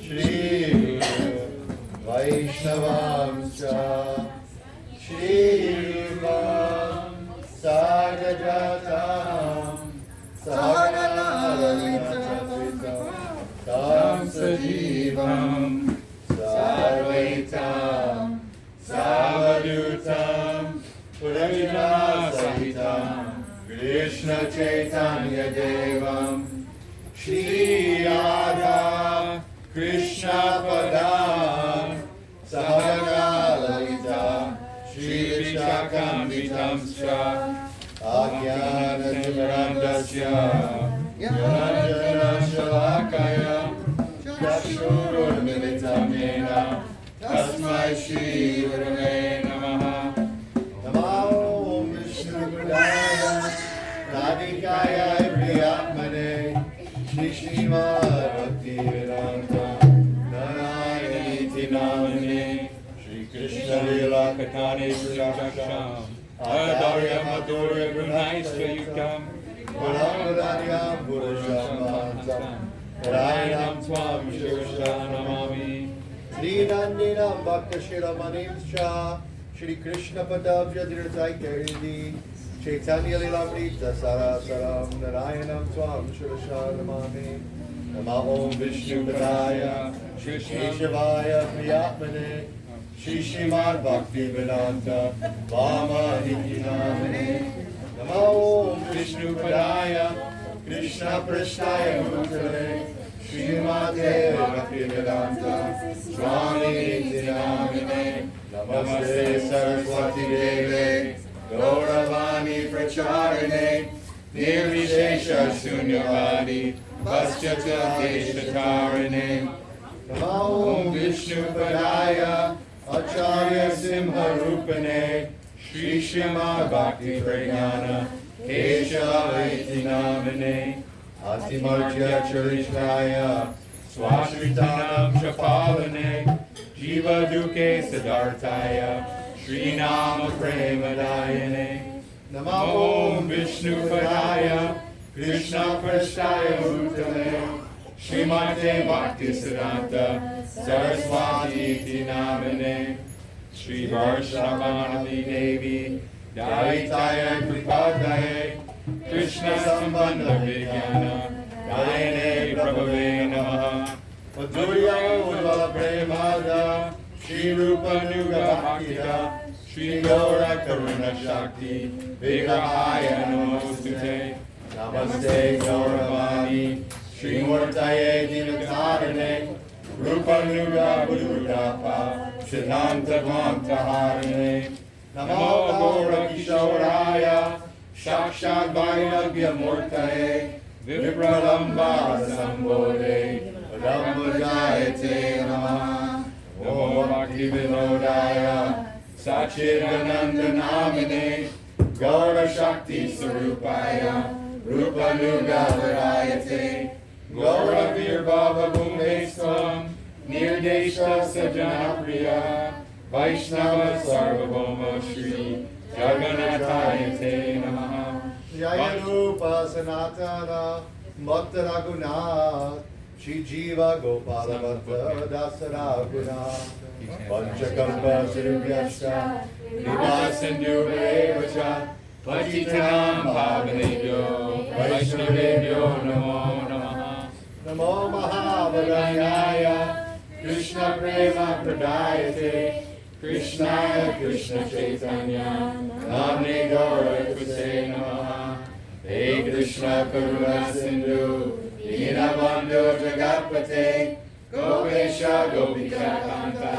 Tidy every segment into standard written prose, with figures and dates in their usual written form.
Shri Vaishnavamscha Shri Rupam Sagrajatam Sahagalalitam Tam Sajivam Sarvaitam Savadutam Purajana Sahitam Krishna Chaitanya Devam Shri Radha Krishna Padam Sahagalita Shri Vishakam Ajnana Timirandasya Yanandana Shalakaya Chakshurunmilitamena Tasmai Shri Gurave Namaha Namo Vishnupadaya Radhikaya Priyatmane Shri Srimad Bhaktivedanta Narayani Namane Shri Krishna Lila Katane Suraksham Adarya Madhurya Gunaisya Yukam Purangadanyam Purusham Rayanam Swam Shivasha Namami Sri Nandinam Bhakta Shiramanim Shah Shri Krishna Padavya Dhirtaikya Hindi Chaitanya Lilamrita Sarasaram Narayanam Swam Shivasha Namami Namo Om Vishnu Padaya Shri Shivaya Priyatmane Shri Srimad Bhakti Vedanta Vama Hikinamane Namo Om Vishnu Padaya Krishna Prashnaya Bhutale Srimate Bhakti Vedanta Swami Hikinamane Namaste Saraswati Deve Gauravani Pracharine Nirvishesha Shunyavadi Vasyata Deshatarine Namo Om Vishnu Padaya Acharya Simha Rupane Shri Srimad Bhakti Pragyana Keshavati Namane Atimartya Charishnaya Swashritanam Shapalane Jiva Duke Siddharthaya Shri Nama Premadayane Namo Om Vishnu Padaya Krishna Prasthaya Bhutale Srimate Bhakti Siddhanta Saraswati Iti Namane Shri Varshnavanavi Devi Daitaya Kripadaye Krishna Sambandha Vigyana Dayane Prabhave Namaha Madhurya Udvala Premada Shri Rupa Nuga Bhaktida Shri Gaura Karuna Shakti Vigrahaya Namostute Namaste Gauravani Shri Murtaye Dinatarane Rupa Nuga Budurapa Siddhanta Dvanta Harane Namo Gaura Kishoraya Shakshat Vairagya Murtaye Vipralambara Sambode Padambajayate Namaha Namo Bhakti Vinodaya Sachidananda Namine Gaura Shakti Sarupaya Rupa Nuga Varayate Gaura Virbhava Bhumestam Nirdesha Sajanapriya Vaishnava Sarvabhauma Shri Jagannatayate Namaha Jaya Rupa Sanatana Bhakta Raghunath Shri Jiva Gopala Bhatta Dasara Raghunath Panchakalpa Sirubhyascha Kripa Sindhu Varevacha Patitanam Bhavanebhyo Vaishnavebhyo Namo Namaha Namo Mahavadanyaya Krishna Prema Pradayate Krishnaya Krishna Chaitanya Namne Gaura Kuse Namaha Hey Krishna Karuna Sindhu Dinabandhu Jagatpate Gopesha Gopika Kanta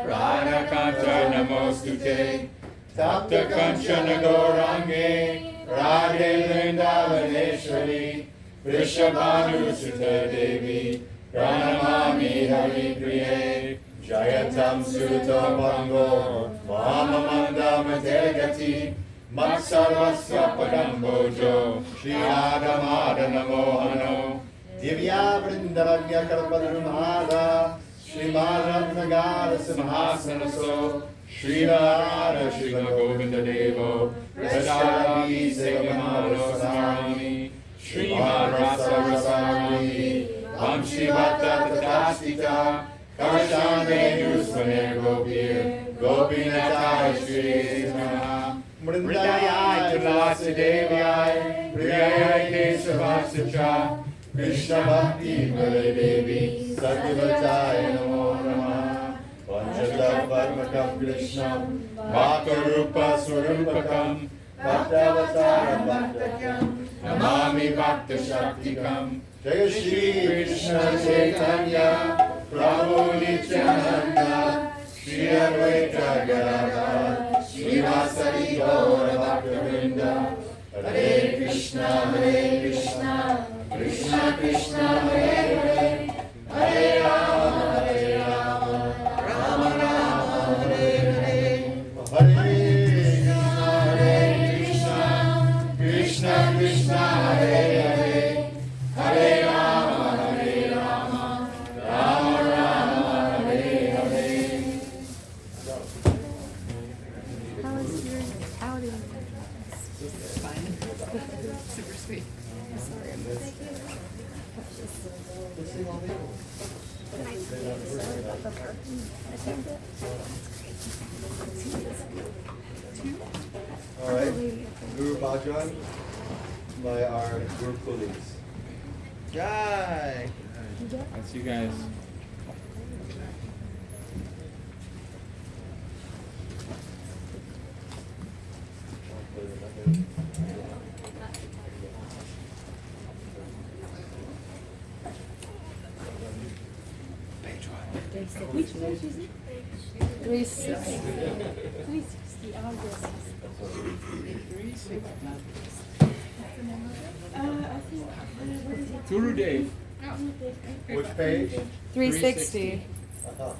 Radha Kanta Namostute Tapta Kanchana Gaurange Radhe Vrindavaneshwari Vrishabhanu Sutta Devi Pranamami Hari Priye Jayatam Sutta Bango Mahamamanda Mategati Matsarvasya Padambojo Shri Adamada Namohano Divya Vrindaravya Karpadrumada Shri Madhavnagara Simhasanaso Shri Radha Shri Govinda Devo Radharani Segamano Sarami Shri Madrasa Rasarami Vamshi Bhatta Tata Rasita, Karshane Yusvane Gopir, Gopinatai Shri Krishna, Mridayai Tulasi Devyai, Priyayai Keshavasya, Krishna Bhakti Male Devi, Satyavachaya Namo Namah, Panchatattvamakam Krishnam, Bhaktarupa Swarupakam, Bhaktavataram Bhaktakyam, Namami Bhakta Shaktikam, Jai Shri Krishna Chaitanya, Prabhu Nityananda, Shri Advaita Gadadhar, Srivasadi Gaura Bhaktivinoda, Hare Krishna, Krishna Krishna, Hare Hare, Hare Rama, Rama Rama, Hare Hare, Hare Krishna, Krishna Krishna, Hare Hare, Hare Rama, Rama Rama, Hare Hare. How was your outing? Fine. Super sweet. I'm sorry I missed it. Sorry about the parking. I think that. All right, Guru Bhajan by our Guru Kulis. Jai! That's you guys. Which page is it? 360. 360 August. I think. What is it? Guru Day. Which page? 360. Uh-huh.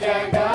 Jagannatha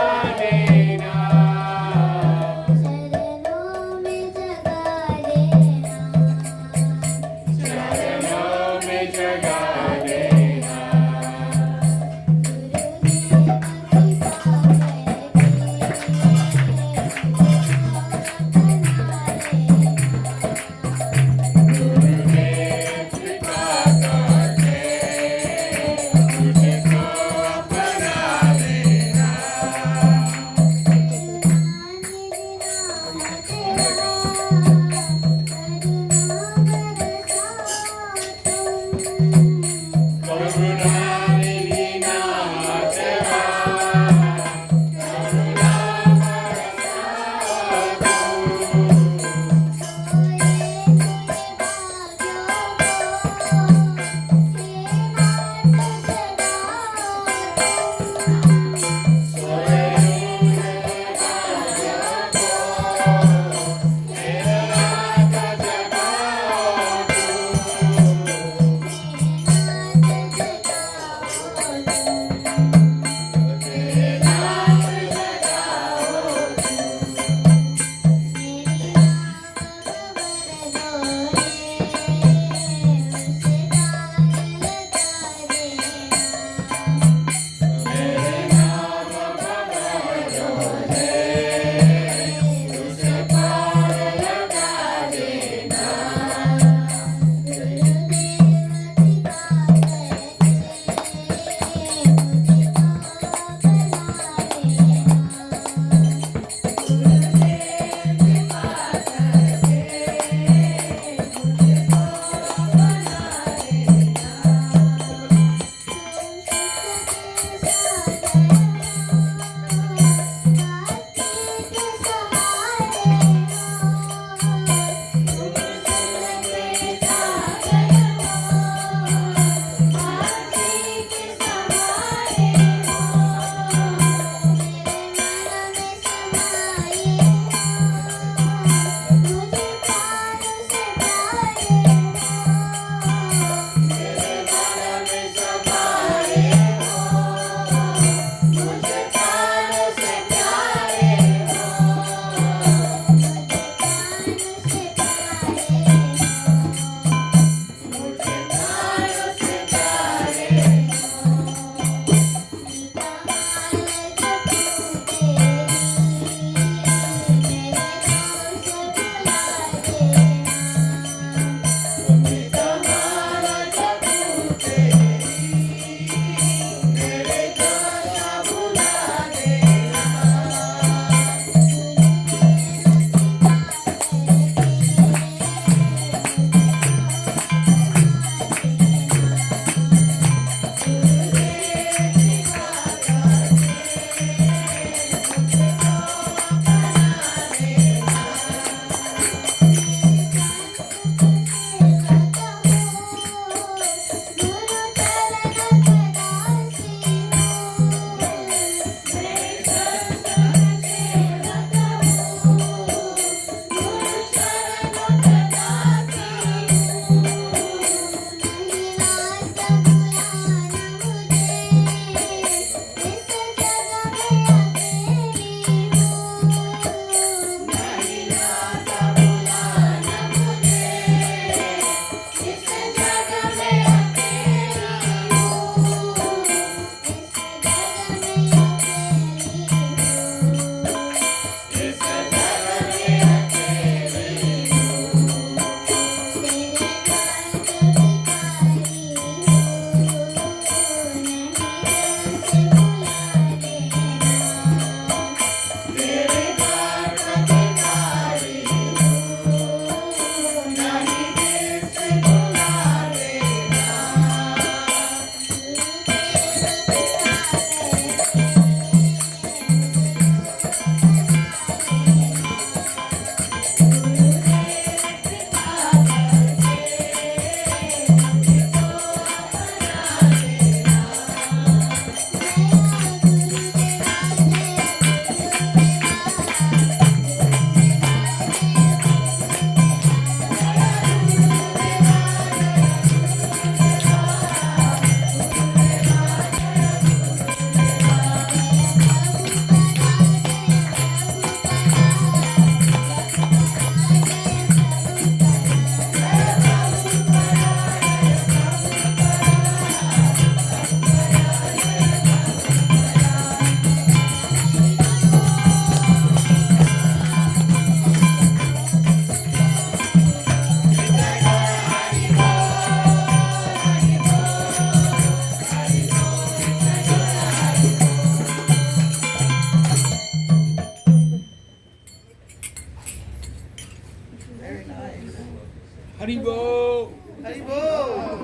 Haribo! Haribo!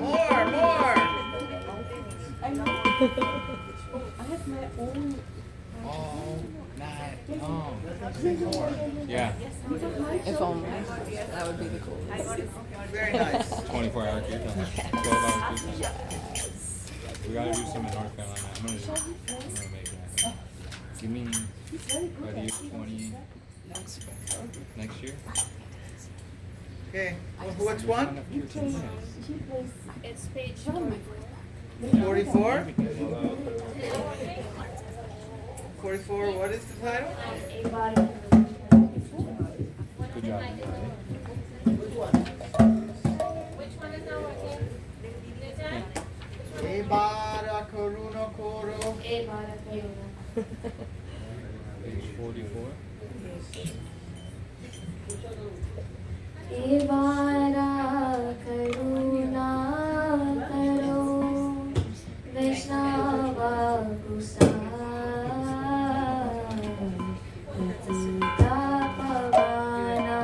More! I know. I have my own. All night long. Yeah. If only. That would be the coolest. Very nice. 24-hour queue time. 12-hour queue time. We gotta do some in North Carolina. I'm gonna make that. Give me by the year 20 next year. Okay. Which one? It's page 44? 44, what is the title? Good job. Which one is now again? Ebara Koruno Koro. Page 44. Evara karuna karo Vaishnava kusai Patita pavana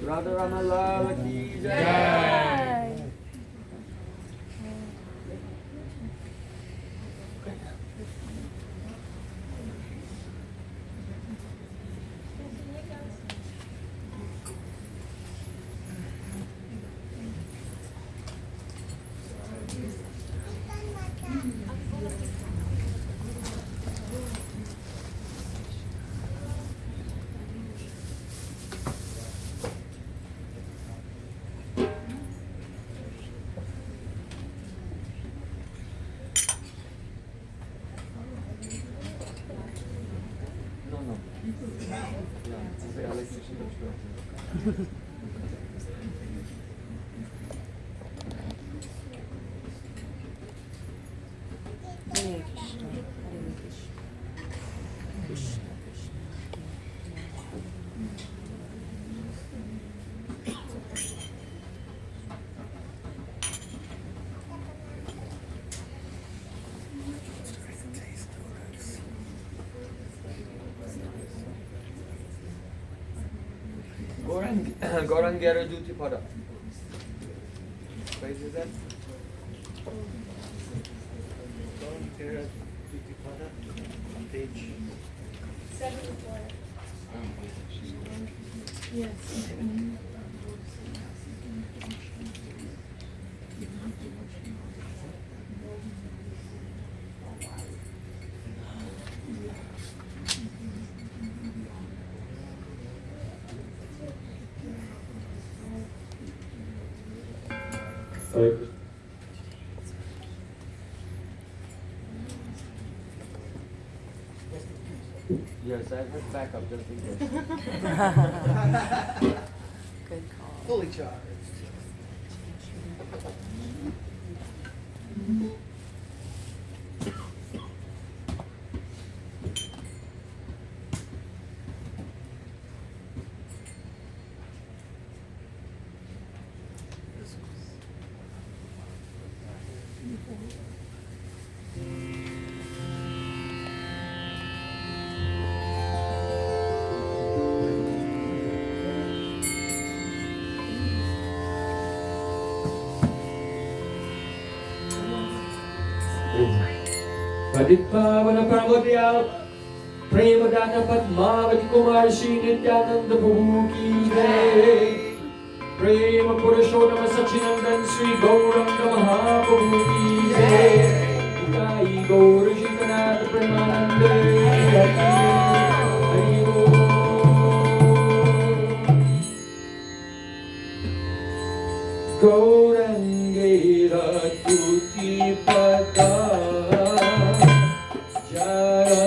Radha Ramalala ki jai. Jai. No. Say Alex Krishna. Hare Krishna, Hare Krishna, Krishna Krishna. Gorangera Duty Pada. What is that? Page. Yes. Yes, I have backup just in case. Good call. Fully charged. Paditpavana Parvatiya Premadana Padmavati Kumarshi Nityananda Prabhu ki jai. Prema Purushottama Sachinandan Sri Gauranga Mahaprabhu ki jai. Jai Gaur Shikanath Premanande Hari Bol. Gaurangera Tuti Pada Jai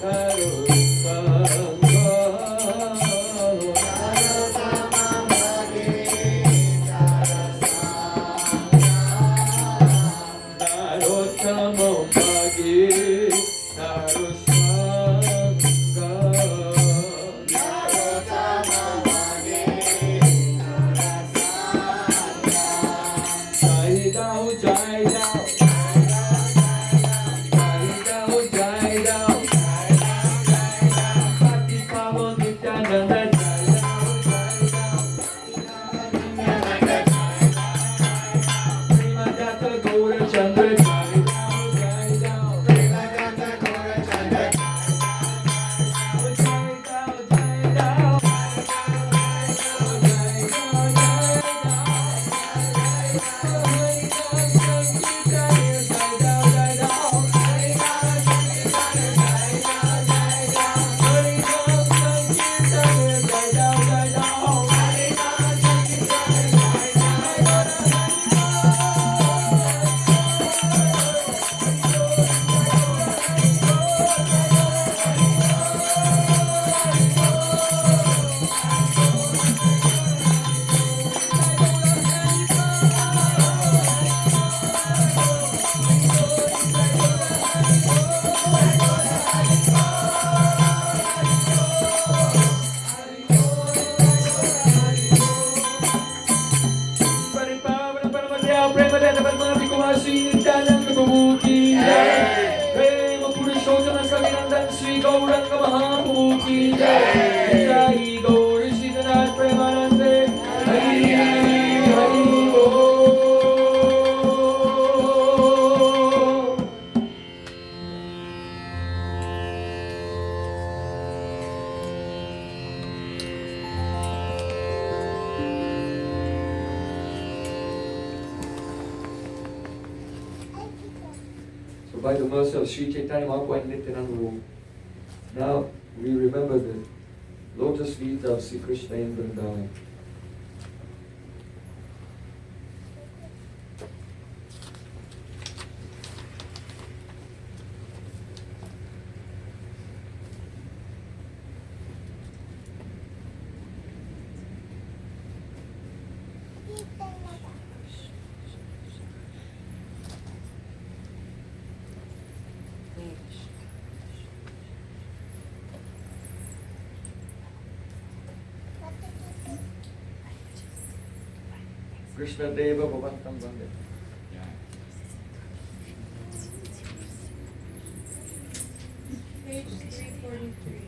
Karo Gaurang महाप्रभु की जय। जय गौर श्रीनाथ प्रेमानंदे हरि हरि बोल। So by the mercy of Sri Chaitanya Mahaprabhu and Nityananda, now we remember the lotus feet of Sri Krishna in Vrindavan. Krishna Deva Bhavantam Vande. Page 343.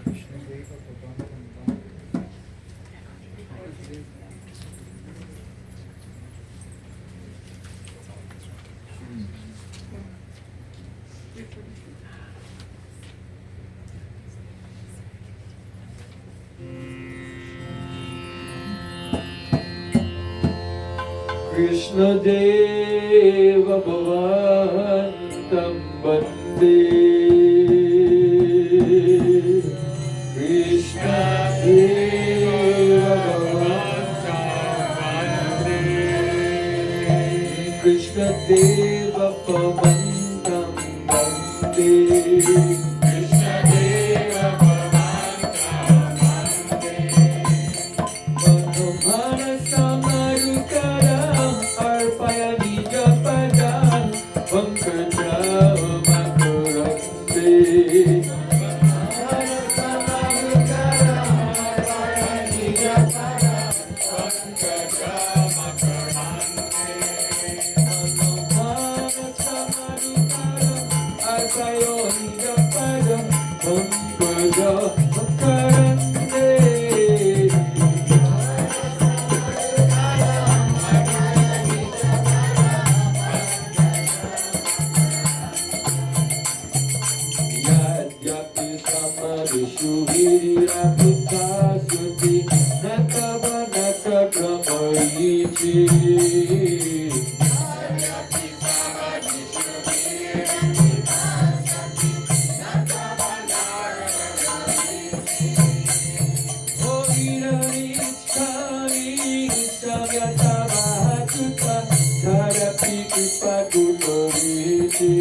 Krishna Deva Bhavantam Vande. Krishna Deva Bhavantam Vande. Krishna Deva Bhavantam Vande. Krishna Deva Bhavantam Vande. Manumana Samarukaram Arpaya Nija Padan Pankajra Makurate. Manumana Samarukaram Arpaya Nija Padan Pankajra Makurate. Manumana Samarukaram Arpaya Nija Padan Pankajra Makurate. Yadyapi samadhishu virirapita suti natava natakramayichi. Yadyapi samadhishu virirapita suti natava natakramayichi. O virarichari savyatava chuta dharapi kripa gutorichi.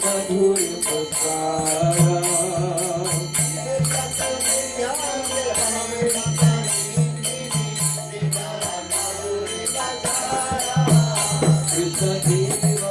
मधुर प्रसारा कृष्ण देव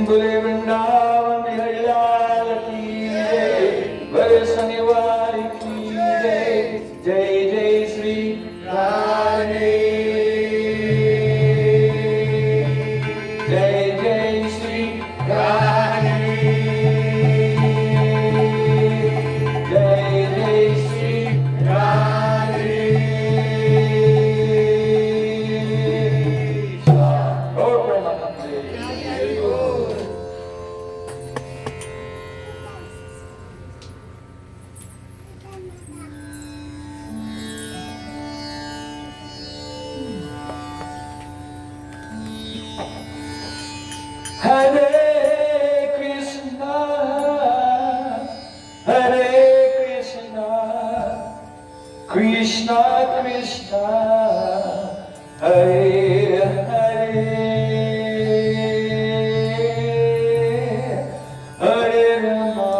बोले वृंदावन बिहारी लाल की जय, बड़े शनिवार की जय, जय जय श्री राधे, जय जय श्री राधे, जय जय श्री राधे। और प्रेमानंदे Hare Krishna, Krishna Krishna, Hare Hare, Hare Rama,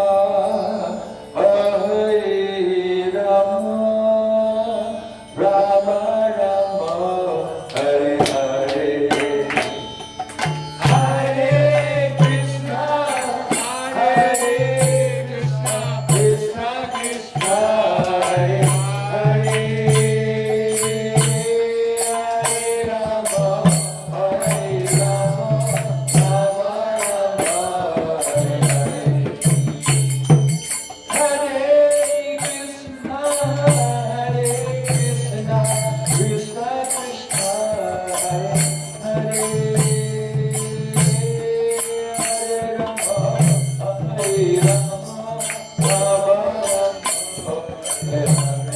Hare Rama, Rama Rama, Hare Hare. Hare Krishna, Krishna Krishna, Hare Hare, Hare Rama, Hare Rama, Rama Rama, Hare Hare. Hare Krishna, Krishna Krishna, Hare Hare. Hare Rama, Rama Rama, Hare Hare.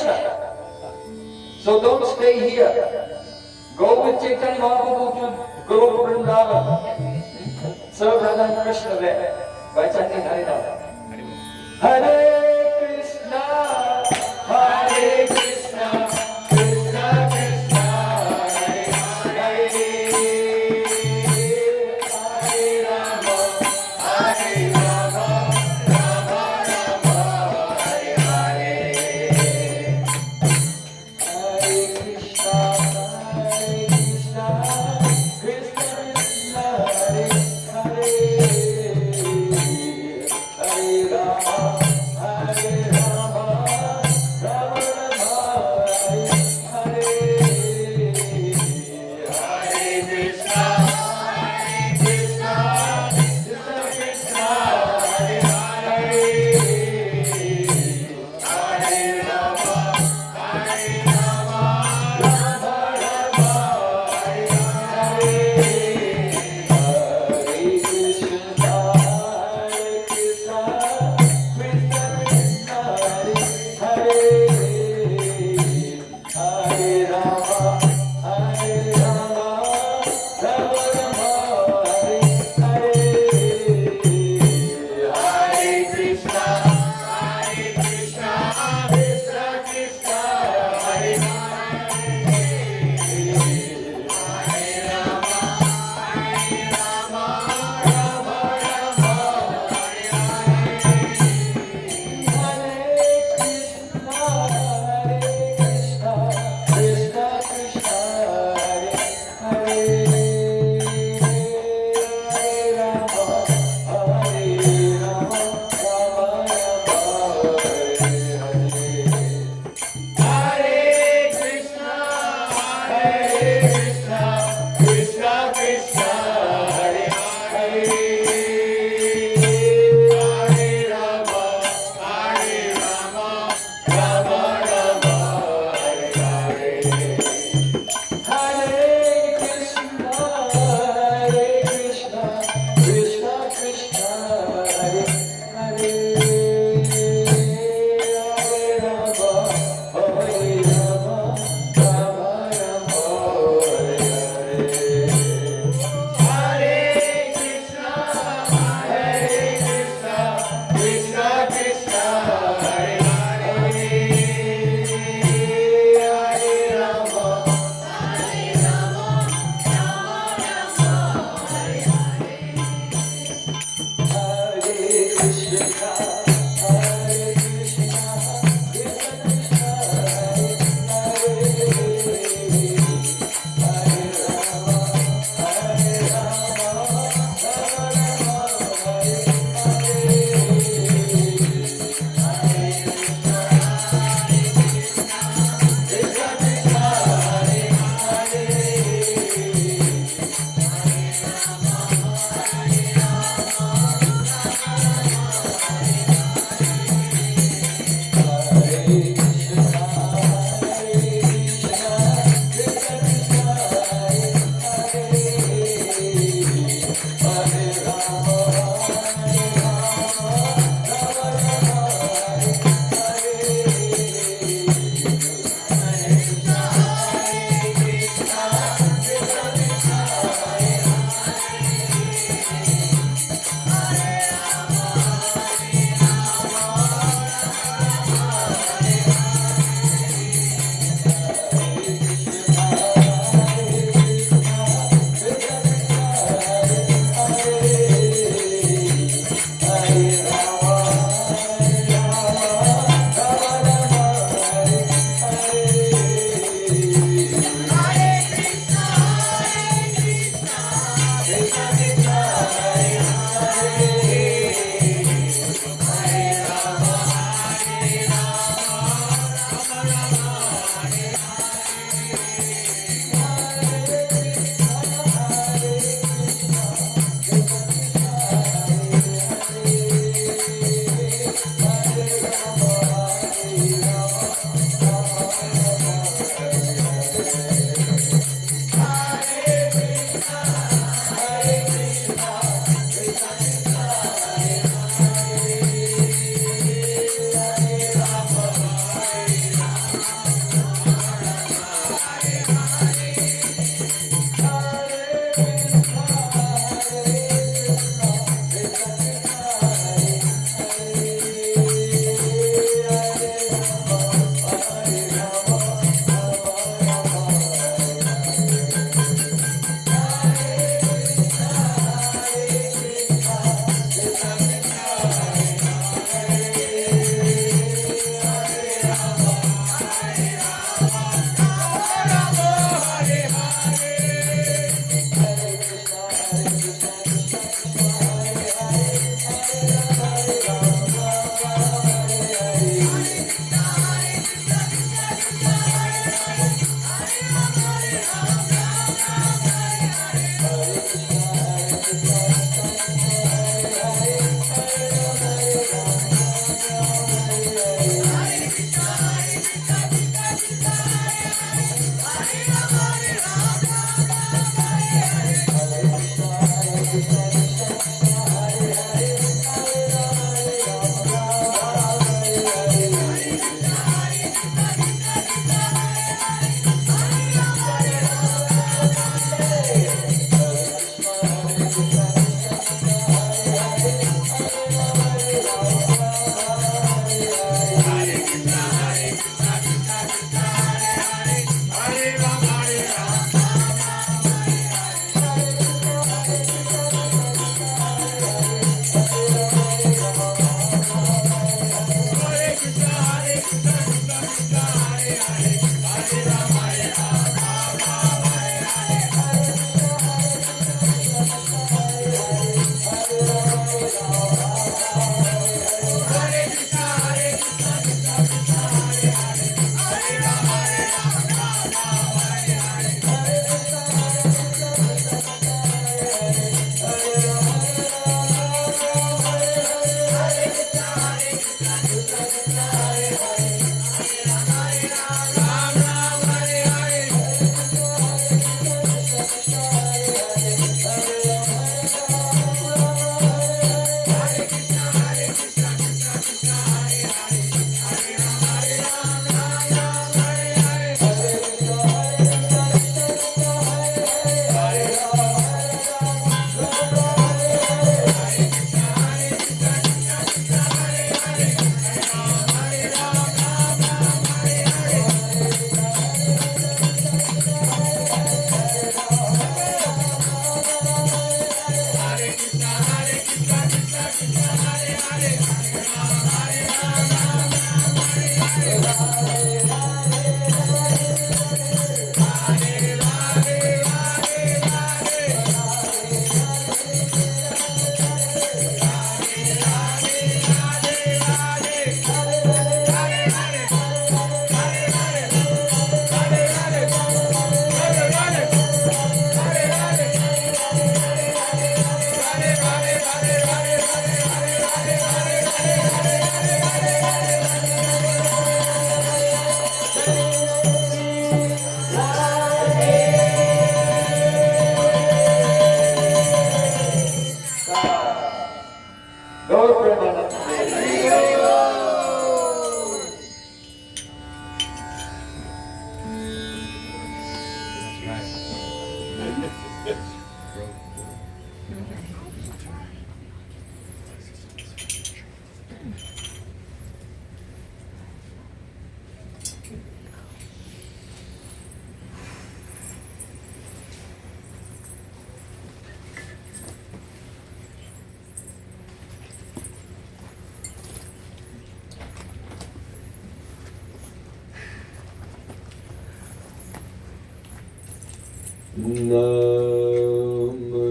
Krishna. So don't stay here. Go with Chaitanya Mahaprabhu to Guru Vrindavan. Serve Radha and Krishna there by chanting Harinam. Hare Krishna, Hare Krishna, Krishna Krishna, Hare Hare, Hare Rama, Hare Rama, Rama Rama, Hare Hare. Hare Krishna, Krishna Krishna, Hare Hare, Hare Rama, Hare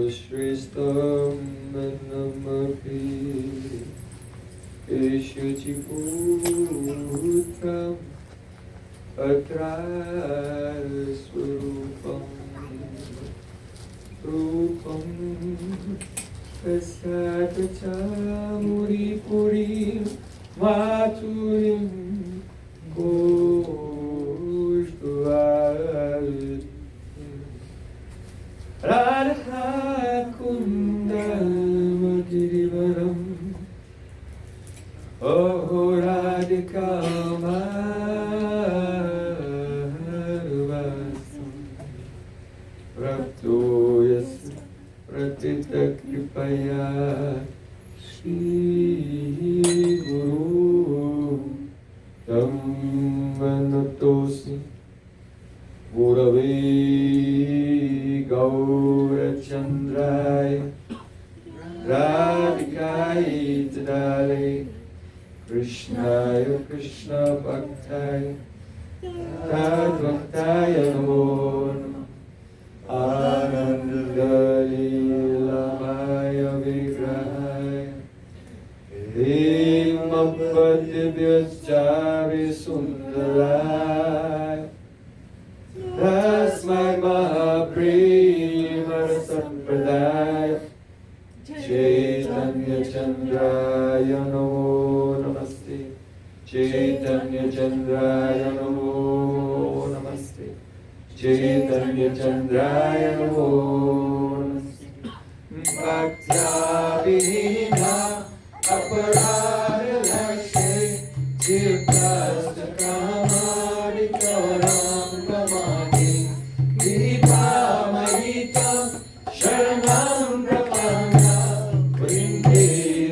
Namashristam Namapi Ishachiputram Atraswarupam Rupam Kasatachamuri Purim Maturim Koshtuvat Radha Kundam Girivaram Oho Radhika Marvasam Rapto Yas Pratita Kripaya Shri Guru Tammanatosi Gurave Gaurachandraya Radhikai Tadale Krishnaya Krishna Bhaktaya Tadvaktaya Namo Ananda Leelamaya Vigrahaya Himapatibhyaschavi Sundaraya Tasmai Mahaprima Sampradaya Chaitanya Chandraya Namo Namaste Chaitanya Chandraya Namo Namaste Chaitanya Chandraya Namo Namaste Bhaktya Vihina Aparaya Lakshe Jirtasta Kamadi Kauram Kamadi Vipamahitam Sharanam Prapanya Vrinde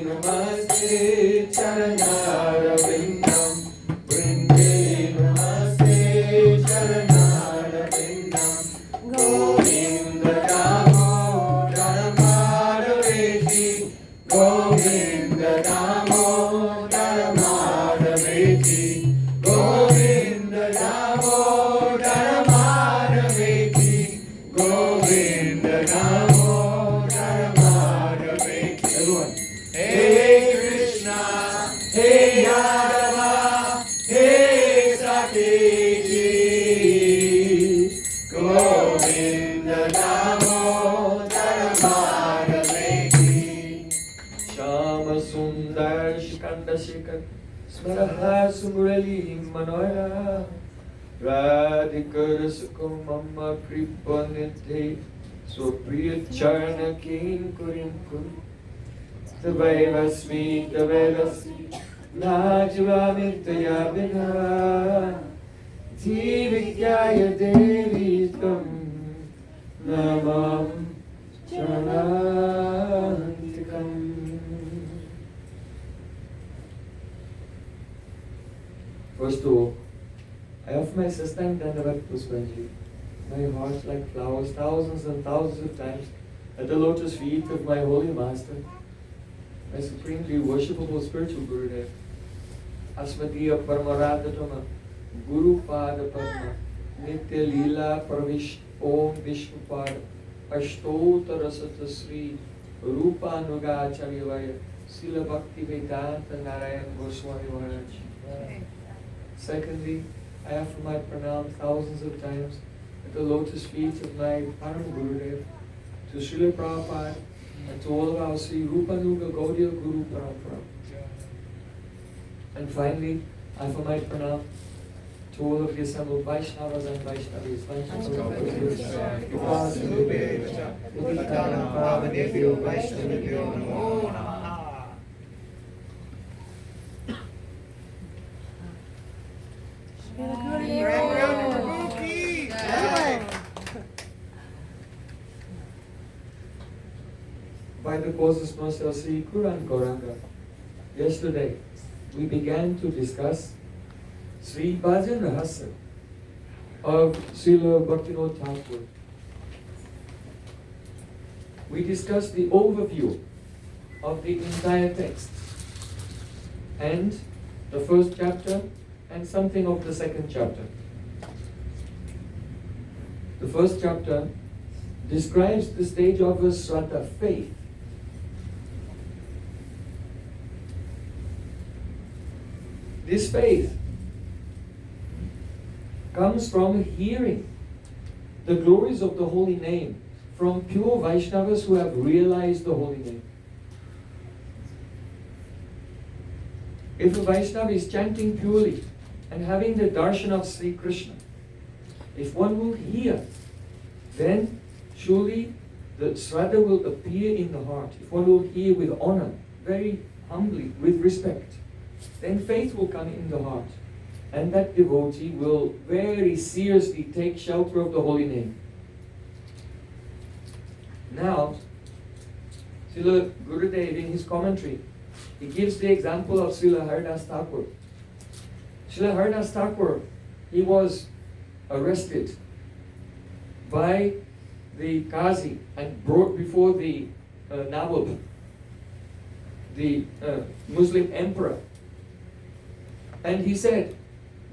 Namaste Charanara Vindam Vrinde Namaste Charanara Vindam Govinda Kama Radhikara Sukham Mama Kripanite Swapriya Charna Kim Kurim Kur Tavaivasmi Najvamitaya Bina Jivikyaya Devi Tam Namam Chanantikam. First of all, I offer my Sastang Dandavat Puspanji, my heart like flowers, thousands and thousands of times at the lotus feet of my holy master, my supremely worshipable spiritual Gurudev, Asmatiya Paramaradhatama, Guru Pada Padma, Nitya Leela Pravish Om Vishwapad, Ashtota Rasata Sri, Rupa Nuga Acharyavaya, Sila Bhakti Vedanta Narayan Goswami Maharaj. Secondly, I offer my pranam thousands of times at the lotus feet of my Param Gurudev, to Srila Prabhupada, and to all of our Sri Rupanuga Gaudiya Guru Parampara. And finally, I offer my pranam to all of the assembled Vaishnavas and Vaishnavis. By the causes mercy of Sri Kuran Gauranga, yesterday we began to discuss Sri Bhajan Rahasya of Srila Bhaktivinoda Thakur. We discussed the overview of the entire text and the first chapter and something of the second chapter. The first chapter describes the stage of a Shraddha, faith. This faith comes from hearing the glories of the holy name from pure Vaishnavas who have realized the holy name. If a Vaishnava is chanting purely and having the darshan of Sri Krishna, if one will hear, then surely the Shraddha will appear in the heart. If one will hear with honor, very humbly, with respect, then faith will come in the heart. And that devotee will very seriously take shelter of the holy name. Now, Srila Gurudev in his commentary, he gives the example of Srila Haridas Thakur. Srila Haridas Thakur, he was arrested by the Qazi and brought before the Nawab, the Muslim emperor. And he said,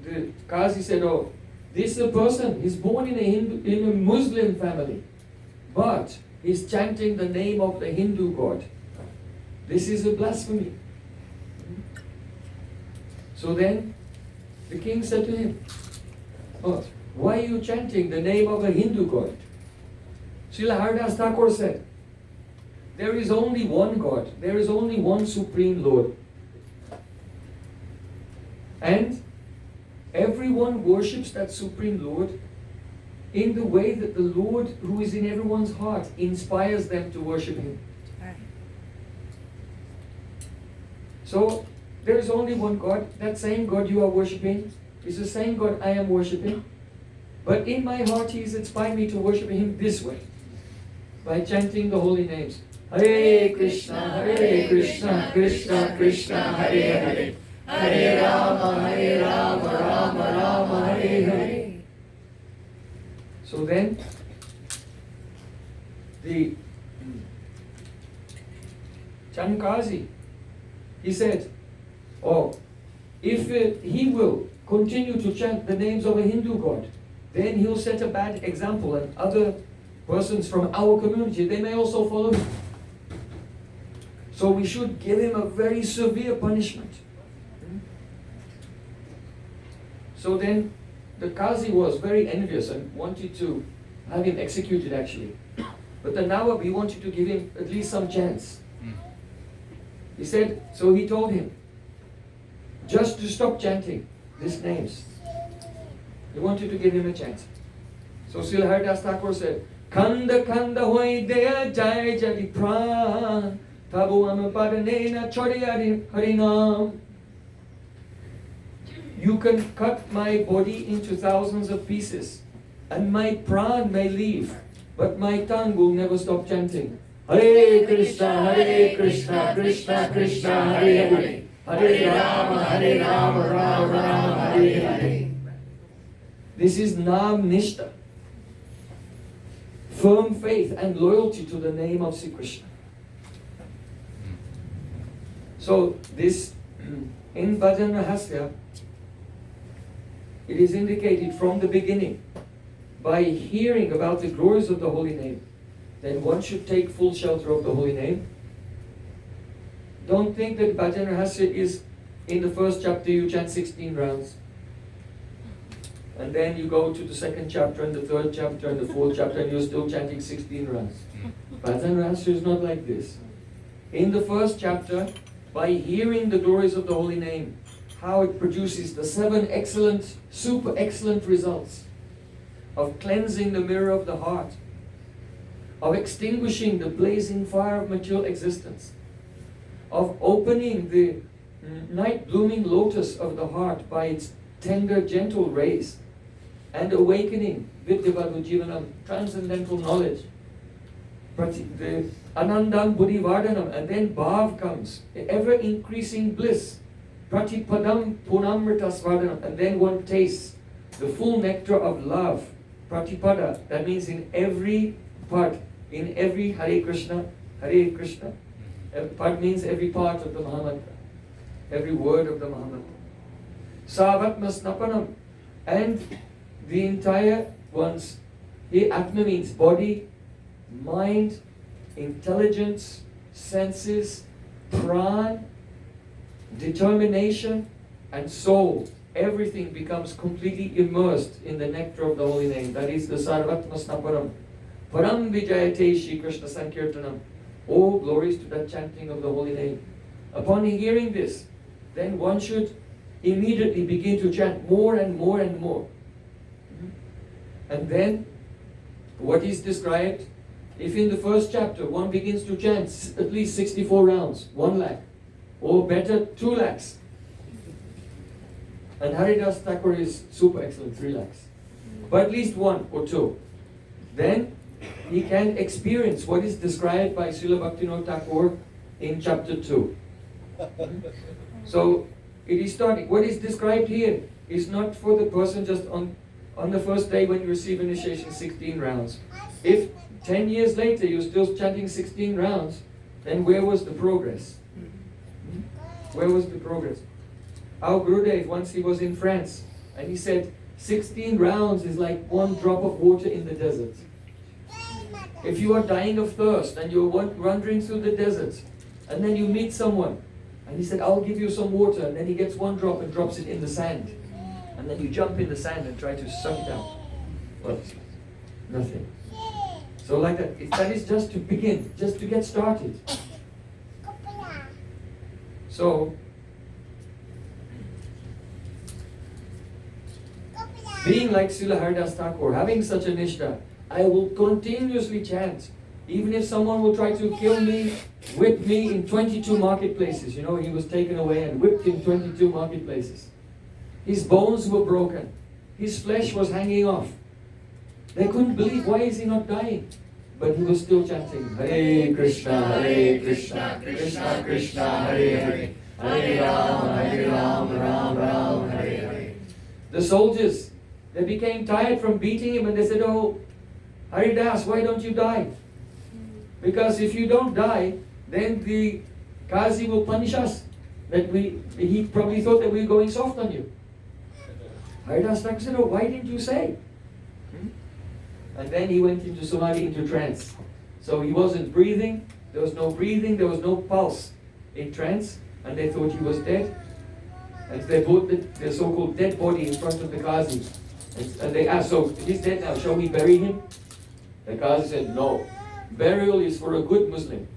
the Qazi said, oh, this is a person, he's born in a Muslim family, but he's chanting the name of the Hindu god. This is a blasphemy. So then the king said to him, oh, why are you chanting the name of a Hindu god? Srila Haridas Thakur said, there is only one God, there is only one Supreme Lord. And everyone worships that Supreme Lord in the way that the Lord who is in everyone's heart inspires them to worship Him. So there is only one God. That same God you are worshipping is the same God I am worshipping. But in my heart He is inspiring me to worship Him this way, by chanting the holy names. Hare Krishna, Krishna Krishna, Hare Hare. Hare Rama, Rama Rama, Hare Hare. So then, the Chankazi, he said, oh, if he will continue to chant the names of a Hindu god, then he'll set a bad example, and other persons from our community, they may also follow him. So we should give him a very severe punishment. So then the Qazi was very envious and wanted to have him executed actually. But the Nawab, he wanted to give him at least some chance. He said, so he told him, just to stop chanting these names, He wanted to give him a chance. So Srila Haridas Thakur said, Kanda kanda hoy deya jai jadi pran tabu amapadanena chori harinam. You can cut my body into thousands of pieces, and my pran may leave, but my tongue will never stop chanting. Hare Krishna, Krishna Krishna, Hare Hare, Hare Rama, Rama Rama, Hare Hare. This is Nam Nishta, firm faith and loyalty to the name of Sri Krishna. So this, in Bhajan Rahasya, it is indicated from the beginning, by hearing about the glories of the holy name, then one should take full shelter of the holy name. Don't think that Bhajan Rahasya is in the first chapter you chant 16 rounds, and then you go to the second chapter and the third chapter and the fourth chapter and you're still chanting 16 rounds. Bhajan Rahasya is not like this. In the first chapter, by hearing the glories of the holy name, how it produces the 7 excellent, super excellent results of cleansing the mirror of the heart, of extinguishing the blazing fire of material existence, of opening the night blooming lotus of the heart by its tender, gentle rays, and awakening Vidyavadu Jivanam, transcendental knowledge, the Anandam Buddhi Vardhanam, and then Bhav comes, ever increasing bliss, Pratipadam Punamrita Svardhanam, and then one tastes the full nectar of love, Pratipada, that means in every part, in every Hare Krishna, Hare Krishna. Part means every part of the Mahamantra, every word of the Mahamantra. Savatma Snapanam, and the entire one's, Atma means body, mind, intelligence, senses, pran, determination, and soul. Everything becomes completely immersed in the nectar of the holy name. That is the Sarvatma Snaparam. Param Vijayate Shri Krishna Sankirtanam. All glories to that chanting of the holy name. Upon hearing this, then one should immediately begin to chant more and more and more. And then, what is described, if in the first chapter one begins to chant at least 64 rounds, 1 lakh, or better 2 lakhs, and Haridas Thakur is super excellent, 3 lakhs, but at least 1 or 2, then he can experience what is described by Srila Bhaktivinoda Thakur in chapter 2. So it is starting. What is described here is not for the person just on the first day when you receive initiation 16 rounds. If 10 years later you're still chanting 16 rounds, then where was the progress? Where was the progress? Our Gurudev, once he was in France, and he said 16 rounds is like 1 drop of water in the desert. If you are dying of thirst and you're wandering through the desert, and then you meet someone, and he said, I'll give you some water, and then he gets 1 drop and drops it in the sand. And then you jump in the sand and try to suck it out. Well, nothing. So like that, if that is just to begin, just to get started. So, being like Srila Haridas Thakur, having such a nishta, I will continuously chant. Even if someone will try to kill me, whip me in 22 marketplaces. You know, he was taken away and whipped in 22 marketplaces. His bones were broken. His flesh was hanging off. They couldn't believe, why is he not dying? But he was still chanting, Hare Krishna, Krishna Krishna, Hare Hare, Hare Ram, Ram Ram, Hare Hare. The soldiers, they became tired from beating him and they said, oh, Haridas, why don't you die? Because if you don't die, then the Qazi will punish us. He probably thought that we were going soft on you. Haridas Thakur said, oh, why didn't you say? And then he went into samadhi, into trance. So he wasn't breathing, there was no pulse in trance, and they thought he was dead. And they put the so-called dead body in front of the Qazi. And they asked, so he's dead now, shall we bury him? The Qazi said, no. Burial is for a good Muslim,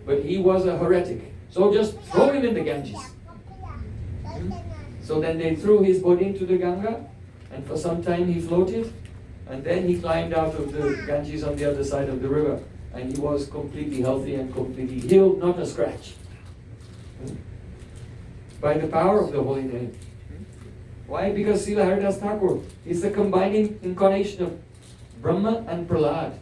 but he was a heretic. So just throw him in the Ganges. So then they threw his body into the Ganga, And for some time he floated, and then he climbed out of the Ganges on the other side of the river, and he was completely healthy and completely healed, not a scratch. By the power of the holy name. Why? Because Srila Haridas Thakur is the combining incarnation of Brahma and Prahlad.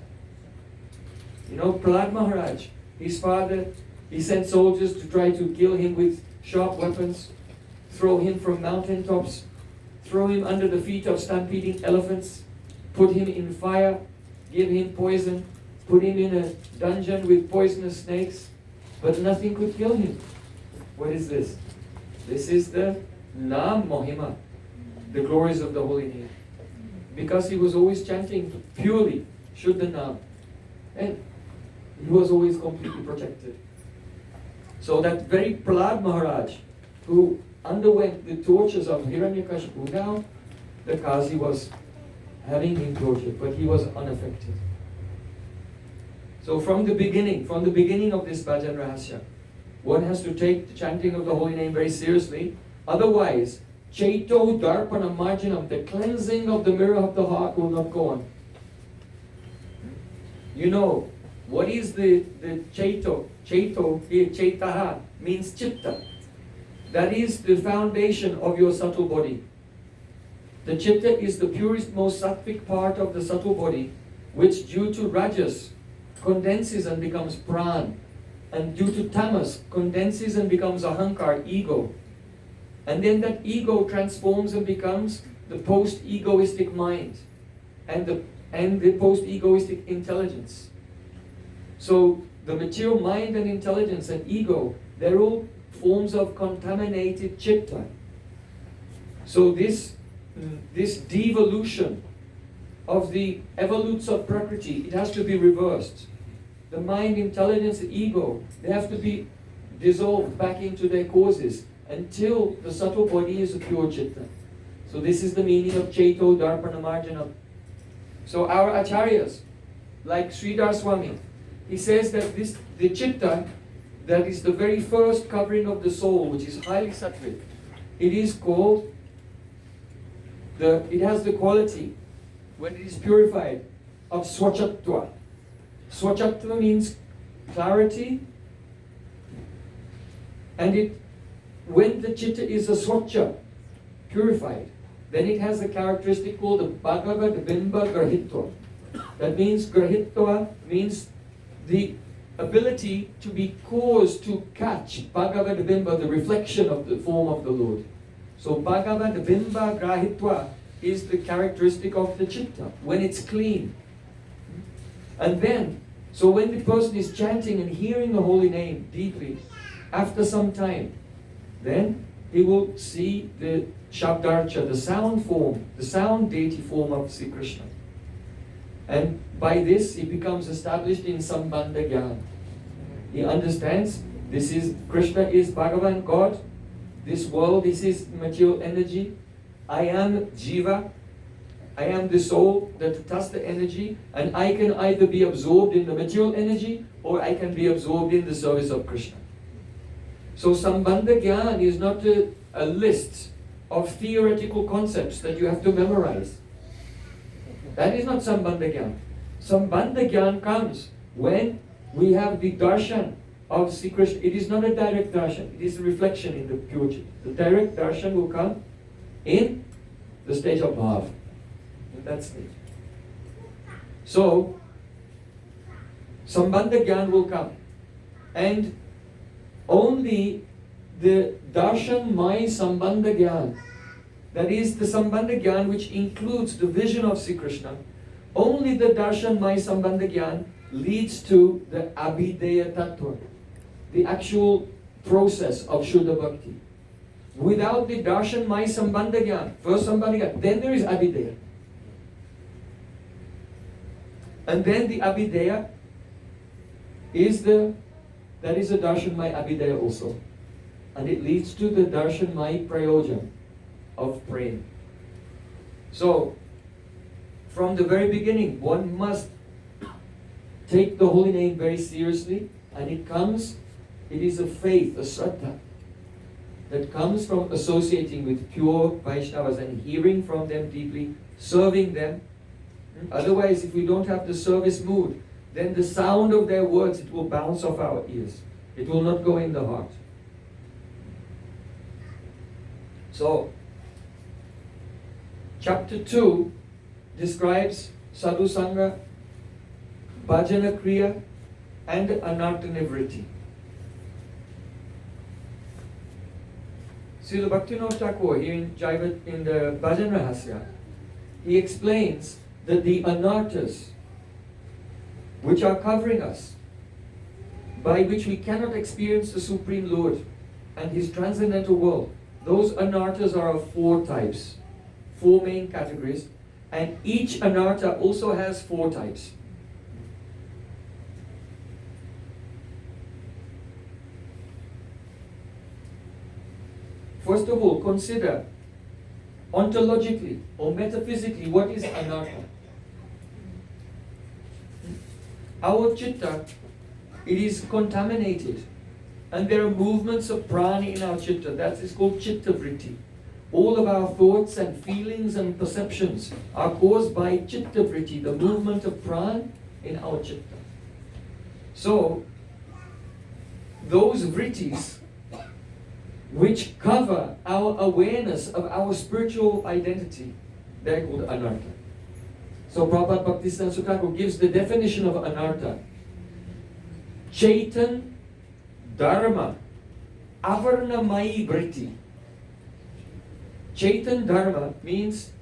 You know, Prahlad Maharaj, his father, he sent soldiers to try to kill him with sharp weapons, throw him from mountain tops, throw him under the feet of stampeding elephants, put him in fire, give him poison, put him in a dungeon with poisonous snakes, but nothing could kill him. What is this? This is the Naam Mohima, the glories of the holy name. Because he was always chanting purely Shuddha Naam. And he was always completely protected. So that very Prahlad Maharaj, who underwent the tortures of Hiranyakashipu, now the Kazi was having him tortured, but he was unaffected. So from the beginning of this Bhajan Rahasya, one has to take the chanting of the holy name very seriously. Otherwise, Chaito Darpana Marjanam, the cleansing of the mirror of the heart, will not go on. You know, what is the Chaito? Chaito, Chaitaha, means Chitta. That is the foundation of your subtle body. The Chitta is the purest, most sattvic part of the subtle body, which due to Rajas condenses and becomes Pran, and due to Tamas condenses and becomes Ahankar, ego. And then that ego transforms and becomes the post-egoistic mind and the post-egoistic intelligence. So the material mind and intelligence and ego, they're all forms of contaminated chitta. So this devolution of the evolutes of Prakriti, it has to be reversed. The mind, intelligence, the ego, they have to be dissolved back into their causes until the subtle body is a pure chitta. So this is the meaning of Chaito Darpana Marjana. So our acharyas, like Sridhar Swami, he says that the chitta, that is the very first covering of the soul, which is highly sattvic, it is called, it has the quality, when it is purified, of swachatva. Swachatva means clarity, and when the chitta is a swacha, purified, then it has a characteristic called the Bhagavad Bimba Grahitva. That means Grahitva means the ability to be caused to catch Bhagavad Bimba, the reflection of the form of the Lord. So Bhagavad Bimba Grahitva is the characteristic of the chitta, when it's clean. And then, so when the person is chanting and hearing the holy name deeply, after some time, then he will see the Shabdarcha, the sound form, the sound deity form of Sri Krishna. And by this, he becomes established in Sambandha Gyan. He understands this is, Krishna is Bhagavan, God. This world, this is material energy. I am Jiva. I am the soul, the Tatastha energy. And I can either be absorbed in the material energy or I can be absorbed in the service of Krishna. So Sambandha Gyan is not a list of theoretical concepts that you have to memorize. That is not Sambandha Gyan. Sambandha Gyan comes when we have the darshan of Sri Krishna. It is not a direct darshan, it is a reflection in the pure chitta. The direct darshan will come in the stage of bhav, in that stage. So, Sambandha Gyan will come. And only the darshan mai Sambandha Gyan, that is the Sambandha Gyan which includes the vision of Sri Krishna, only the darshan mai Sambandha Gyan leads to the abhideya tattva, the actual process of Shuddha Bhakti. Without the darshan mai Sambandha Gyan, first Sambandha Gyan, then there is abhideya. And then the abhideya is that is a darshan mai abhideya also. And it leads to the darshan mai prayojan of praying. So, from the very beginning, one must take the holy name very seriously, and it is a faith, a shraddha, that comes from associating with pure Vaishnavas and hearing from them deeply, serving them. Otherwise, if we don't have the service mood, then the sound of their words, it will bounce off our ears. It will not go in the heart. So, chapter 2 describes Sadhu Sangha, Bhajana Kriya, and Anartha Nivritti. Srila Bhaktivinoda Thakur here in the Bhajan Rahasya, he explains that the anarthas which are covering us, by which we cannot experience the Supreme Lord and His transcendental world, those anarthas are of 4 types, 4 main categories, and each anartha also has 4 types. First of all, consider ontologically or metaphysically what is anartha. Our chitta, it is contaminated, and there are movements of prana in our chitta. That is called chitta vritti. All of our thoughts and feelings and perceptions are caused by chitta vritti, the movement of prana in our chitta. So, those vrittis which cover our awareness of our spiritual identity, they're called anartha. So Prabhupada Bhaktisiddhanta Sutako gives the definition of anartha. Chaitan Dharma Avarnamayi Vritti. Chaitan Dharma means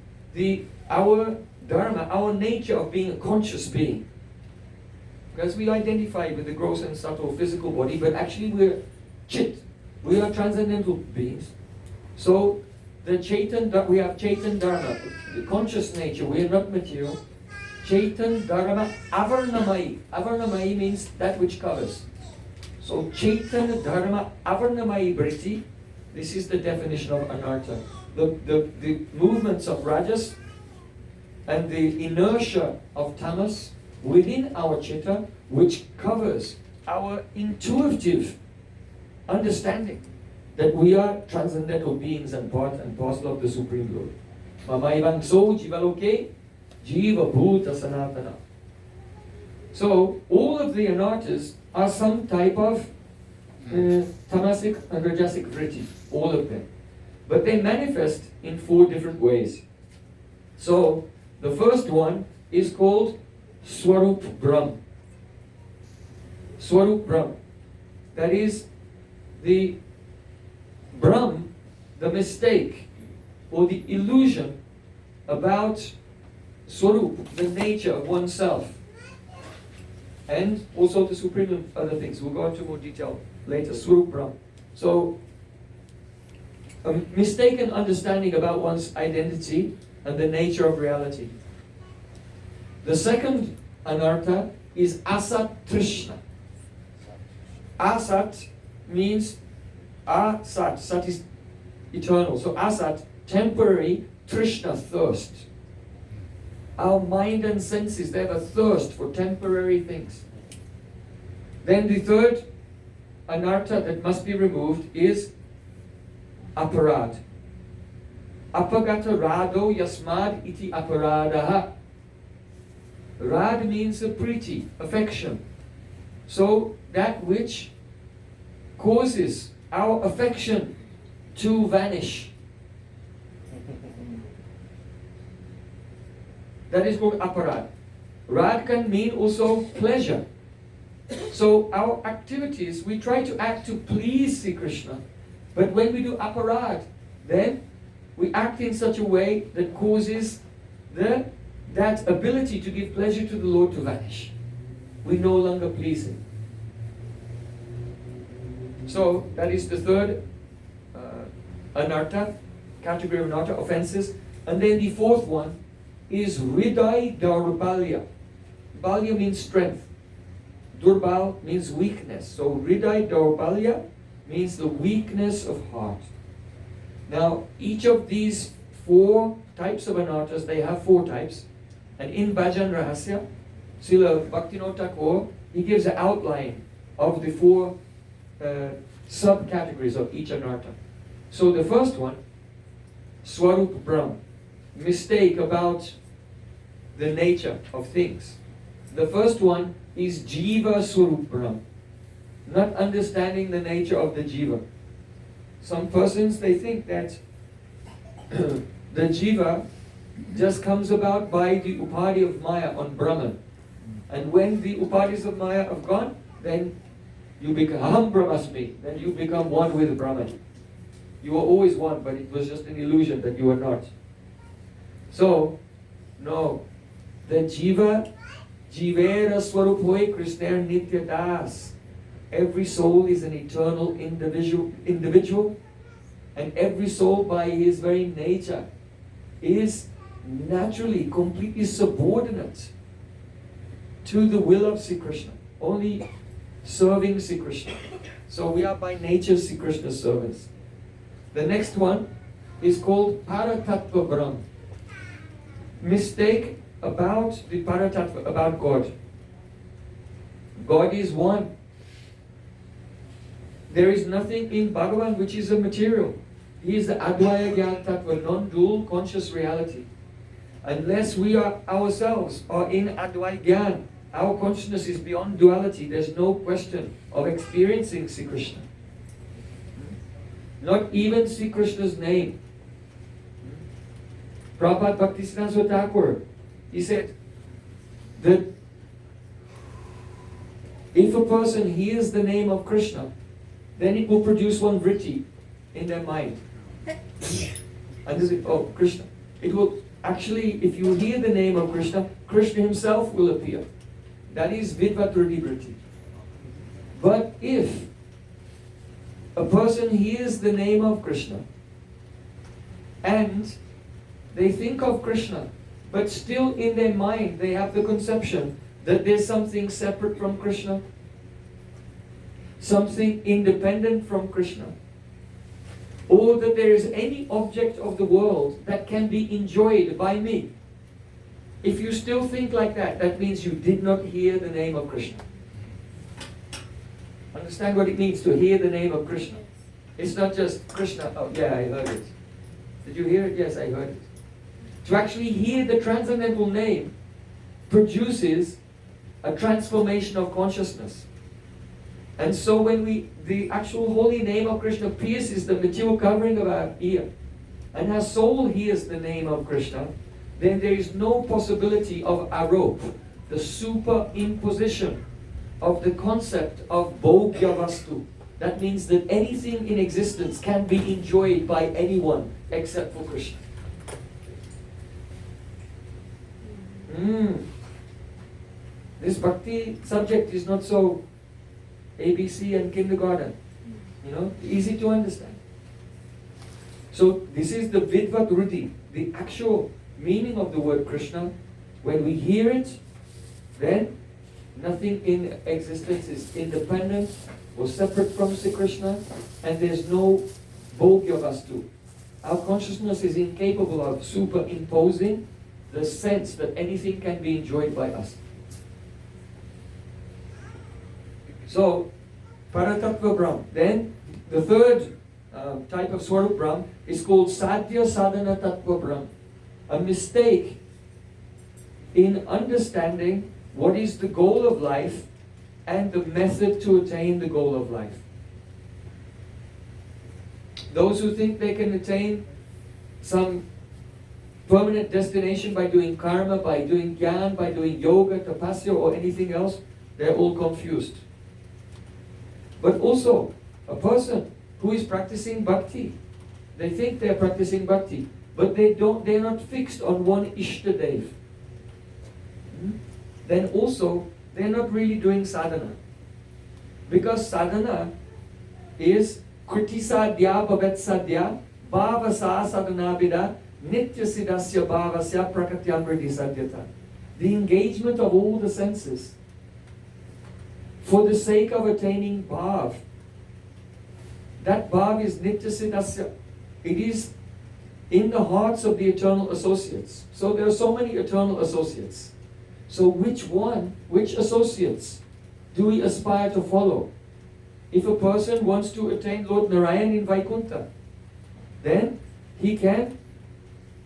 our Dharma, our nature of being a conscious being. Because we identify with the gross and subtle physical body, but actually we're chit. We are transcendental beings. So we have Chaitan Dharma, the conscious nature. We are not material. Chaitan Dharma Avarnamayi. Avarnamayi means that which covers. So Chaitan Dharma Avarnamayi Vritti. This is the definition of anartha. The movements of rajas and the inertia of tamas within our chitta, which covers our intuitive understanding that we are transcendental beings and part and parcel of the Supreme Lord. Mamaivang so jivaloke jiva bhuta sanatana. So all of the anarthas are some type of tamasic and rajasic vritti, all of them. But they manifest in 4 different ways. So the first one is called Swarup Brahm. Swarup Brahm. That is the Brahm, the mistake or the illusion about Swarup, the nature of oneself, and also the Supreme and other things. We'll go into more detail later. Swarup Brahm. So, a mistaken understanding about one's identity and the nature of reality. The second anartha is Asat Trishna. Asat means Asat. Sat is eternal. So Asat, temporary, Trishna, thirst. Our mind and senses, they have a thirst for temporary things. Then the third anartha that must be removed is aparad. Apagata rado yasmad iti aparadaha. Rad means a priti, affection. So that which causes our affection to vanish. That is called aparad. Rad can mean also pleasure. So our activities, we try to act to please Sri Krishna. But when we do aparad, then we act in such a way that causes that ability to give pleasure to the Lord to vanish. We no longer please Him. So that is the third anartha, category of anartha, offenses. And then the fourth one is Hriday Daurbalya. Balya means strength. Durbal means weakness. So Hriday Daurbalya means the weakness of heart. Now, each of these 4 types of anarthas, they have 4 types. And in Bhajan Rahasya, Srila Bhaktivinoda Thakur, he gives an outline of the 4 subcategories of each anartha. So the first one, Swarup Brahm, mistake about the nature of things. The first one is Jiva Swarup Brahm, not understanding the nature of the Jiva. Some persons, they think that the Jiva just comes about by the Upadhi of Maya on Brahman. And when the Upadhis of Maya have gone, then you become Aham Brahmasmi, then you become one with Brahman. You were always one, but it was just an illusion that you were not. So, no. The Jiva, Jivera Swarup Hoy Krishna Nitya Das. Every soul is an eternal individual, and every soul by his very nature is naturally completely subordinate to the will of Sri Krishna, only serving Sri Krishna. So we are by nature Sri Krishna's servants. The next one is called Paratattva Brahm. Mistake about the Paratattva, about God. God is one. There is nothing in Bhagavan which is a material. He is the Advaya Gyan Tattva, non-dual conscious reality. Unless we ourselves are in Advaya Gyan, our consciousness is beyond duality. There's no question of experiencing Sri Krishna. Not even Sri Krishna's name. Prabhupada Bhaktisiddhanta Thakur, he said that if a person hears the name of Krishna, then it will produce one vritti in their mind. And this is, oh, Krishna. It will actually, if you hear the name of Krishna, Krishna himself will appear. That is vidvat vritti. But if a person hears the name of Krishna and they think of Krishna, but still in their mind they have the conception that there's something separate from Krishna, something independent from Krishna, or that there is any object of the world that can be enjoyed by me. If you still think like that, that means you did not hear the name of Krishna. Understand what it means to hear the name of Krishna. It's not just Krishna, oh yeah, I heard it. Did you hear it? Yes, I heard it. To actually hear the transcendental name produces a transformation of consciousness. And so when the actual holy name of Krishna pierces the material covering of our ear, and our soul hears the name of Krishna, then there is no possibility of arop, the superimposition of the concept of bhogya vastu. That means that anything in existence can be enjoyed by anyone except for Krishna. This bhakti subject is not so ABC and kindergarten, easy to understand. So this is the vidvat vritti, the actual meaning of the word Krishna. When we hear it, then nothing in existence is independent or separate from Sri Krishna, and there's no bhogya vastu. Our consciousness is incapable of superimposing the sense that anything can be enjoyed by us. So, Paratattva Brahm. Then, the third type of Swarup Brahm is called Sadhya Sadhana Tattva Brahm. A mistake in understanding what is the goal of life and the method to attain the goal of life. Those who think they can attain some permanent destination by doing karma, by doing jnana, by doing yoga, tapasya, or anything else, they're all confused. But also, a person who is practicing bhakti, they think they're practicing bhakti, but they're not fixed on one Ishtadev. Then also, they're not really doing sadhana. Because sadhana is kriti sadhya bhavet sadhya bhavasa sadhanabhida nitya siddhasya bhavasya prakatyamriti sadhyata. The engagement of all the senses for the sake of attaining bhav. That bhav is nitya siddhasya. It is in the hearts of the eternal associates. So there are so many eternal associates. So which associates do we aspire to follow? If a person wants to attain Lord Narayan in Vaikuntha, then he can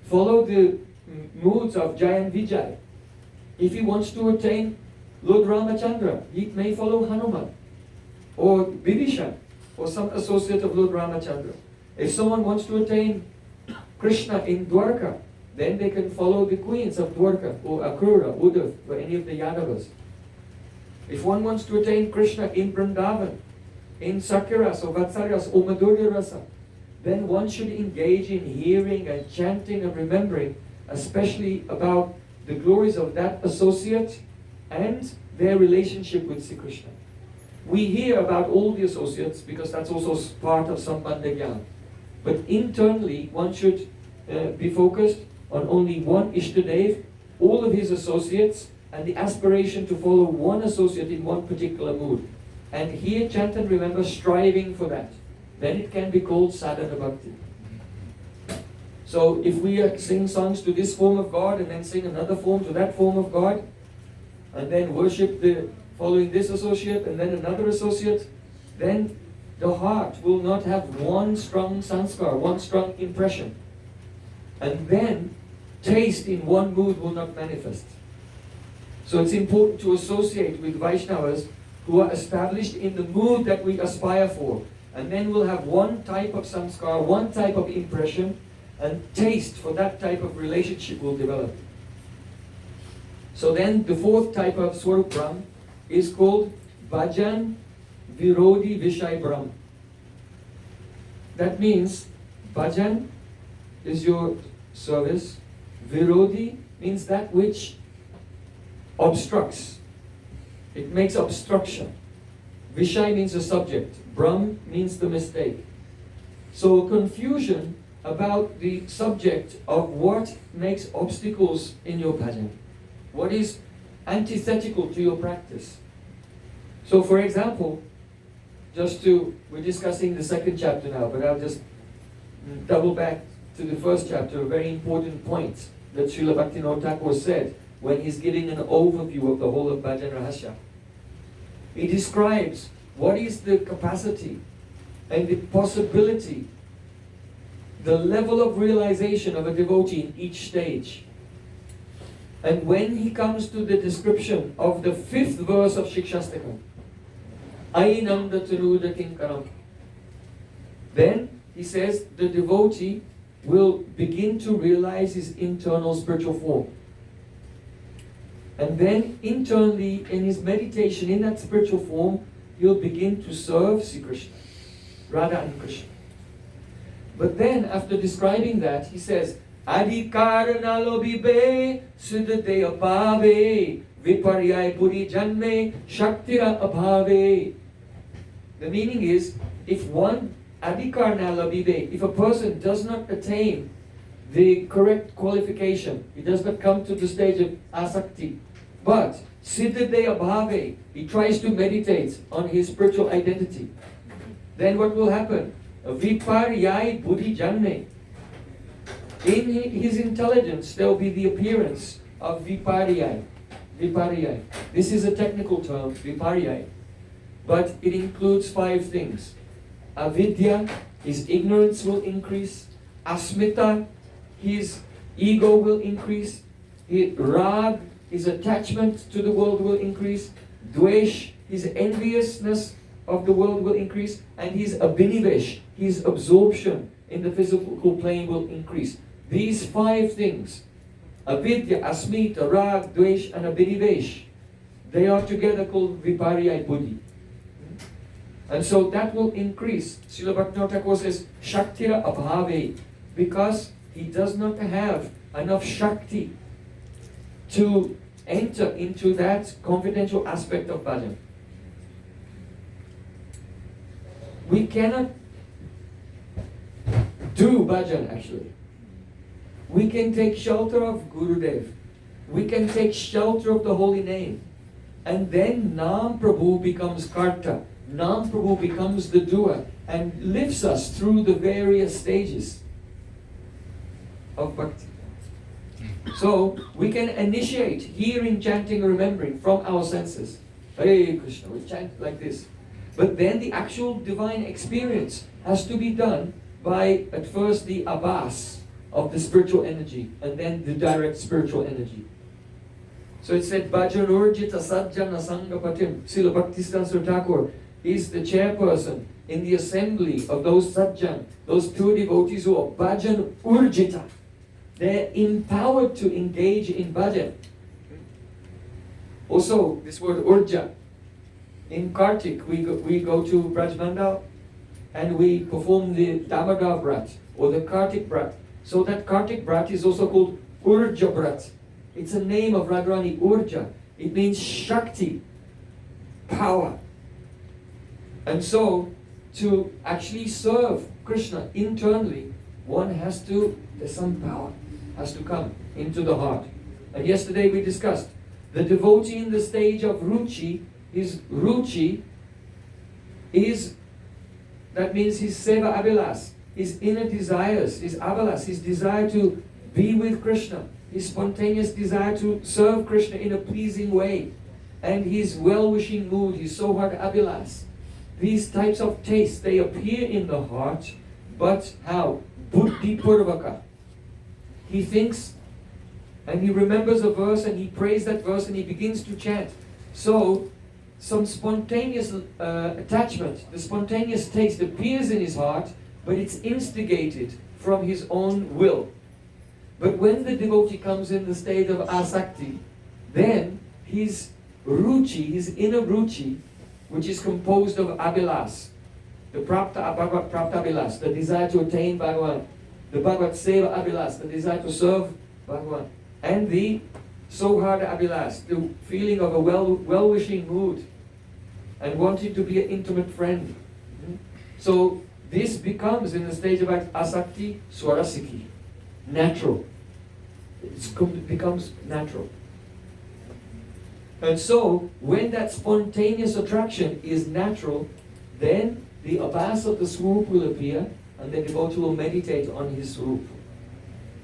follow the moods of Jai and Vijay. If he wants to attain Lord Ramachandra, he may follow Hanuman or Bibhishan or some associate of Lord Ramachandra. If someone wants to attain Krishna in Dwarka, then they can follow the queens of Dwarka or Akrura, Uddhav, or any of the Yadavas. If one wants to attain Krishna in Vrindavan, in Sakyaras or Vatsaryas or Madhurya Rasa, then one should engage in hearing and chanting and remembering, especially about the glories of that associate and their relationship with Sri Krishna. We hear about all the associates because that's also part of Sambandha Jnana. But internally, one should be focused on only one Ishtadev, all of his associates, and the aspiration to follow one associate in one particular mood. And here, chant and remember, striving for that. Then it can be called sadhana bhakti. So if we sing songs to this form of God and then sing another form to that form of God, and then worship following this associate and then another associate, then the heart will not have one strong sanskar, one strong impression. And then taste in one mood will not manifest. So it's important to associate with Vaishnavas who are established in the mood that we aspire for. And then we'll have one type of samskar, one type of impression, and taste for that type of relationship will develop. So then the fourth type of Swarup Brahm is called Bhajan Virodhi Vishay Brahm. That means Bhajan is your service. Virodhi means that which obstructs. It makes obstruction. Vishay means a subject. Brahm means the mistake. So confusion about the subject of what makes obstacles in your bhajan. What is antithetical to your practice. So for example, we're discussing the second chapter now, but I'll just double back to the first chapter, a very important point that Srila Bhaktivinoda Thakur said when he's giving an overview of the whole of Bhajan Rahasya. He describes what is the capacity and the possibility, the level of realization of a devotee in each stage. And when he comes to the description of the 5th verse of Shikshastakam, Ainanda Tanuda Kinkaram, then he says the devotee will begin to realize his internal spiritual form. And then internally in his meditation in that spiritual form, he'll begin to serve Sri Krishna, Radha and Krishna. But then after describing that, he says, Adhikar nalobibe siddhate apave viparyay puri janme shaktira abhave. The meaning is, if one adhikar nalobibe, if a person does not attain the correct qualification, he does not come to the stage of asakti, but siddhate abhave, he tries to meditate on his spiritual identity, then what will happen? Viparyay buddhi janme. In his intelligence, there will be the appearance of viparyay. Viparyay. This is a technical term, viparyay. But it includes 5 things. Avidya, his ignorance will increase. Asmita, his ego will increase. Rag, his attachment to the world will increase. Dvesh, his enviousness of the world will increase. And his abhinivesh, his absorption in the physical plane will increase. These 5 things, avidya, asmita, rag, dvesh, and abhinivesh, they are together called viparyay buddhi. And so that will increase. Srila Bhaktivinoda Thakur says, shaktira abhave, because he does not have enough shakti to enter into that confidential aspect of bhajan. We cannot do bhajan actually. We can take shelter of Gurudev. We can take shelter of the holy name. And then Nam Prabhu becomes Karta. Nam Prabhu becomes the doer and lifts us through the various stages of bhakti. So we can initiate hearing, chanting, remembering from our senses. Hare Krishna, we chant like this. But then the actual divine experience has to be done by at first the abas of the spiritual energy and then the direct spiritual energy. So it said, Bhajan Urjita Sajjana Sangapatim. Srila Bhaktisiddhanta Thakur is the chairperson in the assembly of those sajjan, those pure devotees who are Bhajan Urjita. They're empowered to engage in bhajan. Also, this word urja. In Kartik, we go to Braj Mandal and we perform the Damodar Brat or the Kartik Brat. So that Kartik Brat is also called Urja Brat. It's a name of Radharani, Urja. It means Shakti, power. And so, to actually serve Krishna internally, one has to, there's some power, has to come into the heart. And yesterday we discussed, the devotee in the stage of Ruchi, his Ruchi is, that means his Seva Abhilas, his inner desires, his Abhilas, his desire to be with Krishna, his spontaneous desire to serve Krishna in a pleasing way, and his well-wishing mood, his Sohag Abhilas. These types of tastes, they appear in the heart, but how? Buddhi Purvaka. He thinks and he remembers a verse and he prays that verse and he begins to chant. So, some spontaneous attachment, the spontaneous taste appears in his heart, but it's instigated from his own will. But when the devotee comes in the state of asakti, then his ruchi, his inner ruchi, which is composed of abhilas, the prapta abhilas, the desire to attain Bhagavan, the Bhagavad Seva abhilas, the desire to serve Bhagavan, and the Sohada abhilas, the feeling of a well-wishing mood and wanting to be an intimate friend. So this becomes, in the stage of asakti, swarasiki, natural. It becomes natural. And so, when that spontaneous attraction is natural, then the abhas of the swoop will appear and the devotee will meditate on his swoop.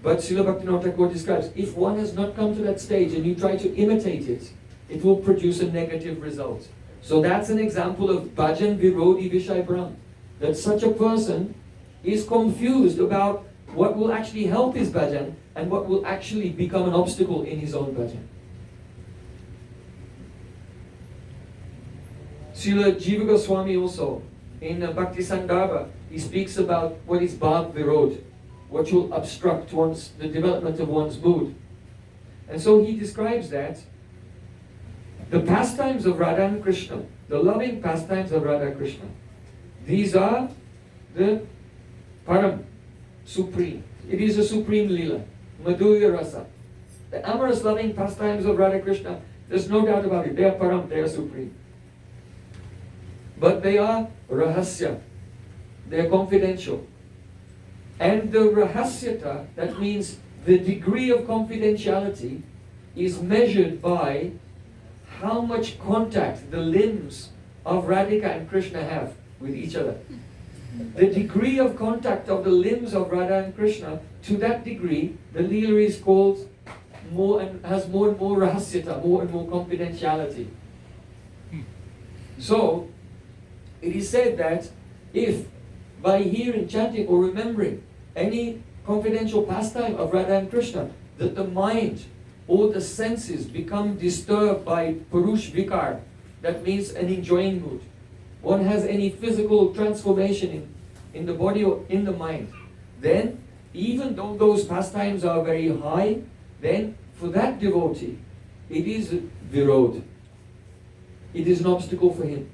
But Srila Bhaktivinoda Thakur describes, if one has not come to that stage and you try to imitate it, it will produce a negative result. So that's an example of bhajan virodi vishay brahm. That such a person is confused about what will actually help his bhajan and what will actually become an obstacle in his own bhajan. Srila Jiva Goswami also, in Bhakti Sandarbha, he speaks about what is bhav virod, what will obstruct the development of one's mood. And so he describes that the pastimes of Radha and Krishna, the loving pastimes of Radha and Krishna, these are the param, supreme. It is a supreme lila, madhurya rasa. The amorous loving pastimes of Radha Krishna, there's no doubt about it, they are param, they are supreme. But they are rahasya, they are confidential. And the rahasyata, that means the degree of confidentiality, is measured by how much contact the limbs of Radhika and Krishna have with each other. The degree of contact of the limbs of Radha and Krishna, to that degree, the Leela is called more and has more and more rahasyata, more and more confidentiality. So, it is said that if by hearing, chanting or remembering any confidential pastime of Radha and Krishna, that the mind or the senses become disturbed by purush vikar, that means an enjoying mood. One has any physical transformation in the body or in the mind, then even though those pastimes are very high, then for that devotee, it is virod. It is an obstacle for him.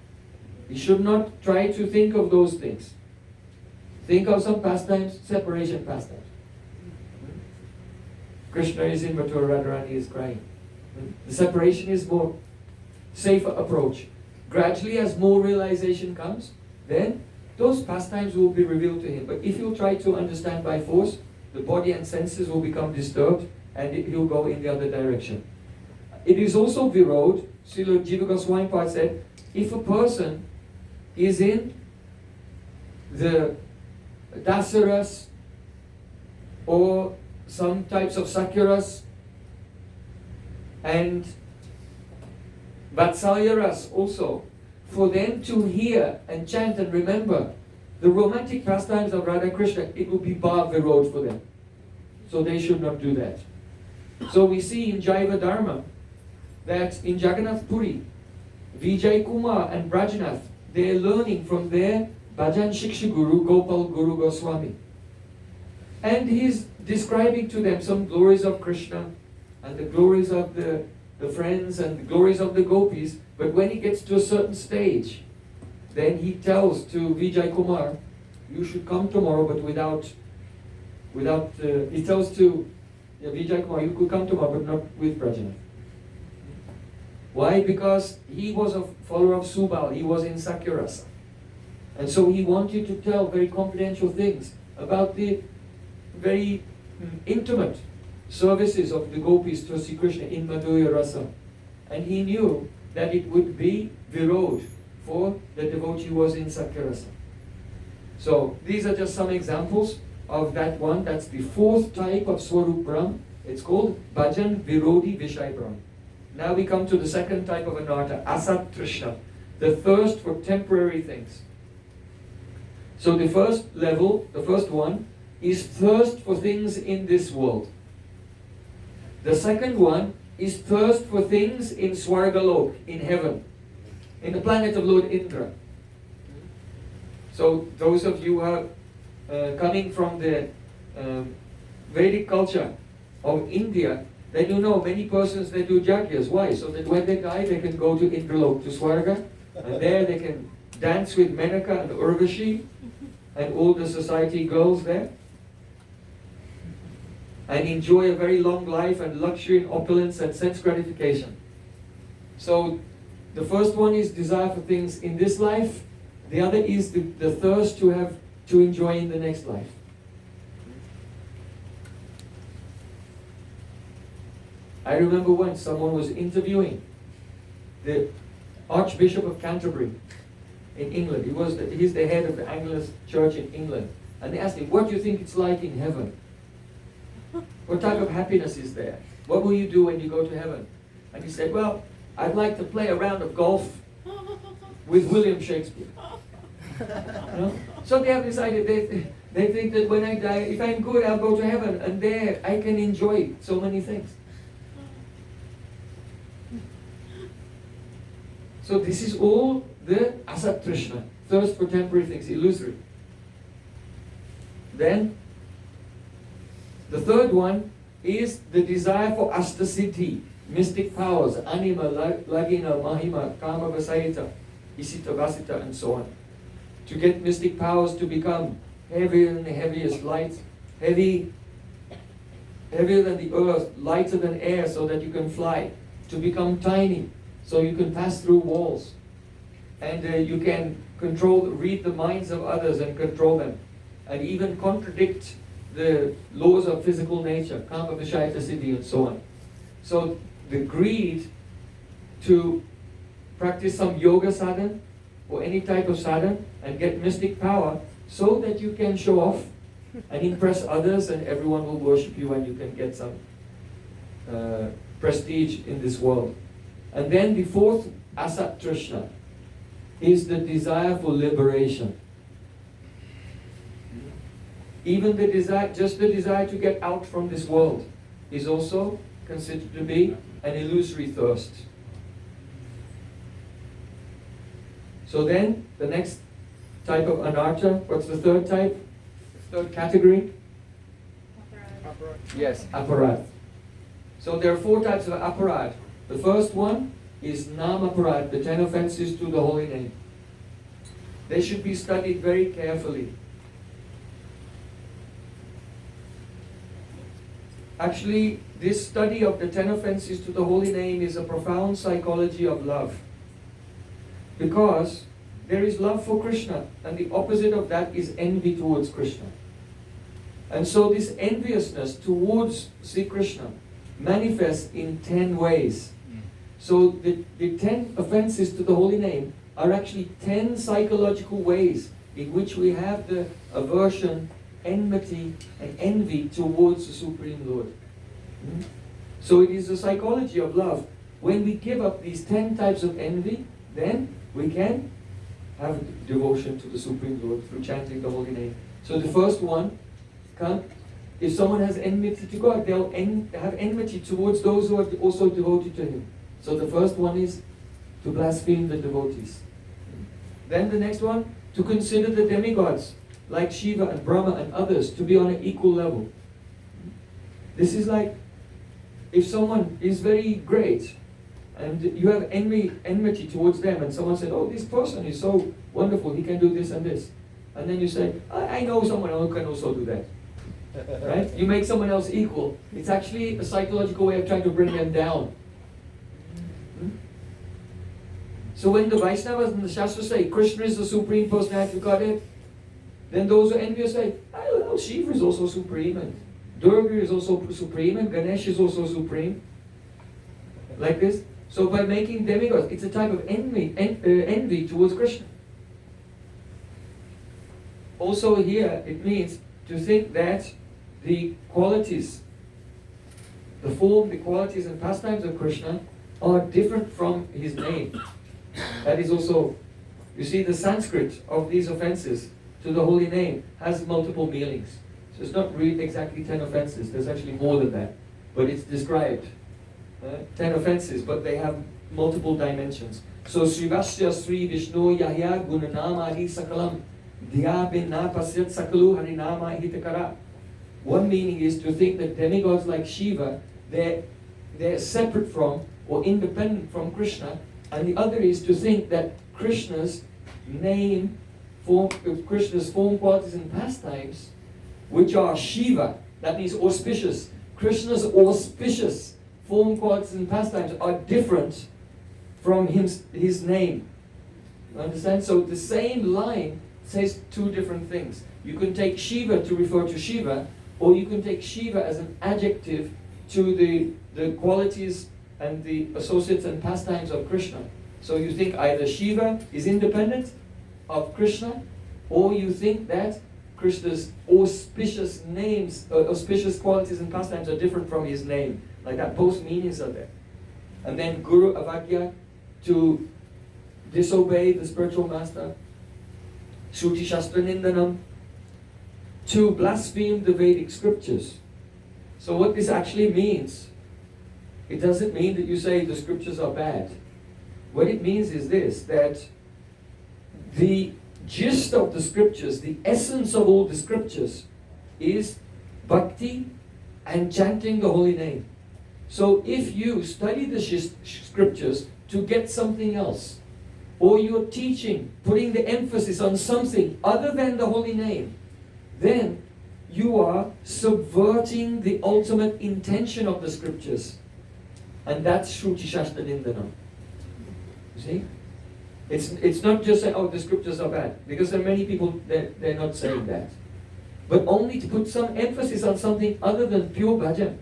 He should not try to think of those things. Think of some pastimes, separation pastimes. Krishna is in Mathura, Radharani is crying. The separation is more safer approach. Gradually, as more realization comes, then those pastimes will be revealed to him. But if you try to understand by force, the body and senses will become disturbed and he'll go in the other direction. It is also virod. Srila Jiva Goswami Pad said, if a person is in the dasaras or some types of sakyaras and vatsalyaras also, for them to hear and chant and remember the romantic pastimes of Radha Krishna, it would be Bhav Virod for them. So they should not do that. So we see in Jaiva Dharma that in Jagannath Puri, Vijay Kumar and Brajanath, they are learning from their Bhajan Shiksha Guru, Gopal Guru Goswami. And he's describing to them some glories of Krishna and the glories of the friends and the glories of the gopis. But when he gets to a certain stage, then he tells to Vijay Kumar, you should come tomorrow, but he tells to Vijay Kumar, you could come tomorrow, but not with Brajanath. Why? Because he was a follower of Subal, he was in Sakyarasa. And so he wanted to tell very confidential things about the very intimate services of the gopis to Sri Krishna in Madhurya Rasa. And he knew that it would be Virod for the devotee who was in Sakyarasa. So these are just some examples of that one. That's the fourth type of Swarup Brahm. It's called Bhajan Virodi Vishay Brahm. Now we come to the second type of anartha, Asat Trishna, the thirst for temporary things. So the first level, the first one, is thirst for things in this world. The second one is thirst for things in Swargalok, in heaven, in the planet of Lord Indra. So those of you who are coming from the Vedic culture of India, then you know many persons they do yagyas. Why? So that when they die they can go to Indralok, to Swarga, and there they can dance with Menaka and Urvashi and all the society girls there, and enjoy a very long life and luxury and opulence and sense gratification. So the first one is desire for things in this life. The other is the thirst to enjoy in the next life. I remember once someone was interviewing the Archbishop of Canterbury in England. He's the head of the Anglican Church in England. And they asked him, what do you think it's like in heaven? What type of happiness is there? What will you do when you go to heaven? And he said, well, I'd like to play a round of golf with William Shakespeare. You know? So they have decided, they think that when I die, if I'm good, I'll go to heaven, and there I can enjoy so many things. So this is all the Asat Trishna, thirst for temporary things, illusory. Then, the third one is the desire for Astasiddhi, mystic powers, Anima, Lagina, Mahima, Kama Vasayita, Isita Vasita, and so on. To get mystic powers to become heavier than the heaviest light, heavier than the earth, lighter than air so that you can fly, to become tiny so you can pass through walls, and you can read the minds of others and control them, and even contradict the laws of physical nature, Kama Vishayata Siddhi, and so on. So the greed to practice some yoga sadhana or any type of sadhana and get mystic power so that you can show off and impress others, and everyone will worship you and you can get some prestige in this world. And then the fourth, Asat Trishna, is the desire for liberation. Even the desire, just the desire to get out from this world is also considered to be an illusory thirst. So then, the next type of anartha, what's the third type? Third category? Yes, aparad. So there are four types of aparad. The first one is nam aparad, the 10 offenses to the holy name. They should be studied very carefully. Actually, this study of the 10 offenses to the holy name is a profound psychology of love. Because there is love for Krishna, and the opposite of that is envy towards Krishna. And so this enviousness towards Sri Krishna manifests in 10 ways. So the 10 offenses to the holy name are actually 10 psychological ways in which we have the aversion, enmity, and envy towards the Supreme Lord. So it is a psychology of love. When we give up these 10 types of envy, then we can have devotion to the Supreme Lord through chanting the holy name. So the first one, if someone has enmity to God, they'll have enmity towards those who are also devoted to Him. So the first one is to blaspheme the devotees. Then the next one, to consider the demigods like Shiva and Brahma and others to be on an equal level. This is like, if someone is very great and you have enmity towards them, and someone said, oh, this person is so wonderful, he can do this and this. And then you say, I know someone who can also do that. Right? You make someone else equal. It's actually a psychological way of trying to bring them down. So when the Vaishnavas and the Shastras say Krishna is the Supreme Personality of Godhead, then those who are envious say, oh, Shiva is also supreme, and Durga is also supreme, and Ganesh is also supreme. Like this. So by making demigods, it's a type of envy towards Krishna. Also here, it means to think that the qualities, the form, the qualities and pastimes of Krishna are different from His name. That is also, you see, the Sanskrit of these offenses to the holy name has multiple meanings. So it's not really exactly 10 offenses, there's actually more than that. But it's described. 10 offenses, but they have multiple dimensions. So Srivasya Sri Vishnu Yahya Gunanama Adi Sakalam Dhya bin na pasyat sakalu harinama hitakara. One meaning is to think that demigods like Shiva, they're separate from or independent from Krishna, and the other is to think that Krishna's name, Krishna's form, qualities and pastimes, which are Shiva, that means auspicious. Krishna's auspicious form, qualities and pastimes are different from his name. You understand? So the same line says two different things. You can take Shiva to refer to Shiva, or you can take Shiva as an adjective to the qualities and the associates and pastimes of Krishna. So you think either Shiva is independent of Krishna, or you think that Krishna's auspicious names, auspicious qualities and pastimes are different from his name. Like that, both meanings are there. And then Guru Avagya, to disobey the spiritual master. Shruti Shastra Nindanam, to blaspheme the Vedic scriptures. So what this actually means, it doesn't mean that you say the scriptures are bad. What it means is this, that the gist of the scriptures, the essence of all the scriptures, is bhakti and chanting the holy name. So if you study the scriptures to get something else, or you're teaching, putting the emphasis on something other than the holy name, then you are subverting the ultimate intention of the scriptures. And that's Shruti Shastra Nindanam. You see? It's not just saying, oh, the scriptures are bad. Because there are many people, they're not saying that. But only to put some emphasis on something other than pure bhajan.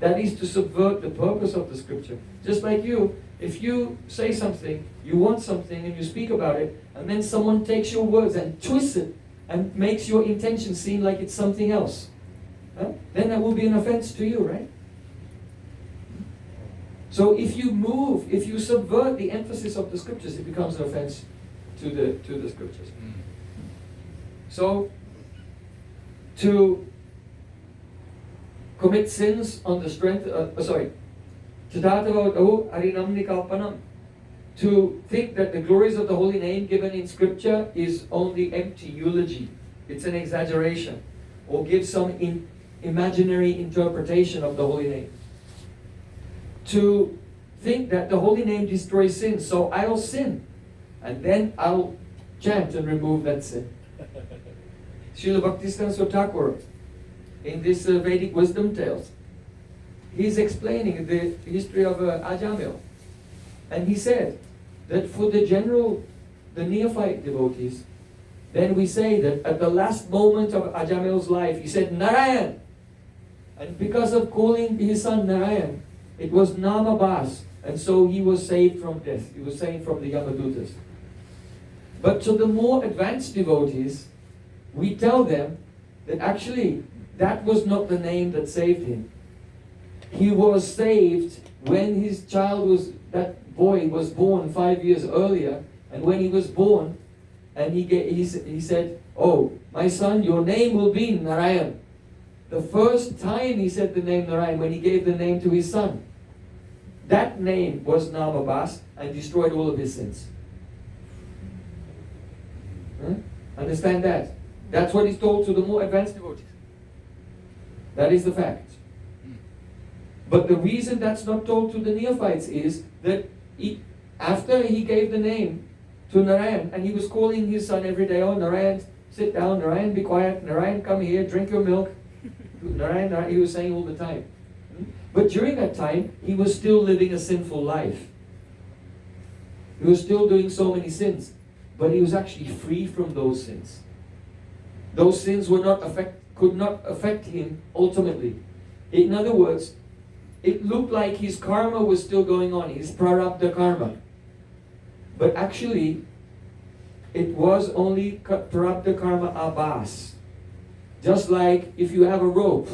That is to subvert the purpose of the scripture. Just like you, if you say something, you want something and you speak about it, and then someone takes your words and twists it and makes your intention seem like it's something else, then that will be an offense to you, right? So if you subvert the emphasis of the scriptures, it becomes an offense to the scriptures. So, to commit sins on the strength, to think that the glories of the holy name given in scripture is only empty eulogy, it's an exaggeration, or give some imaginary interpretation of the holy name. To think that the holy name destroys sin, so I'll sin, and then I'll chant and remove that sin. Srila Bhaktisiddhanta Thakur, in this Vedic wisdom tales, he's explaining the history of Ajamil. And he said that for the neophyte devotees, then we say that at the last moment of Ajamil's life, he said, Narayan! And because of calling his son Narayan, it was Namabas, and so he was saved from death. He was saved from the Yamadutas. But to the more advanced devotees, we tell them that actually that was not the name that saved him. He was saved when that boy was born 5 years earlier, And when he was born, and he said, "Oh, my son, your name will be Narayan." The first time he said the name Narayan, when he gave the name to his son, that name was Namabas and destroyed all of his sins. Understand that? That's what is told to the more advanced devotees. That is the fact. But the reason that's not told to the neophytes is that after he gave the name to Narayan, and he was calling his son every day, "Oh, Narayan, sit down. Narayan, be quiet. Narayan, come here, drink your milk." Narayan, Narayan, he was saying all the time. But during that time, he was still living a sinful life. He was still doing so many sins. But he was actually free from those sins. Those sins could not affect him ultimately. In other words, it looked like his karma was still going on, his prarabdha karma. But actually, it was only prarabdha karma abhas. Just like if you have a rope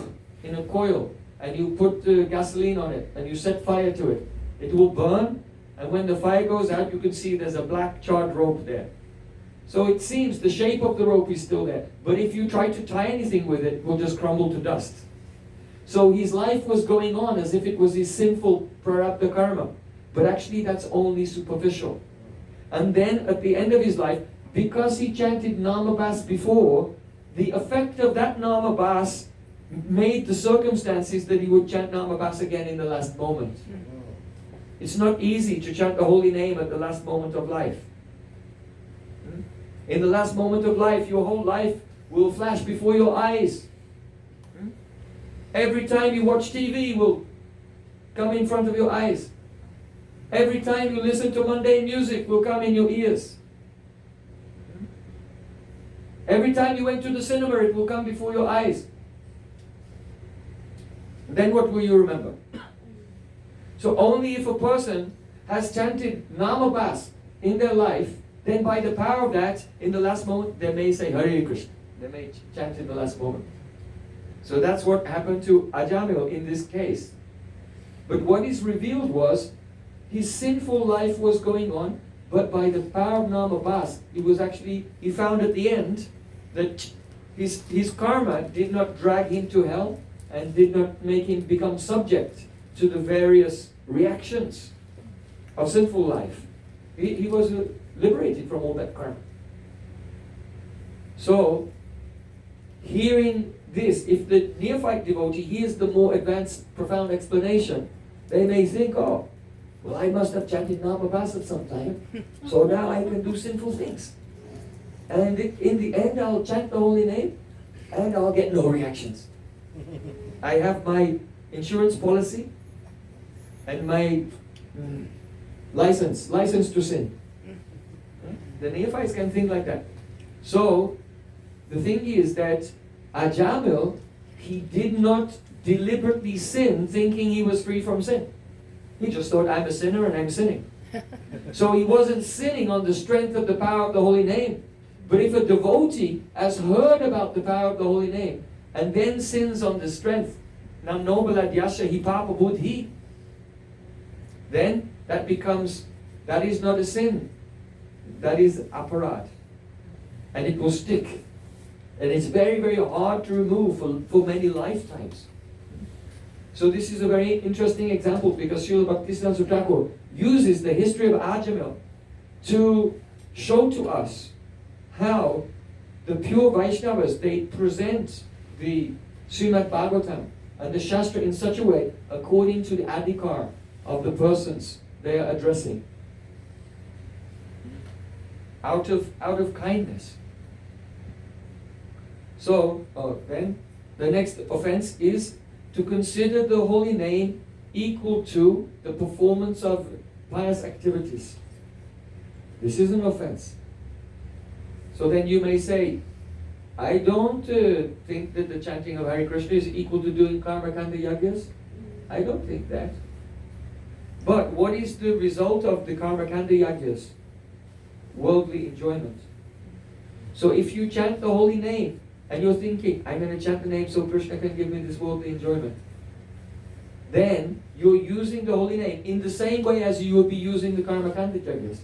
in a coil and you put gasoline on it and you set fire to it, it will burn, and when the fire goes out, you can see there's a black charred rope there. So it seems the shape of the rope is still there, but if you try to tie anything with it, it will just crumble to dust. So his life was going on as if it was his sinful prarabdha karma, but actually that's only superficial. And then at the end of his life, because he chanted Namabas before, the effect of that Namabas made the circumstances that he would chant Namabas again in the last moment. It's not easy to chant the holy name at the last moment of life. In the last moment of life, your whole life will flash before your eyes. Every time you watch TV will come in front of your eyes. Every time you listen to mundane music will come in your ears. Every time you went to the cinema, it will come before your eyes. Then what will you remember? So only if a person has chanted Namabas in their life, then by the power of that, in the last moment, they may say Hare Krishna. They may chant in the last moment. So that's what happened to Ajamil in this case. But what is revealed was, his sinful life was going on, but by the power of Namabas, he found at the end that his karma did not drag him to hell and did not make him become subject to the various reactions of sinful life. He was liberated from all that karma. So, hearing this, if the neophyte devotee hears the more advanced, profound explanation, they may think, "Oh, well, I must have chanted Namabas at some time, so now I can do sinful things. And in the end, I'll chant the holy name, and I'll get no reactions. I have my insurance policy, and my license to sin." The neophytes can think like that. So, the thing is that Ajamil, he did not deliberately sin thinking he was free from sin. He just thought, "I'm a sinner and I'm sinning." So he wasn't sinning on the strength of the power of the holy name. But if a devotee has heard about the power of the holy name and then sins on the strength, nam nobala dyasya hi papa buddhi, then that is not a sin. That is aparad. And it will stick. And it's very, very hard to remove for many lifetimes. So this is a very interesting example, because Srila Bhaktisiddhanta Thakur uses the history of Ajamil to show to us how the pure Vaishnavas, they present the Srimad Bhagavatam and the Shastra in such a way according to the adhikar of the persons they are addressing. Out of kindness. So, then the next offense is to consider the holy name equal to the performance of pious activities. This is an offense. So then you may say, "I don't think that the chanting of Hare Krishna is equal to doing karma kanda yagyas." I don't think that. But what is the result of the karma kanda yagyas? Worldly enjoyment. So if you chant the holy name and you're thinking, "I'm going to chant the name so Krishna can give me this worldly enjoyment," then you're using the holy name in the same way as you would be using the karma kanda yagyas.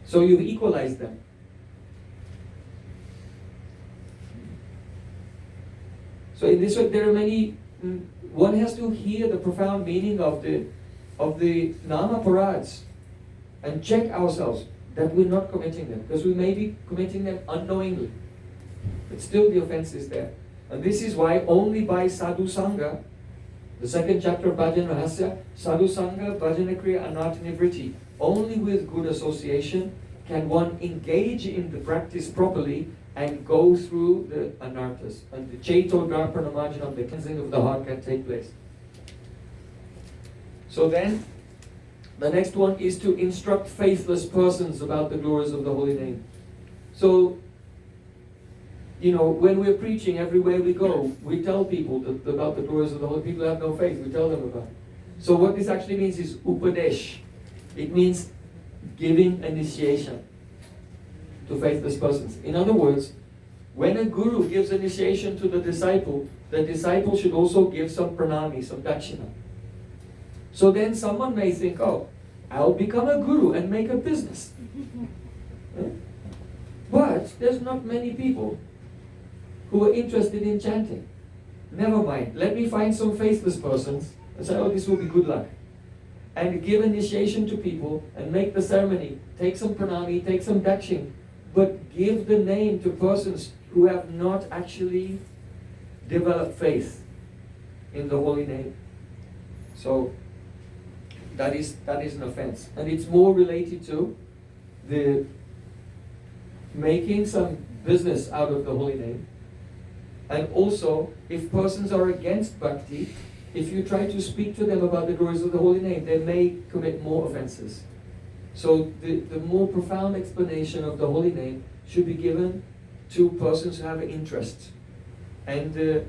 So you've equalized them. So in this way, there are many. One has to hear the profound meaning of the nama parads and check ourselves that we're not committing them, because we may be committing them unknowingly, but still the offense is there. And this is why only by sadhu sangha, the second chapter of Bhajan Rahasya, sadhu sangha, bhajana kriya, anartha nivritti, only with good association can one engage in the practice properly and go through the anarthas. And the chaito darpana marjanam, the cleansing of the heart, can take place. So then, the next one is to instruct faithless persons about the glories of the holy name. So, when we're preaching everywhere we go, we tell people about the glories of the holy. People who have no faith, we tell them about it. So what this actually means is upadesh. It means giving initiation to faithless persons. In other words, when a guru gives initiation to the disciple should also give some pranami, some dakshina. So then someone may think, oh, I'll become a guru and make a business. But there's not many people who are interested in chanting. Never mind, let me find some faithless persons and say, oh, this will be good luck. And give initiation to people and make the ceremony. Take some pranami, take some dakshin, but give the name to persons who have not actually developed faith in the holy name. So that is an offense. And it's more related to the making some business out of the holy name. And also, if persons are against bhakti, if you try to speak to them about the glories of the holy name, they may commit more offenses. So the more profound explanation of the holy name should be given to persons who have an interest. And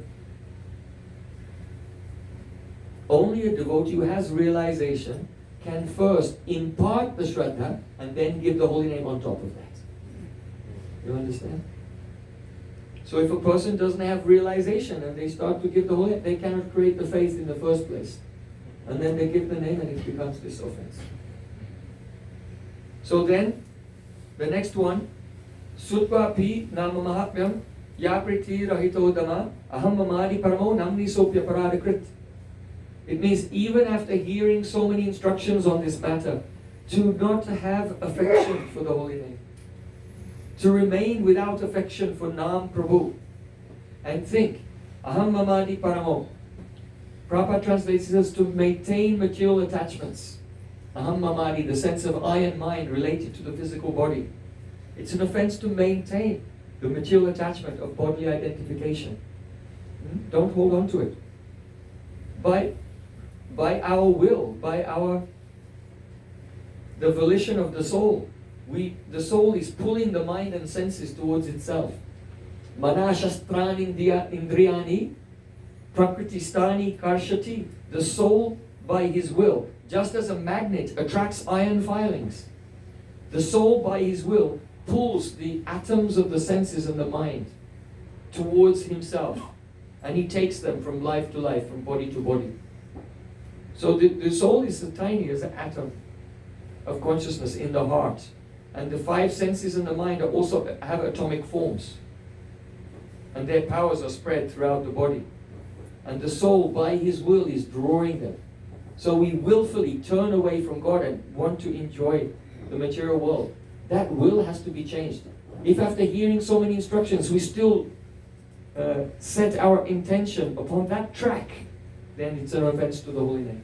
only a devotee who has realization can first impart the Shraddha and then give the holy name on top of that. You understand? So if a person doesn't have realization and they start to give the holy name, they cannot create the faith in the first place. And then they give the name and it becomes this offense. So then, the next one, Sutva pi nama mahatmyam yapriti rahito dama aham mamadi paramo namni sopya paradakrit. It means even after hearing so many instructions on this matter, to not have affection for the holy name. To remain without affection for Nam Prabhu. And think, aham mamadi paramo. Prabhupada translates this to maintain material attachments. Aham mamadi, the sense of I and mine related to the physical body. It's an offense to maintain the material attachment of bodily identification. Don't hold on to it. By our will, by the volition of the soul, the soul is pulling the mind and senses towards itself. Mana shastrani indriyani prakriti stani karshati. The soul, by his will, just as a magnet attracts iron filings, the soul, by his will, pulls the atoms of the senses and the mind towards himself, and he takes them from life to life, from body to body. So the soul is as tiny as an atom of consciousness in the heart, and the five senses in the mind are also have atomic forms, and their powers are spread throughout the body, and the soul, by his will, is drawing them. So we willfully turn away from God and want to enjoy the material world. That will has to be changed. If after hearing so many instructions we still set our intention upon that track, then it's an offense to the holy name.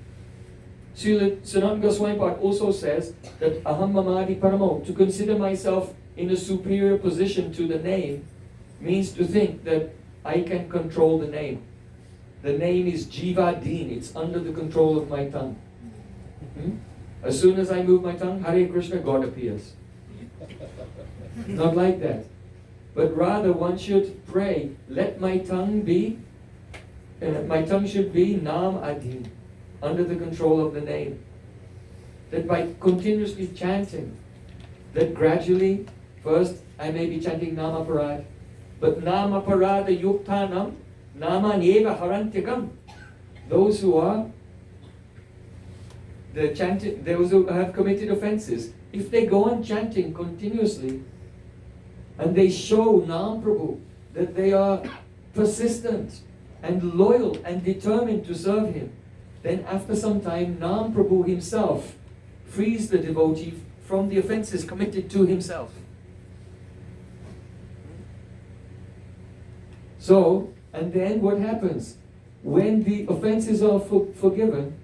Srila Sanatana Goswami also says that aham mamadi paramo, to consider myself in a superior position to the name, means to think that I can control the name. The name is Jiva Deen, it's under the control of my tongue. As soon as I move my tongue, Hare Krishna, God appears. Not like that. But rather one should pray, let my tongue be, my tongue should be Nam Adhin, under the control of the name. That by continuously chanting, that gradually, first I may be chanting Nama Parad, but Nama Parada Yuktanam, Nama Neva Harantyagam. Those who are the chanting, those who have committed offenses, if they go on chanting continuously and they show Nam Prabhu that they are persistent and loyal and determined to serve him, then after some time Nam Prabhu himself frees the devotee from the offenses committed to himself. So, and then what happens? When the offenses are forgiven,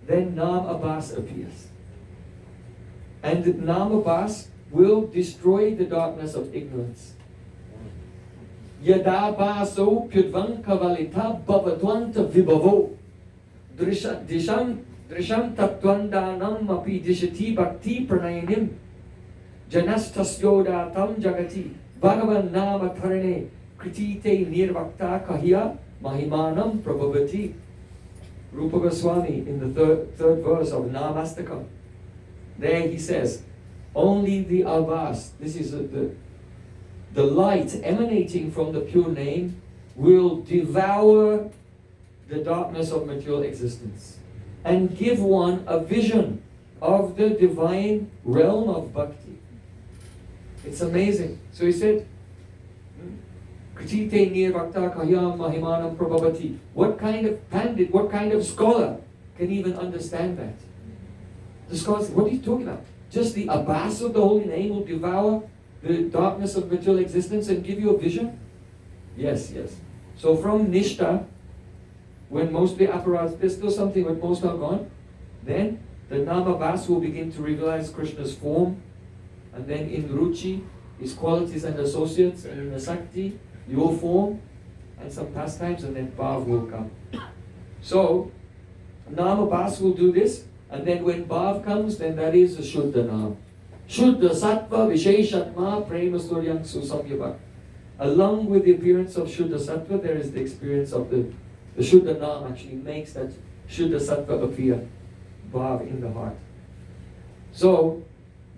then Nam Abbas appears. And Nam Abbas will destroy the darkness of ignorance. Yada baso pyudvan kavalita bhavadvanta vibhavo disham tattvandanam api dishati bhakti pranayanim janastasyoda tam jagati bhagavan nama karane kritite nirvakta kahya mahimanam prabhavati. Rupa Goswami in the third verse of Namastakam. There he says, only the Abbas, this is the light emanating from the pure name, will devour the darkness of material existence and give one a vision of the divine realm of bhakti. It's amazing. So he said, what kind of pandit, what kind of scholar can even understand that? The scholar said, what are you talking about? Just the Abbas of the holy name will devour the darkness of material existence and give you a vision? Yes, yes. So from Nishta, when most of the apparatus, there's still something, but most are gone, then the Nam Abbas will begin to realize Krishna's form, and then in Ruchi, his qualities and associates, and in Asakti, your form, and some pastimes, and then Bhav will come. So, Nam Abbas will do this, and then when Bhav comes, then that is the Shuddha Nam. Shuddha Sattva Visheshatma Prema Suryang Susamyabha. Along with the appearance of Shuddha Sattva, there is the experience of the Shuddha Nam actually makes that Shuddha Sattva appear, Bhav in the heart. So,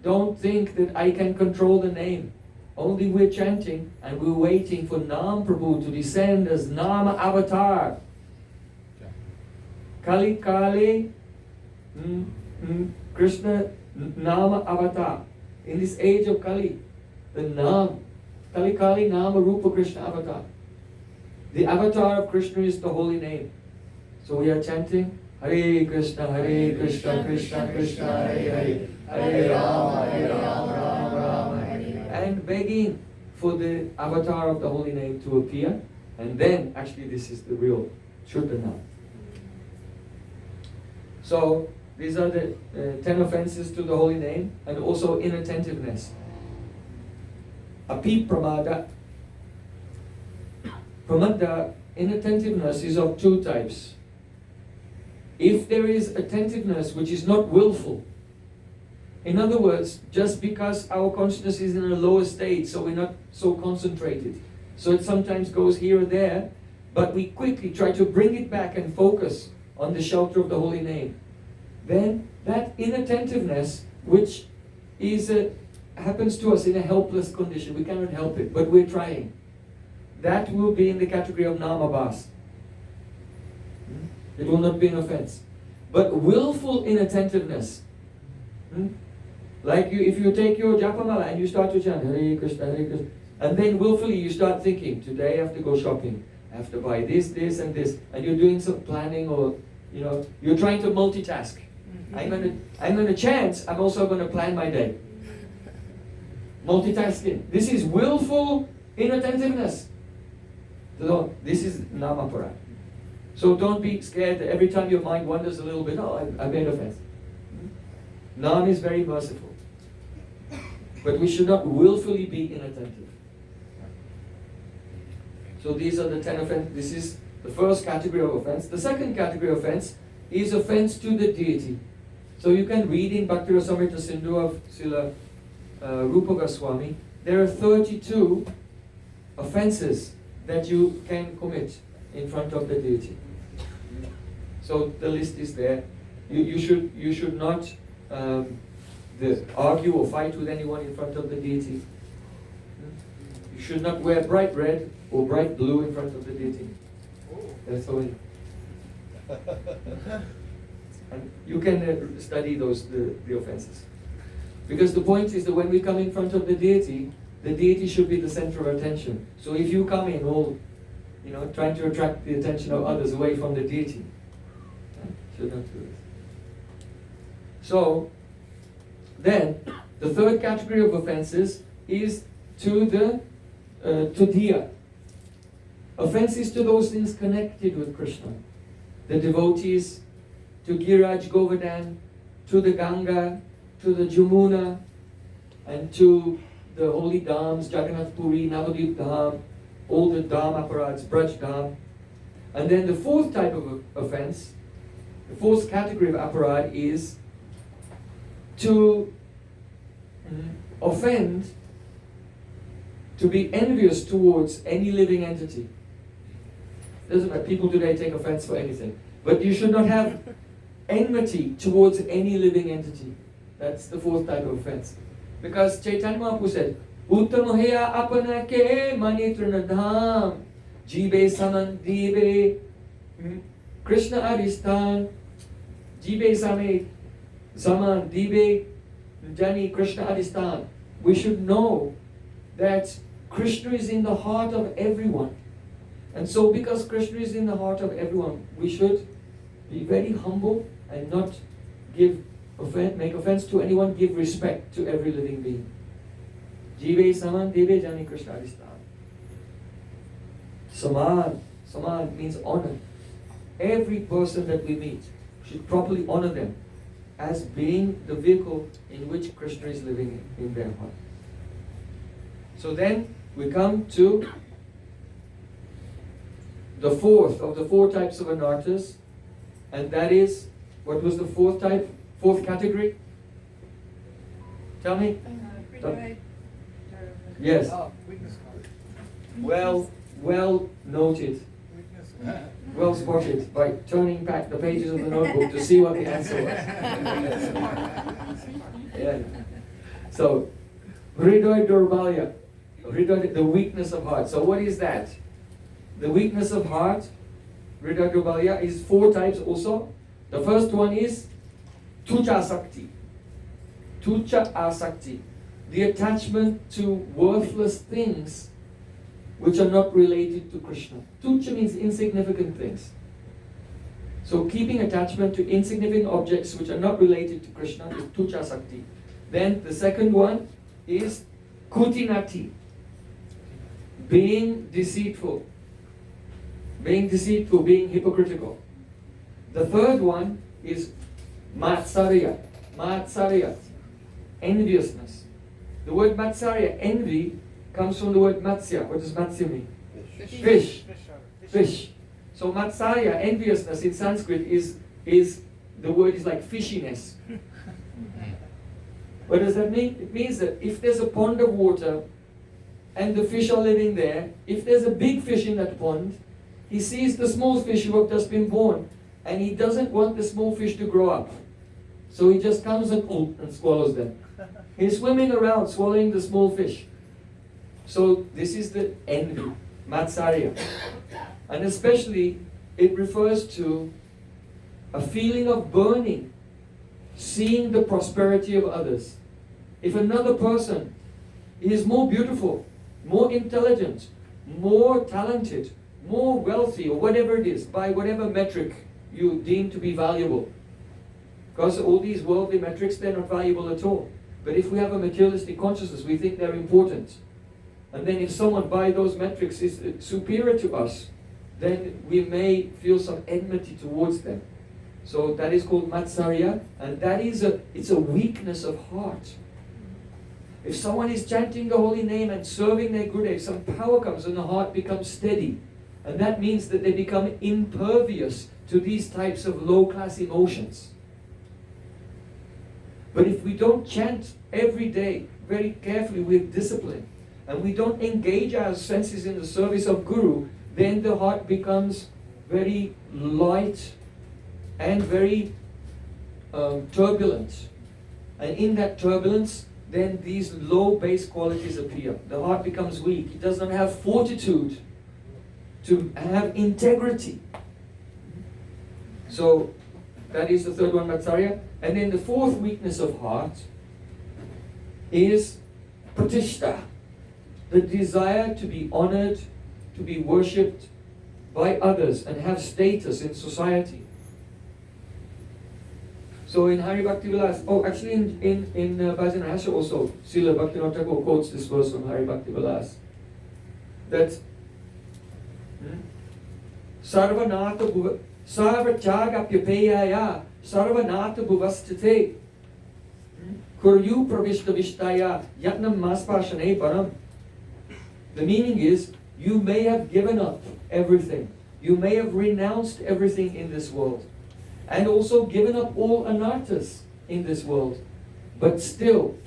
don't think that I can control the name. Only we're chanting and we're waiting for Nam Prabhu to descend as Nama Avatar. Kali Kali Krishna Nama Avatar. In this age of Kali, the Nam, Kali Kali Nama Rupa Krishna Avatar. The avatar of Krishna is the holy name. So we are chanting Hare Krishna, Krishna Krishna, Hare Hare, Hare Rama, Rama Rama, and begging for the avatar of the holy name to appear. And then, actually, this is the real Shuddha Nam. So, these are the 10 offenses to the holy name, and also inattentiveness. Api pramada. Pramada, inattentiveness, is of two types. If there is attentiveness which is not willful, in other words, just because our consciousness is in a lower state, so we're not so concentrated, so it sometimes goes here or there, but we quickly try to bring it back and focus on the shelter of the holy name, then that inattentiveness, which is happens to us in a helpless condition, we cannot help it, but we're trying, that will be in the category of Nam Abbas. It will not be an offense. But willful inattentiveness, like if you take your japamala and you start to chant Hare Krishna, and then willfully you start thinking, today I have to go shopping, I have to buy this, this, and this, and you're doing some planning, or you're trying to multitask. I'm gonna chant, I'm also gonna plan my day. Multitasking. This is willful inattentiveness. So this is Namapara. So don't be scared that every time your mind wanders a little bit, I made offense. Nam is very merciful. But we should not willfully be inattentive. So these are the 10 offenses. This is the first category of offense. The second category of offense is offense to the deity. So you can read in Bhakti Rasamrita Sindhu of Srila Rupa Goswami, there are 32 offenses that you can commit in front of the deity. So the list is there. You should not argue or fight with anyone in front of the deity. You should not wear bright red or bright blue in front of the deity. That's all. And you can study the offenses. Because the point is that when we come in front of the deity should be the center of attention. So if you come in all, trying to attract the attention of others away from the deity, should not do this. So, then, the third category of offenses is to Diya. Offenses to those things connected with Krishna. The devotees, to Giraj Govardhan, to the Ganga, to the Jamuna, and to the holy dhams, Jagannath Puri, Navadvip Dham, all the Dham apparatus, Braj Dham. And then the fourth type of offense, the fourth category of aparad is to offend, to be envious towards any living entity. Doesn't matter, people today take offense for anything. But you should not have enmity towards any living entity. That's the fourth type of offense. Because Chaitanya Mahaprabhu said, Uttam heya apana ke manitrana dham, jibe saman dibe, Krishna aristan, jibe saman dibe, jani Krishna aristan. We should know that Krishna is in the heart of everyone. And so because Krishna is in the heart of everyone, we should be very humble and not make offense to anyone, give respect to every living being. Jive saman deve jani Krishna aristan. Saman means honor. Every person that we meet should properly honor them as being the vehicle in which Krishna is living in their heart. So then we come to the fourth of the four types of anarthas, and that is, what was the fourth category? Tell me. Yes. Well noted. Well spotted by turning back the pages of the notebook to see what the answer was. Yeah. So, Hridoy Durbalya, the weakness of heart. So what is that? The weakness of heart, Hridoy Durbalya, is four types also. The first one is Tucha Asakti. Tucha Asakti. The attachment to worthless things which are not related to Krishna. Tucha means insignificant things. So keeping attachment to insignificant objects which are not related to Krishna is Tucha Asakti. Then the second one is Kutinati. Being deceitful. Being hypocritical. The third one is Matsarya. Matsarya. Enviousness. The word Matsarya, envy, comes from the word Matsya. What does Matsya mean? Fish. So Matsarya, enviousness in Sanskrit is the word is like fishiness. What does that mean? It means that if there's a pond of water and the fish are living there, if there's a big fish in that pond, he sees the small fish who have just been born and he doesn't want the small fish to grow up. So he just comes and swallows them. He's swimming around swallowing the small fish. So this is the envy, Matsarya. And especially it refers to a feeling of burning, seeing the prosperity of others. If another person is more beautiful, more intelligent, more talented, more wealthy, or whatever it is, by whatever metric you deem to be valuable. Because all these worldly metrics, they're not valuable at all. But if we have a materialistic consciousness, we think they're important. And then if someone by those metrics is superior to us, then we may feel some enmity towards them. So that is called Matsarya, and that is it's a weakness of heart. If someone is chanting the holy name and serving their Gurudev, some power comes and the heart becomes steady. And that means that they become impervious to these types of low-class emotions. But if we don't chant every day very carefully with discipline, and we don't engage our senses in the service of Guru, then the heart becomes very light and very turbulent. And in that turbulence, then these low base qualities appear. The heart becomes weak. It does not have fortitude to have integrity. So That is the third one, Matsarya. And then the fourth weakness of heart is Pratishta, the desire to be honored, to be worshipped by others and have status in society. So in Hari Bhakti Vilas, actually in Bhajan Rahasya also, Srila Bhaktivinoda Thakur quotes this verse from Hari Bhakti Vilas, that Sarvanata Bhuva Sarvachagapyapeyaya Sarvanata Bhuvastate Kuryu Pravishta Vishtaya Yatnam Maspashane Param. The meaning is, you may have given up everything. You may have renounced everything in this world. And also given up all anarthas in this world. But still,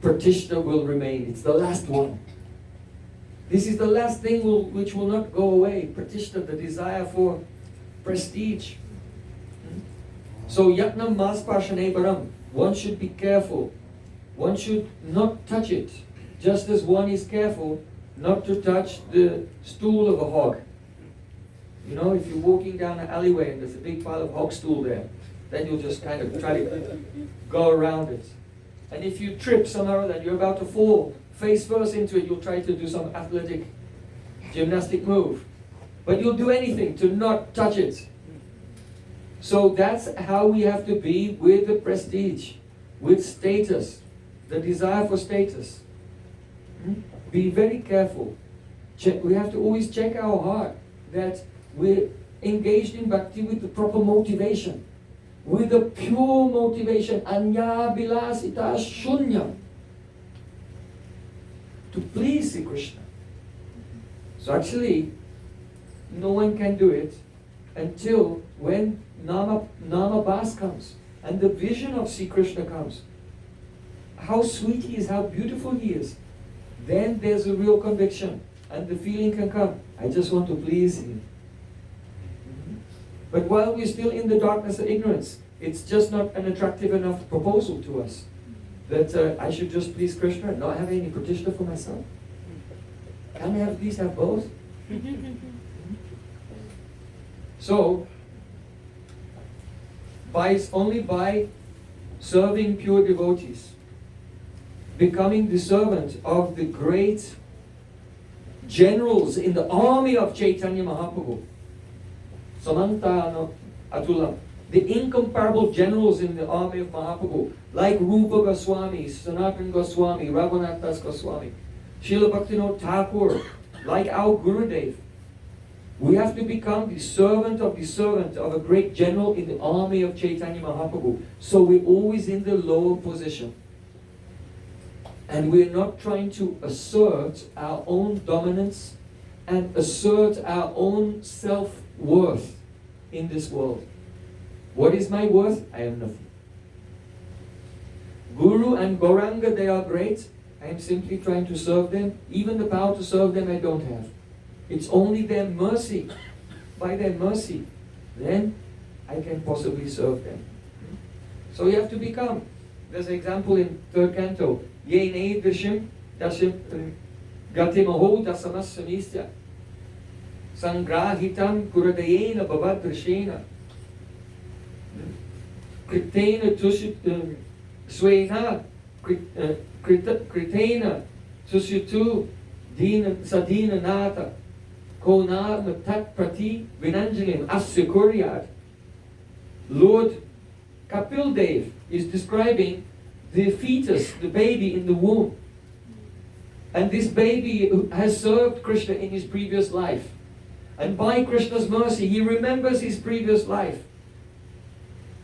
Pratishta will remain. It's the last one. This is the last thing which will not go away. Pratishta, the desire for prestige. So, Yatnam Maspashane Param. One should be careful. One should not touch it. Just as one is careful not to touch the stool of a hog. You know, if you're walking down an alleyway and there's a big pile of hog stool there, then you'll just kind of try to go around it. And if you trip somehow that you're about to fall face first into it, you'll try to do some athletic gymnastic move. But you'll do anything to not touch it. So that's how we have to be with the prestige, with status, the desire for status. Be very careful. We have to always check our heart that we're engaged in bhakti with the proper motivation, with the pure motivation, anya bilasita shunya, to please Sri Krishna. So actually, no one can do it until when Nama Bhas comes and the vision of Sri Krishna comes. How sweet he is, how beautiful he is. Then there's a real conviction and the feeling can come, I just want to please him. But while we're still in the darkness of ignorance, it's just not an attractive enough proposal to us that I should just please Krishna and not have any Pratishta for myself. Can I at least have both? So, only by serving pure devotees, becoming the servant of the great generals in the army of Chaitanya Mahaprabhu, Samanta Atulam, the incomparable generals in the army of Mahaprabhu, like Rupa Goswami, Sanatana Goswami, Raghunath Das Goswami, Srila Bhaktivinoda Thakur, like our Gurudev. We have to become the servant of a great general in the army of Chaitanya Mahaprabhu. So we're always in the lower position. And we're not trying to assert our own dominance and assert our own self-worth in this world. What is my worth? I am nothing. Guru and Gauranga, they are great. I am simply trying to serve them. Even the power to serve them I don't have. It's only their mercy. By their mercy, then I can possibly serve them. So you have to become. There's an example in third canto. Ye ne dashim gatimaho dasamas samistya sangrahitam kuradayena bhavadrishena kritena tushit swena kritena tushitu sadina nata kona matat prati vinanjalim asya kuryat. Lord Kapil Dev is describing the fetus, the baby in the womb. And this baby has served Krishna in his previous life. And by Krishna's mercy, he remembers his previous life.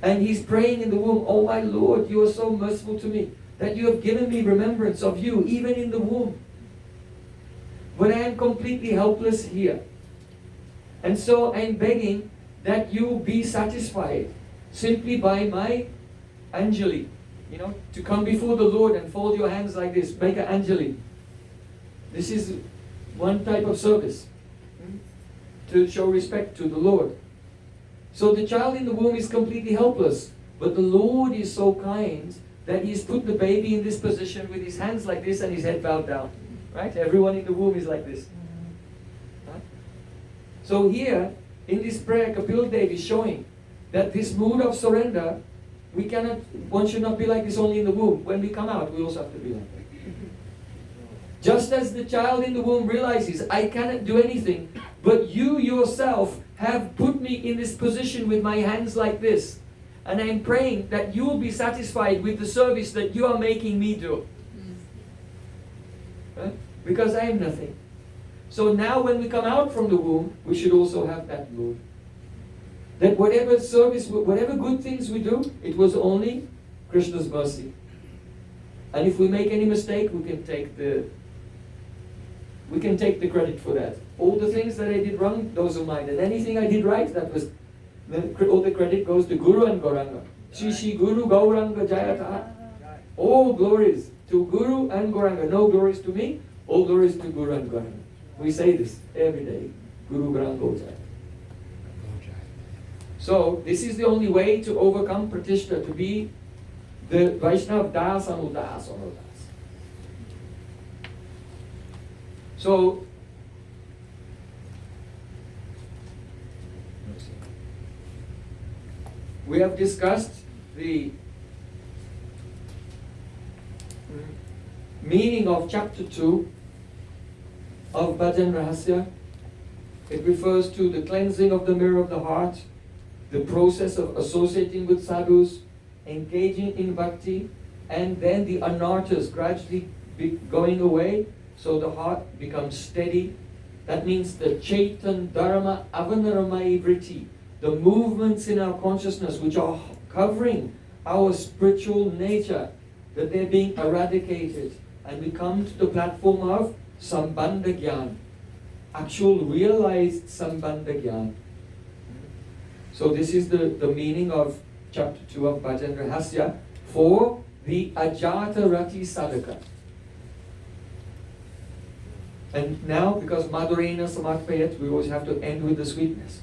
And he's praying in the womb, oh my Lord, you are so merciful to me that you have given me remembrance of you, even in the womb. But I am completely helpless here. And so I'm begging that you be satisfied simply by my Anjali. You know, to come before the Lord and fold your hands like this, make an Anjali. This is one type of service to show respect to the Lord. So the child in the womb is completely helpless, but the Lord is so kind that He's put the baby in this position with his hands like this and his head bowed down. Right? Everyone in the womb is like this. So here, in this prayer, Kapil Dev is showing that this mood of surrender, one should not be like this only in the womb. When we come out, we also have to be like that. Just as the child in the womb realizes, I cannot do anything, but you yourself have put me in this position with my hands like this. And I'm praying that you will be satisfied with the service that you are making me do. Right? Because I am nothing. So now when we come out from the womb, we should also have that mood. That whatever service, whatever good things we do, it was only Krishna's mercy. And if we make any mistake, we can take the credit for that. All the things that I did wrong, those are mine. And anything I did right, all the credit goes to Guru and Gauranga. Shri Shri Guru Gauranga Jayata. All glories to Guru and Gauranga. No glories to me, all glories to Guru and Gauranga. We say this every day. Guru Gauranga Jayata. So, this is the only way to overcome Pratishta, to be the Vaishnava Das Anudas Anudas. So, we have discussed the meaning of chapter 2 of Bhajan Rahasya. It refers to the cleansing of the mirror of the heart, the process of associating with sadhus, engaging in bhakti, and then the anarthas gradually going away, so the heart becomes steady. That means the Chaitan Dharma Avanaramai Vritti, the movements in our consciousness which are covering our spiritual nature, that they're being eradicated, and we come to the platform of Sambandha Gyan, actual realized Sambandha Gyan. So this is the meaning of chapter 2 of Bhajan Rahasya for the Ajata Rati Sadhaka. And now, because Madhurena Samakpayat, we always have to end with the sweetness.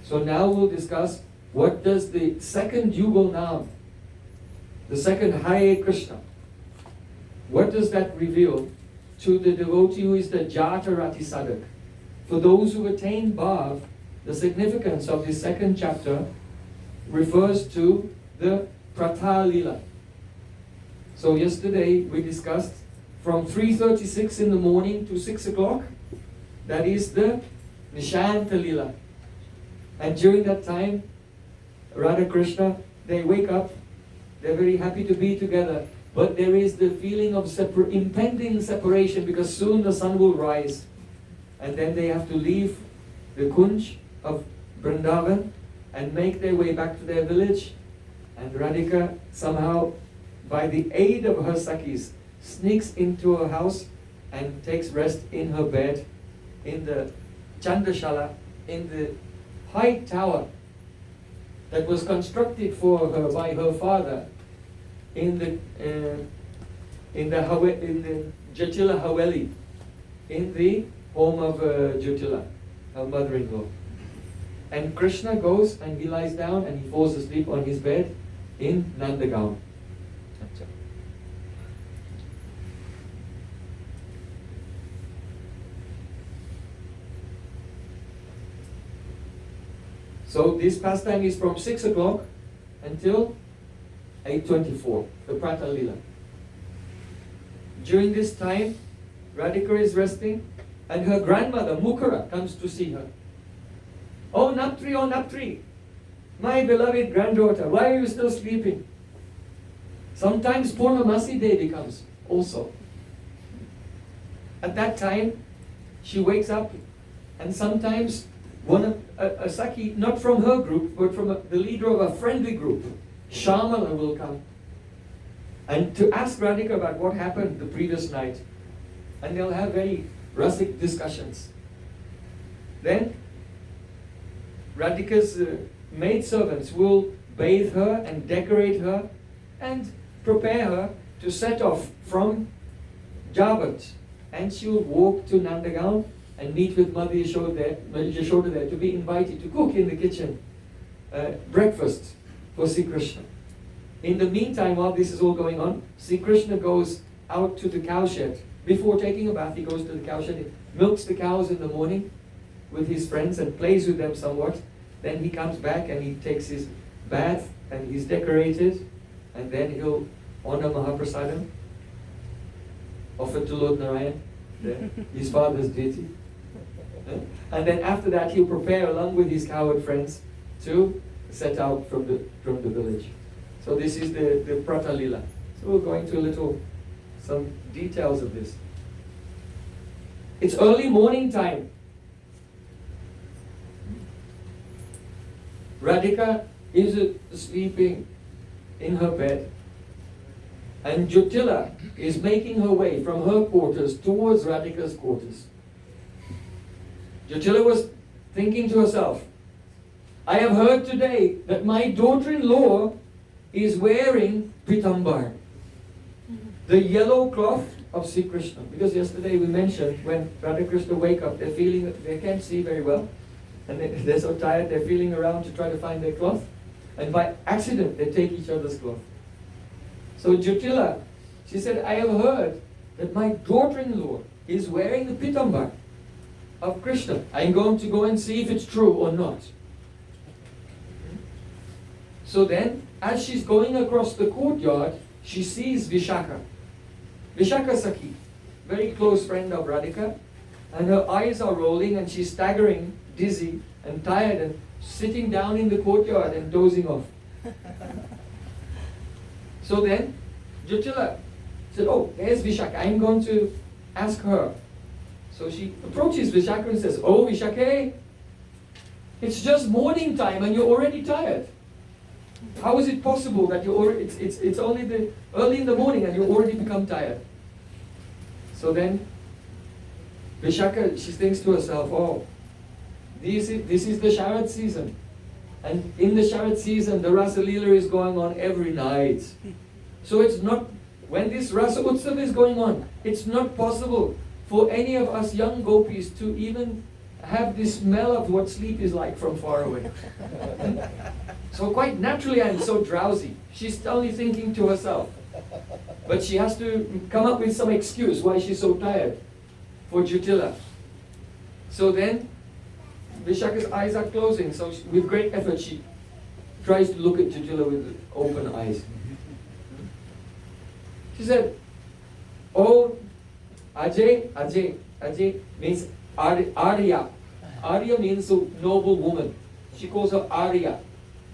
So now we'll discuss what does the second Yugal Nam, the second Hare Krishna, what does that reveal to the devotee who is the Jata Rati Sadhak? For those who attain Bhav, the significance of this second chapter refers to the Pratha Lila. So yesterday we discussed from 3:36 in the morning to 6 o'clock, that is the Nishanta Lila. And during that time, Radha Krishna, they wake up, they're very happy to be together, but there is the feeling of impending separation, because soon the sun will rise. And then they have to leave the Kunj of Vrindavan and make their way back to their village. And Radhika somehow, by the aid of her Sakhis, sneaks into her house and takes rest in her bed in the Chandashala, in the high tower that was constructed for her by her father in the Jatila Haveli, in the home of Jatila, her mother-in-law. And Krishna goes and he lies down and he falls asleep on his bed in Nandagaon. So this pastime is from 6 o'clock until 8:24, the Pratha Lila. During this time, Radhika is resting and her grandmother, Mukara, comes to see her. Oh Naptri, my beloved granddaughter, why are you still sleeping? Sometimes Purnamasi Devi comes also. At that time, she wakes up, and sometimes a Sakhi, not from her group, but from the leader of a friendly group, Shamala, will come and to ask Radhika about what happened the previous night. And they'll have very rustic discussions. Then Radhika's maidservants will bathe her and decorate her and prepare her to set off from Javat. And she will walk to Nandagaon and meet with Mother Yashoda there to be invited to cook in the kitchen breakfast for Sri Krishna. In the meantime, while this is all going on, Sri Krishna goes out to the cowshed. Before taking a bath, he goes to the cowshed, he milks the cows in the morning with his friends and plays with them somewhat. Then he comes back and he takes his bath and he's decorated, and then he'll honor Mahaprasadam, offer to Lord Narayan, his father's deity. And then after that he'll prepare along with his cowherd friends to set out from the village. So this is the Prata Lila. So we'll go into some details of this. It's early morning time. Radhika is sleeping in her bed, and Jyotila is making her way from her quarters towards Radhika's quarters. Jyotila was thinking to herself, I have heard today that my daughter-in-law is wearing pitambar, the yellow cloth of Sri Krishna. Because yesterday we mentioned when Radha Krishna wake up, they can't see very well, and they're so tired, they're feeling around to try to find their cloth, and by accident they take each other's cloth. So Jyotila, she said, I have heard that my daughter-in-law is wearing the pitambar of Krishna. I'm going to go and see if it's true or not. So then, as she's going across the courtyard, she sees Vishaka. Vishaka Sakhi, very close friend of Radhika, and her eyes are rolling and she's staggering, dizzy and tired and sitting down in the courtyard and dozing off. So then, Jyotila said, oh, there's Vishaka, I'm going to ask her. So she approaches Vishaka and says, oh, Vishaka, it's just morning time and you're already tired. How is it possible that you're already, it's only early in the morning and you already become tired? So then, Vishaka, she thinks to herself, oh, this is the Sharad season. And in the Sharad season, the Rasa Leela is going on every night. So it's not, when this Rasa Utsav is going on, it's not possible for any of us young gopis to even have the smell of what sleep is like from far away. So quite naturally I'm so drowsy. She's only thinking to herself. But she has to come up with some excuse why she's so tired for Jyotila. So then Vishaka's eyes are closing, so with great effort she tries to look at Jyotila with open eyes. She said, oh, Ajay means Arya. Arya means a noble woman. She calls her Arya.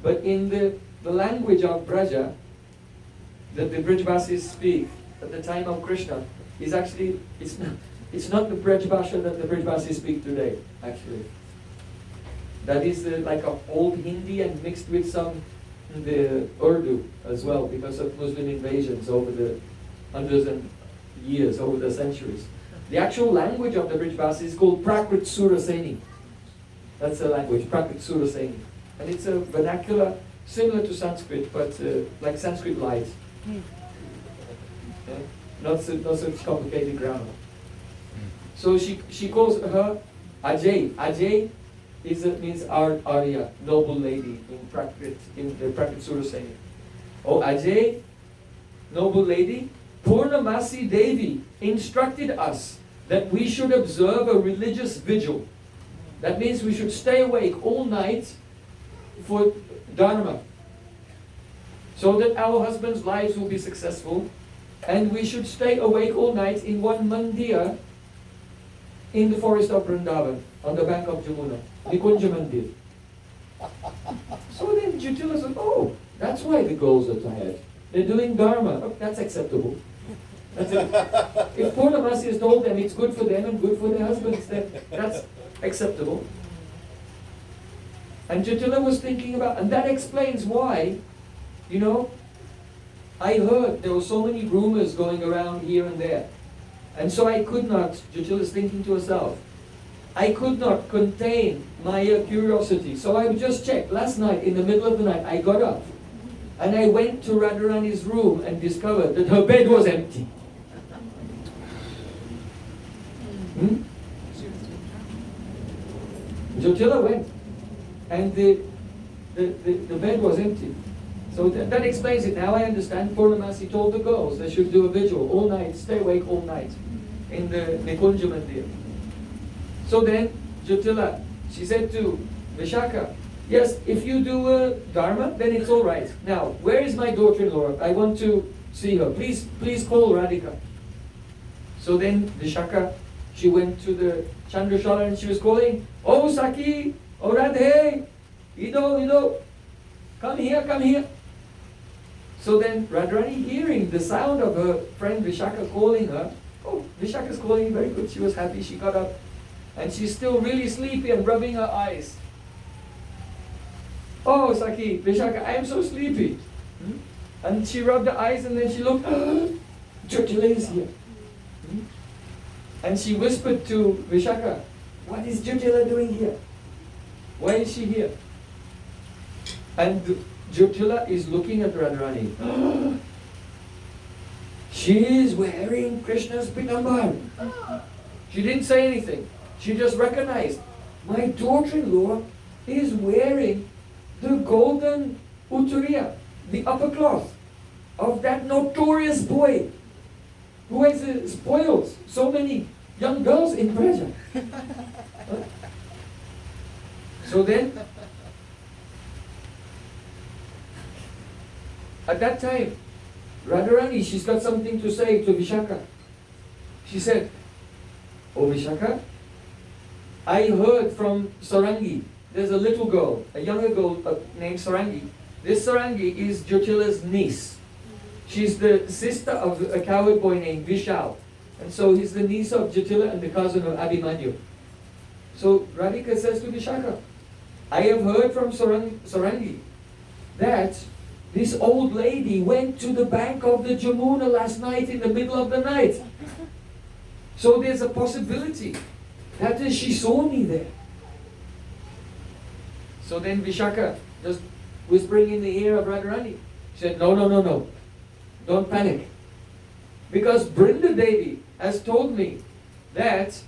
But in the language of Braja, that the Brajvasis speak at the time of Krishna, is actually, it's not the Braj Bhasha that the Brajvasis speak today, actually. That is like an old Hindi and mixed with some the Urdu as well, because of Muslim invasions over the hundreds and years, over the centuries. The actual language of the Brajvasis is called Prakrit Suraseni. That's the language, Prakrit Suraseni. And it's a vernacular similar to Sanskrit, but like Sanskrit light. Okay? Not such complicated grammar. So she calls her Ajay. Ajay means Arya, noble lady in the Prakrit Suraseni. Oh, Ajay, noble lady, Purnamasi Devi instructed us that we should observe a religious vigil. That means we should stay awake all night for Dharma, so that our husbands' lives will be successful, and we should stay awake all night in one mandir in the forest of Vrindavan, on the bank of Jamuna, Nikunja Mandir. So then Jyotila said, oh, that's why the girls are tired. They're doing Dharma. Oh, that's acceptable. That's it. If Purnamasi has told them it's good for them and good for their husbands, then that's acceptable. And Jyotila was thinking about, and that explains why, I heard there were so many rumors going around here and there. And so I could not, Jyotila is thinking to herself, I could not contain my curiosity. So I just checked. Last night, in the middle of the night, I got up and I went to Radharani's room and discovered that her bed was empty. Jyotila went, and the bed was empty. So that explains it. Now I understand. Purnamasi told the girls they should do a vigil all night, stay awake all night in the Nikunja Mandir. So then Jyotila, she said to Vishaka, Yes, if you do Dharma, then it's all right. Now, where is my daughter-in-law? I want to see her. Please call Radhika. So then Vishaka, she went to the Chandrashala and she was calling, "Oh Saki, oh Radhe, Ido, come here. So then Radharani, hearing the sound of her friend Vishaka calling her, oh, Vishaka's calling, very good. She was happy, she got up. And she's still really sleepy and rubbing her eyes. "Oh Saki, Vishaka, I am so sleepy." And she rubbed her eyes and then she looked, Jyotila is here. And she whispered to Vishaka, "What is Jyotila doing here? Why is she here?" And Jyotila is looking at Radharani. She is wearing Krishna's pitambar. She didn't say anything. She just recognized, my daughter-in-law is wearing the golden uttariya, the upper cloth of that notorious boy who has spoiled so many young girls in Praja. So then, at that time, Radharani, she's got something to say to Vishaka. She said, "Oh Vishaka, I heard from Sarangi, there's a little girl, a younger girl named Sarangi. This Sarangi is Jyotila's niece. She's the sister of a cowherd boy named Vishal. And so he's the niece of Jyotila and the cousin of Abhimanyu." So Radhika says to Vishaka, "I have heard from Sarangi that this old lady went to the bank of the Jamuna last night in the middle of the night. So there's a possibility that she saw me there." So then Vishaka, just whispering in the ear of Radharani, said, No. Don't panic. Because Brinda Devi has told me that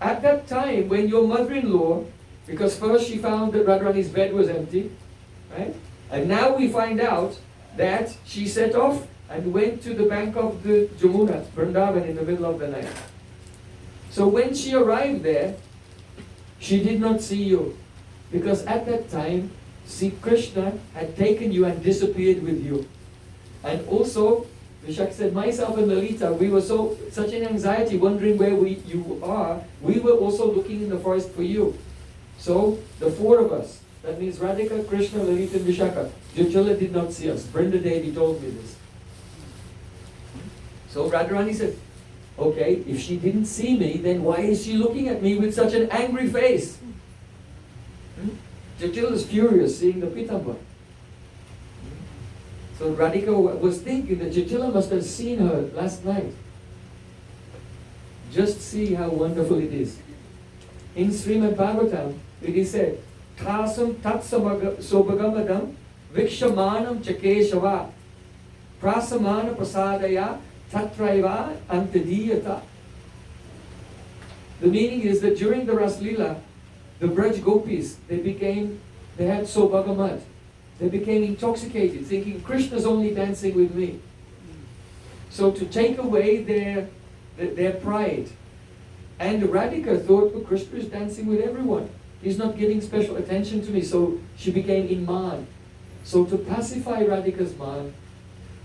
at that time when your mother-in-law, because first she found that Radharani's bed was empty, right? And now we find out that she set off and went to the bank of the Jamuna, Vrindavan, in the middle of the night. So when she arrived there, she did not see you. Because at that time, see, Krishna had taken you and disappeared with you. And also, Vishak said, myself and Lalita, we were such an anxiety, wondering where you are. We were also looking in the forest for you. So, the four of us, that means Radhika, Krishna, Lalita, and Vishaka. Jyotila did not see us. Brinda Devi told me this. So Radharani said, okay, if she didn't see me, then why is she looking at me with such an angry face? Jyotila is furious seeing the Pitamba. So Radhika was thinking that Jyotila must have seen her last night. Just see how wonderful it is. In Srimad Bhagavatam, it is said, Thasam tatsobagamadam vikshamanam chakeshava prasamana prasadaya tatraiva antadiyata. The meaning is that during the Ras Leela, the Braj Gopis, they had Sobagamad. They became intoxicated, thinking Krishna's only dancing with me. So to take away their pride. And Radhika thought, oh, Krishna is dancing with everyone. He's not giving special attention to me. So she became in man. So to pacify Radhika's man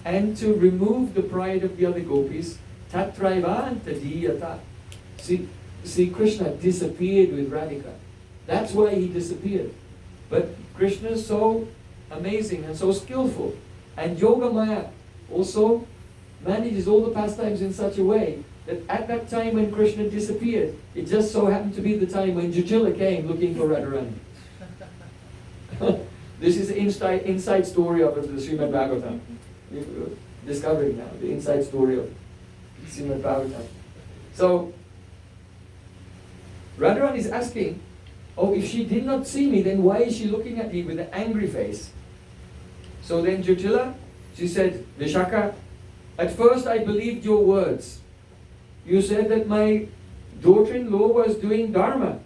and to remove the pride of the other gopis, tatraiva antadiyata. See, Krishna disappeared with Radhika. That's why he disappeared. But Krishna is so amazing and so skillful. And Yogamaya also manages all the pastimes in such a way that at that time when Krishna disappeared, it just so happened to be the time when Jyotila came looking for Radharani. This is the inside story of the Srimad Bhagavatam. You're discovering now the inside story of Srimad Bhagavatam. So, Radharani is asking, oh, if she did not see me, then why is she looking at me with an angry face? So then Jyotila, she said, Vishaka, at first I believed your words. You said that my daughter-in-law was doing Dharma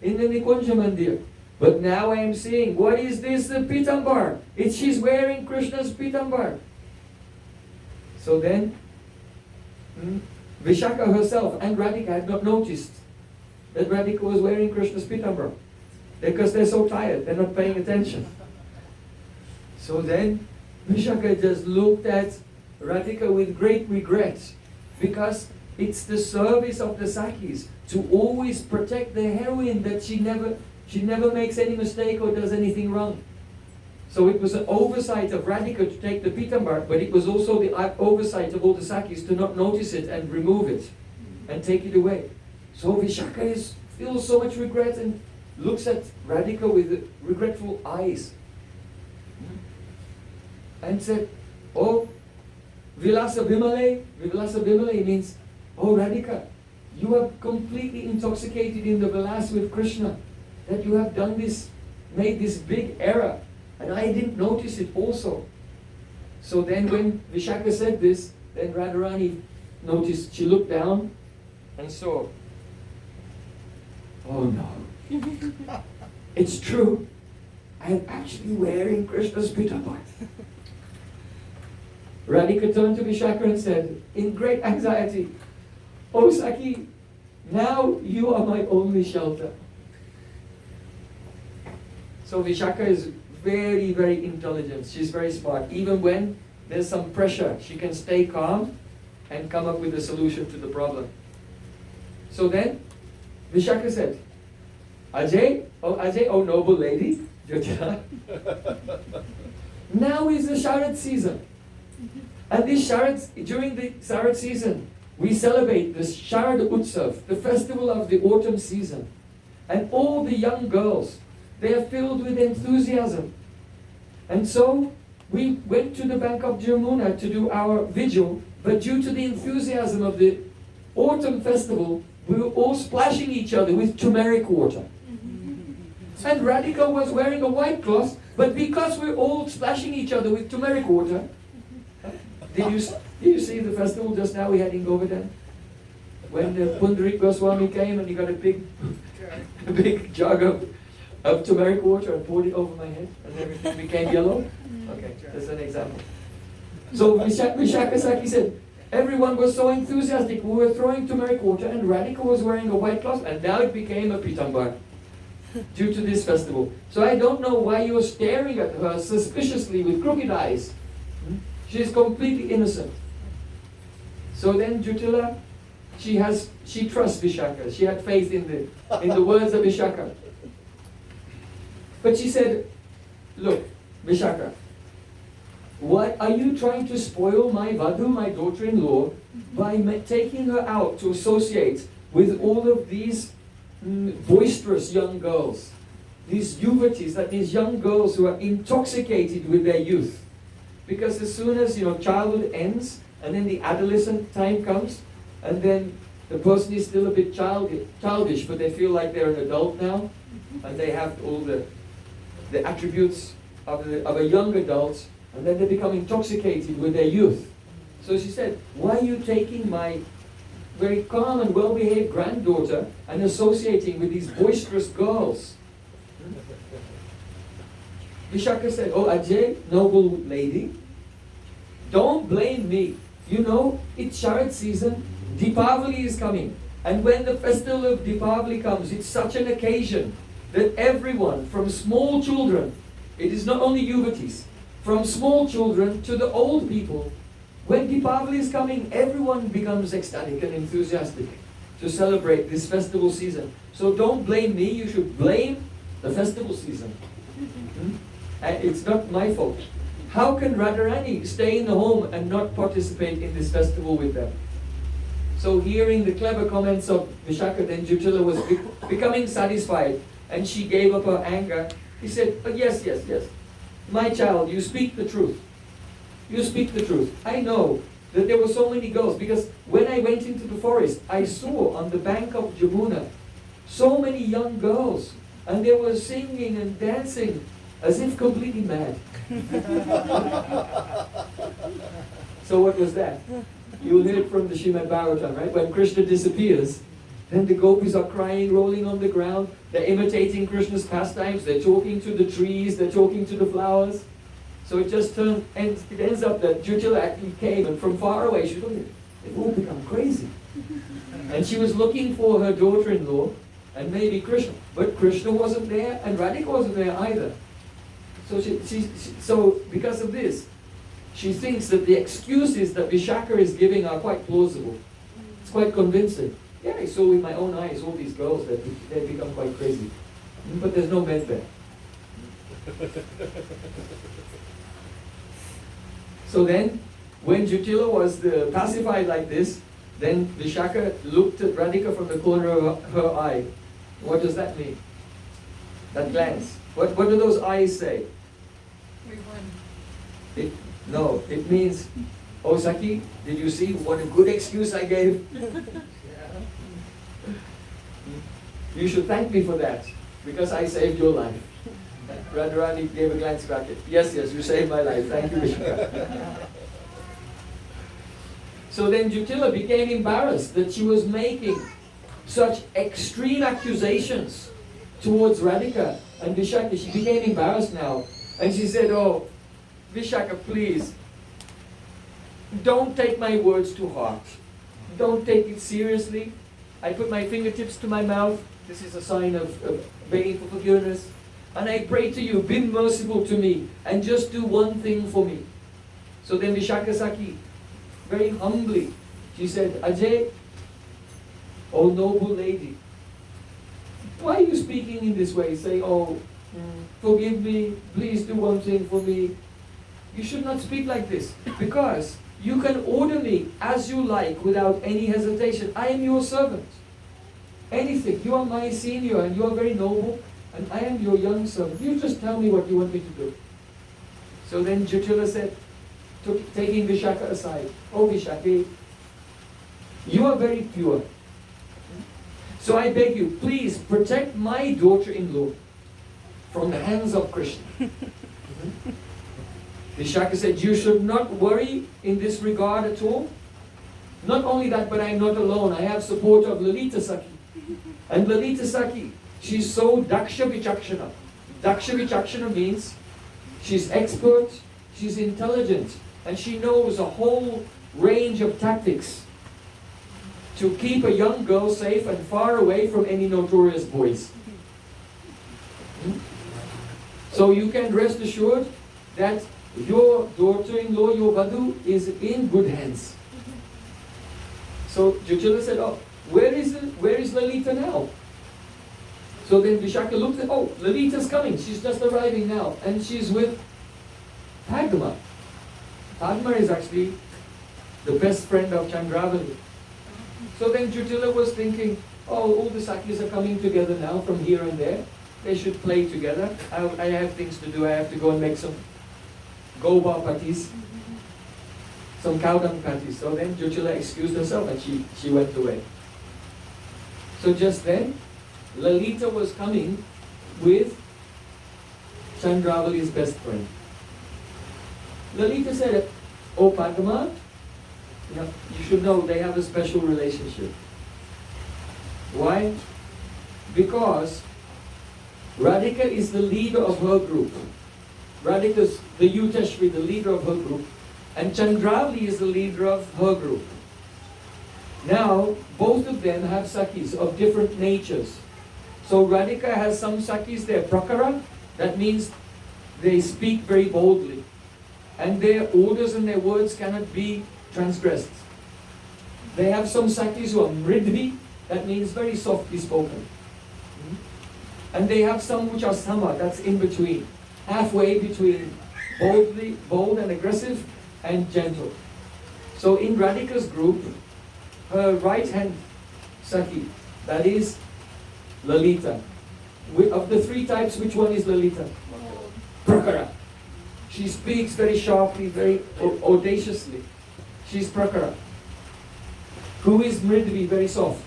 in the Nikunja Mandir. But now I am seeing, what is this pitambar? She's wearing Krishna's pitambar. So then, Vishaka herself and Radhika had not noticed that Radhika was wearing Krishna's pitambar. because they're so tired, they're not paying attention. So then Vishaka just looked at Radhika with great regret, because it's the service of the Sakis to always protect the heroine, that she never makes any mistake or does anything wrong. So it was an oversight of Radhika to take the Pitambar, but it was also the oversight of all the Sakis to not notice it and remove it and take it away. So Vishaka feels so much regret and looks at Radhika with regretful eyes and said, "Oh, Vilasa Bimale." Vilasa Bimale means, "Oh Radhika, you are completely intoxicated in the Vilas with Krishna, that you have done this, made this big error, and I didn't notice it also." So then when Vishaka said this, then Radharani noticed, she looked down and saw, "Oh no, it's true, I am actually wearing Krishna's pitambar." Radhika turned to Vishaka and said, in great anxiety, "Oh Saki, now you are my only shelter." So Vishaka is very, very intelligent. She's very smart. Even when there's some pressure, she can stay calm and come up with a solution to the problem. So then Vishaka said, Ajay, oh noble lady, Jyotila, now is the Sharad season. And this during the Sharad season, we celebrate the Sharad Utsav, the festival of the autumn season. And all the young girls, they are filled with enthusiasm. And so we went to the bank of Jamuna to do our vigil, but due to the enthusiasm of the autumn festival, we were all splashing each other with turmeric water. And Radhika was wearing a white cloth, but because we're all splashing each other with turmeric water, did you see the festival just now we had in Govardhan? When Pundarik Goswami came and he got a big jug of turmeric water and poured it over my head and everything became yellow? Okay, that's an example. So Vishaka Saki said, everyone was so enthusiastic, we were throwing turmeric water and Radhika was wearing a white cloth and now it became a pitambar due to this festival. So I don't know why you're staring at her suspiciously with crooked eyes. She is completely innocent. So then Jyotila, she trusts Vishaka. She had faith in the words of Vishaka. But she said, "Look, Vishaka, what are you trying to spoil my Vadhu, my daughter-in-law, by taking her out to associate with all of these boisterous young girls, these yuvatis, that these young girls who are intoxicated with their youth?" Because as soon as childhood ends, and then the adolescent time comes, and then the person is still a bit childish, but they feel like they're an adult now, and they have all the attributes of a young adult, and then they become intoxicated with their youth. So she said, "Why are you taking my very calm and well-behaved granddaughter and associating with these boisterous girls?" Vishaka said, "Oh Ajay, noble lady, don't blame me. It's Sharad season, Deepavali is coming. And when the festival of Deepavali comes, it's such an occasion that everyone, from small children, it is not only yuvatis, from small children to the old people, when Deepavali is coming, everyone becomes ecstatic and enthusiastic to celebrate this festival season. So don't blame me, you should blame the festival season. And it's not my fault. How can Radharani stay in the home and not participate in this festival with them?" So hearing the clever comments of Vishaka, then Jyotila was becoming satisfied and she gave up her anger. He said, yes. My child, you speak the truth. You speak the truth. I know that there were so many girls, because when I went into the forest, I saw on the bank of Jamuna so many young girls, and they were singing and dancing as if completely mad. So what was that? You'll hear it from the Srimad Bhagavatam, right? When Krishna disappears, then the gopis are crying, rolling on the ground. They're imitating Krishna's pastimes. They're talking to the trees. They're talking to the flowers. So it just ends up that Jyotila actually came, and from far away, she was looking, they've all become crazy. And she was looking for her daughter-in-law, and maybe Krishna. But Krishna wasn't there, and Radhika wasn't there either. So so because of this, she thinks that the excuses that Vishaka is giving are quite plausible. It's quite convincing. Yeah, I saw with my own eyes all these girls that they become quite crazy. But there's no men there. So then, when Jutila was pacified like this, then Vishaka looked at Radhika from the corner of her eye. What does that mean? That glance. What do those eyes say? We won. No, it means, oh Saki, did you see what a good excuse I gave? You should thank me for that, because I saved your life. Radharani gave a glance back. Yes, you saved my life. Thank you, Vishaka. So then Jutila became embarrassed that she was making such extreme accusations towards Radhika and Vishaka. She became embarrassed now. And she said, oh, Vishaka, please, don't take my words to heart. Don't take it seriously. I put my fingertips to my mouth. This is a sign of begging for forgiveness. And I pray to you, be merciful to me and just do one thing for me. So then Vishaka Saki, very humbly, she said, Ajay, oh noble lady, why are you speaking in this way? Say, oh, forgive me, please do one thing for me. You should not speak like this, because you can order me as you like without any hesitation. I am your servant. Anything. You are my senior and you are very noble, and I am your young servant. You just tell me what you want me to do. So then Jutila said, taking Vishaka aside, oh Vishaka, you are very pure. So I beg you, please protect my daughter-in-law from the hands of Krishna. Vishaka said, you should not worry in this regard at all. Not only that, but I am not alone. I have support of Lalita Saki. And Lalita Saki, she's so Daksha Vichakshana. Daksha Vichakshana means she's expert, she's intelligent, and she knows a whole range of tactics to keep a young girl safe and far away from any notorious boys. So you can rest assured that your daughter-in-law, your Vadhu, is in good hands. So Jutila said, oh, where is Lalita now? So then Vishaka looked at, oh, Lalita's coming. She's just arriving now. And she's with Padma. Padma is actually the best friend of Chandravali. So then Jutila was thinking, oh, all the Sakis are coming together now from here and there. They should play together. I have things to do. I have to go and make some goba patties, some cow dung patties. So then Jutila excused herself and she went away. So just then, Lalita was coming with Chandravali's best friend. Lalita said, oh Padma, you should know they have a special relationship. Why? Because Radhika is the leader of her group. Radhika is the Yutashvi, the leader of her group. And Chandravali is the leader of her group. Now, both of them have Sakis of different natures. So Radhika has some Sakis, they're Prakara. That means they speak very boldly. And their orders and their words cannot be transgressed. They have some Sakis who are Mridvi. That means very softly spoken. And they have some which are Sama, that's in between. Halfway between bold and aggressive, and gentle. So in Radhika's group, her right hand Saki, that is Lalita. Of the three types, which one is Lalita? Prakara. She speaks very sharply, very audaciously. She's Prakara. Who is Mridvi, very soft?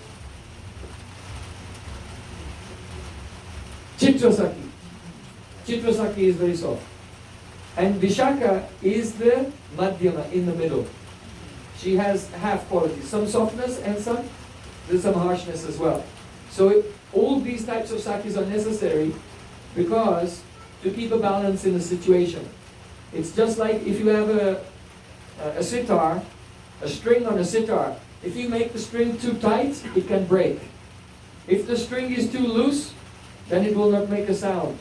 Chitrasaki. Chitrasaki is very soft. And Vishaka is the Madhyama, in the middle. She has half qualities, some softness and there's some harshness as well. So all these types of sakis are necessary because to keep a balance in a situation. It's just like if you have a sitar, a string on a sitar. If you make the string too tight, it can break. If the string is too loose, then it will not make a sound.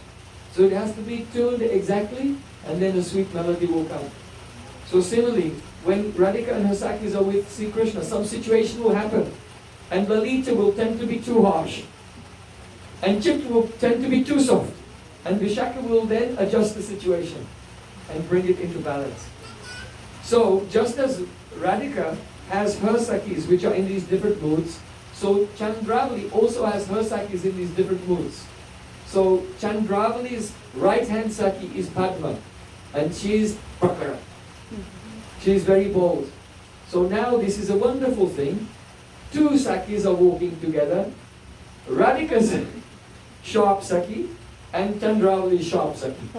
So it has to be tuned exactly, and then a sweet melody will come. So similarly, when Radhika and her Sakis are with Sri Krishna, some situation will happen, and Lalita will tend to be too harsh, and Chit will tend to be too soft, and Vishaka will then adjust the situation and bring it into balance. So just as Radhika has her Sakis which are in these different moods, so Chandravali also has her Sakis in these different moods. So Chandravali's right-hand Saki is Padma, and she is Prakara. She is very bold. So now this is a wonderful thing. Two Sakis are walking together. Radhika's sharp Saki and Chandravali's sharp Saki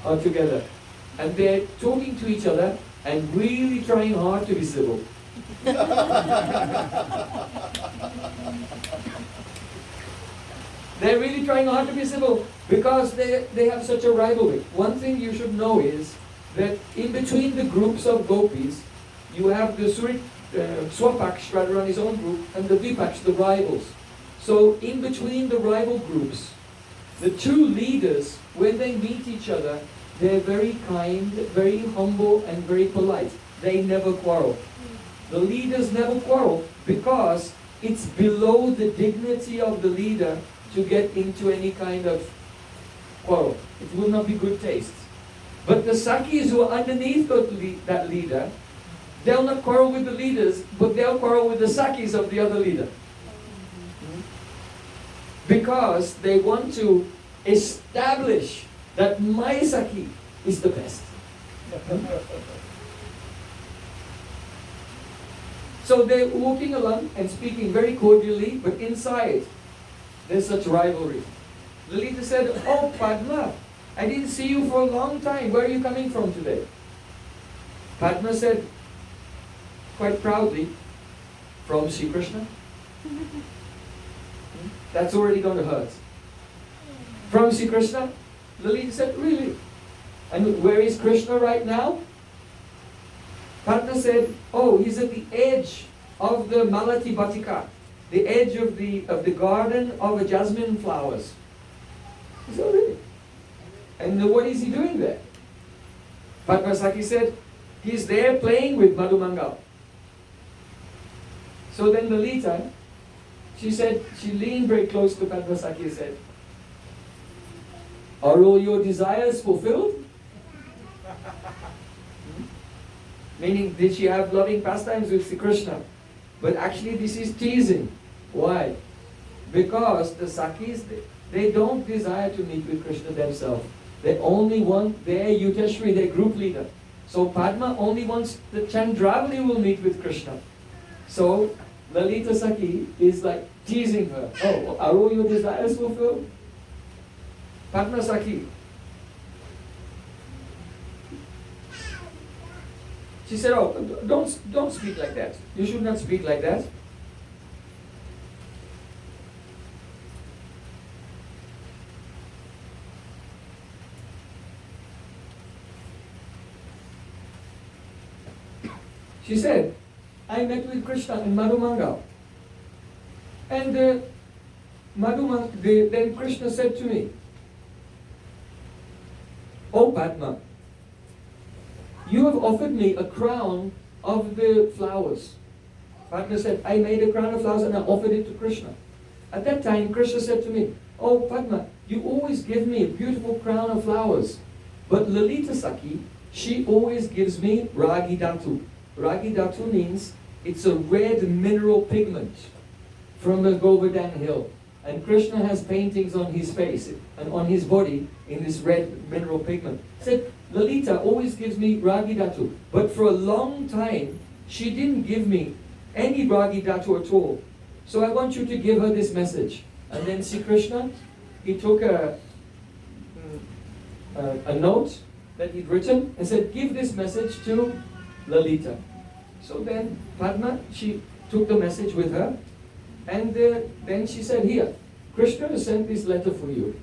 are together. And they're talking to each other and really trying hard to be civil. They're really trying hard to be civil because they have such a rivalry. One thing you should know is that in between the groups of gopis, you have the Swapaksh, Radharani's own group, and the Vipaksh, the rivals. So in between the rival groups, the two leaders, when they meet each other, they're very kind, very humble, and very polite. They never quarrel. The leaders never quarrel because it's below the dignity of the leader to get into any kind of quarrel. It will not be good taste. But the Sakis who are underneath that leader, they'll not quarrel with the leaders, but they'll quarrel with the Sakis of the other leader. Because they want to establish that my Saki is the best. So they're walking along and speaking very cordially, but inside there's such rivalry. The leader said, "Oh Padma, I didn't see you for a long time. Where are you coming from today?" Padma said, quite proudly, "From Sri Krishna." That's already going to hurt. "From Sri Krishna?" The leader said, "Really? And where is Krishna right now?" Padma said, "Oh, he's at the edge of the Malati Batika, the edge of the garden of the jasmine flowers." He said, "Oh, really? And what is he doing there?" Padma Saki said, "He's there playing with Madhumangal." So then Lalita, she leaned very close to Padma Saki and said, "Are all your desires fulfilled?" Meaning, did she have loving pastimes with Sri Krishna? But actually this is teasing. Why? Because the Sakis, they don't desire to meet with Krishna themselves. They only want their Yuteshwari, their group leader. So Padma only wants the Chandravali will meet with Krishna. So Lalita Saki is like teasing her. "Oh, are all your desires fulfilled?" Padma Saki, she said, "Oh, don't speak like that. You should not speak like that." She said, "I met with Krishna in Madhumangal. And then Krishna said to me, 'Oh Padma, you have offered me a crown of the flowers.'" Padma said, "I made a crown of flowers and I offered it to Krishna." At that time, Krishna said to me, "Oh Padma, you always give me a beautiful crown of flowers. But Lalita Saki, she always gives me Ragi Dhatu." Ragi Dhatu means it's a red mineral pigment from the Govardhan hill. And Krishna has paintings on his face and on his body in this red mineral pigment. He said, "Lalita always gives me Ragi Dhatu. But for a long time, she didn't give me any Ragi Dhatu at all. So I want you to give her this message." And then Sri Krishna, he took a note that he'd written and said, "Give this message to Lalita." So then Padma, she took the message with her, and then she said, "Here, Krishna has sent this letter for you."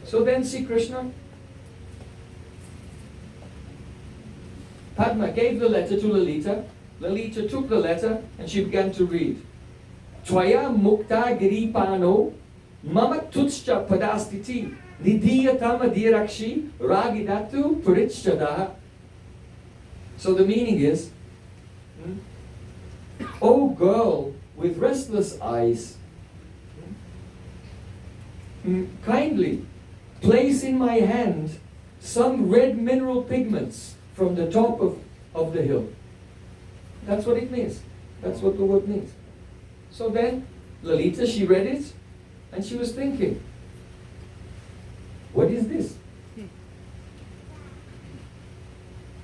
So then Sri Krishna, Padma gave the letter to Lalita. Lalita took the letter and she began to read. Tvaya mukta giripano mama tutscha padastiti nidiyatama dirakshi ragidatu purichadaha. So the meaning is, oh girl with restless eyes, kindly place in my hand some red mineral pigments from the top of the hill. That's what it means. That's what the word means. So then, Lalita, she read it, and she was thinking, what is this?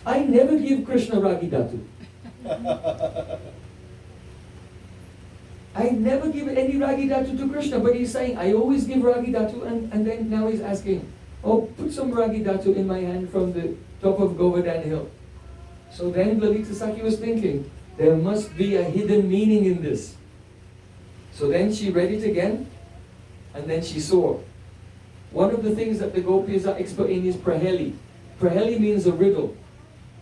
I never give Krishna Ragi Dhatu. I never give any Ragi Dhatu to Krishna, but he's saying, I always give Ragi Dhatu, and then now he's asking, oh, put some Ragi Dhatu in my hand from the top of Govardhan Hill. So then Lalita Sakhi was thinking, there must be a hidden meaning in this. So then she read it again, and then she saw. One of the things that the gopis are expert in is Praheli. Praheli means a riddle,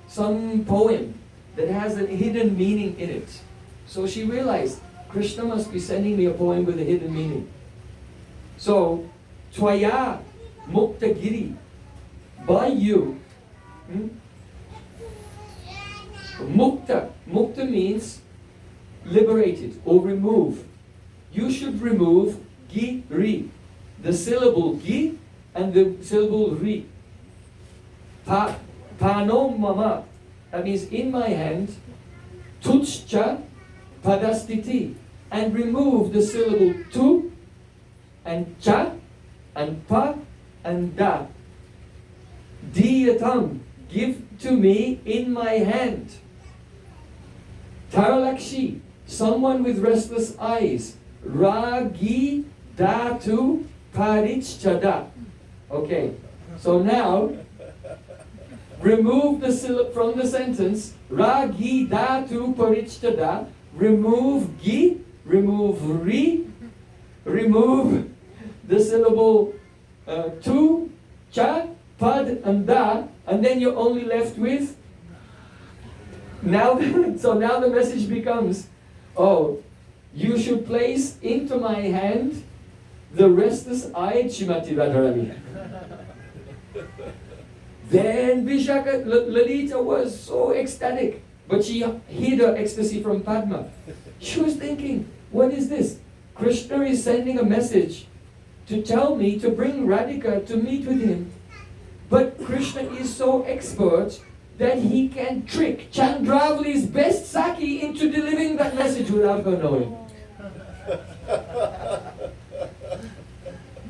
some poem that has a hidden meaning in it. So she realized, Krishna must be sending me a poem with a hidden meaning. So, Tvaya Mukta Giri, by you, Mukta. Mukta means liberated or remove. You should remove Giri, the syllable Gi and the syllable Ri. Pano mama, that means in my hand, Tuchcha padastiti, and remove the syllable Tu and Cha and Pa and Da. Diyatam, give to me in my hand. Taralakshi, someone with restless eyes. Ragi Dhatu Parichchada. Okay, so now remove the syllable from the sentence. Ragi Dhatu Parichchada. Remove Gi, remove Ri, remove the syllable Tu, Cha, Pad, and Da, and then you're only left with. Now, so now the message becomes, oh, you should place into my hand the restless-eyed Shrimati Radharani. Then Vishaka, Lalita was so ecstatic, but she hid her ecstasy from Padma. She was thinking, what is this? Krishna is sending a message to tell me to bring Radhika to meet with him. But Krishna is so expert that he can trick Chandravali's best Saki into delivering that message without her knowing.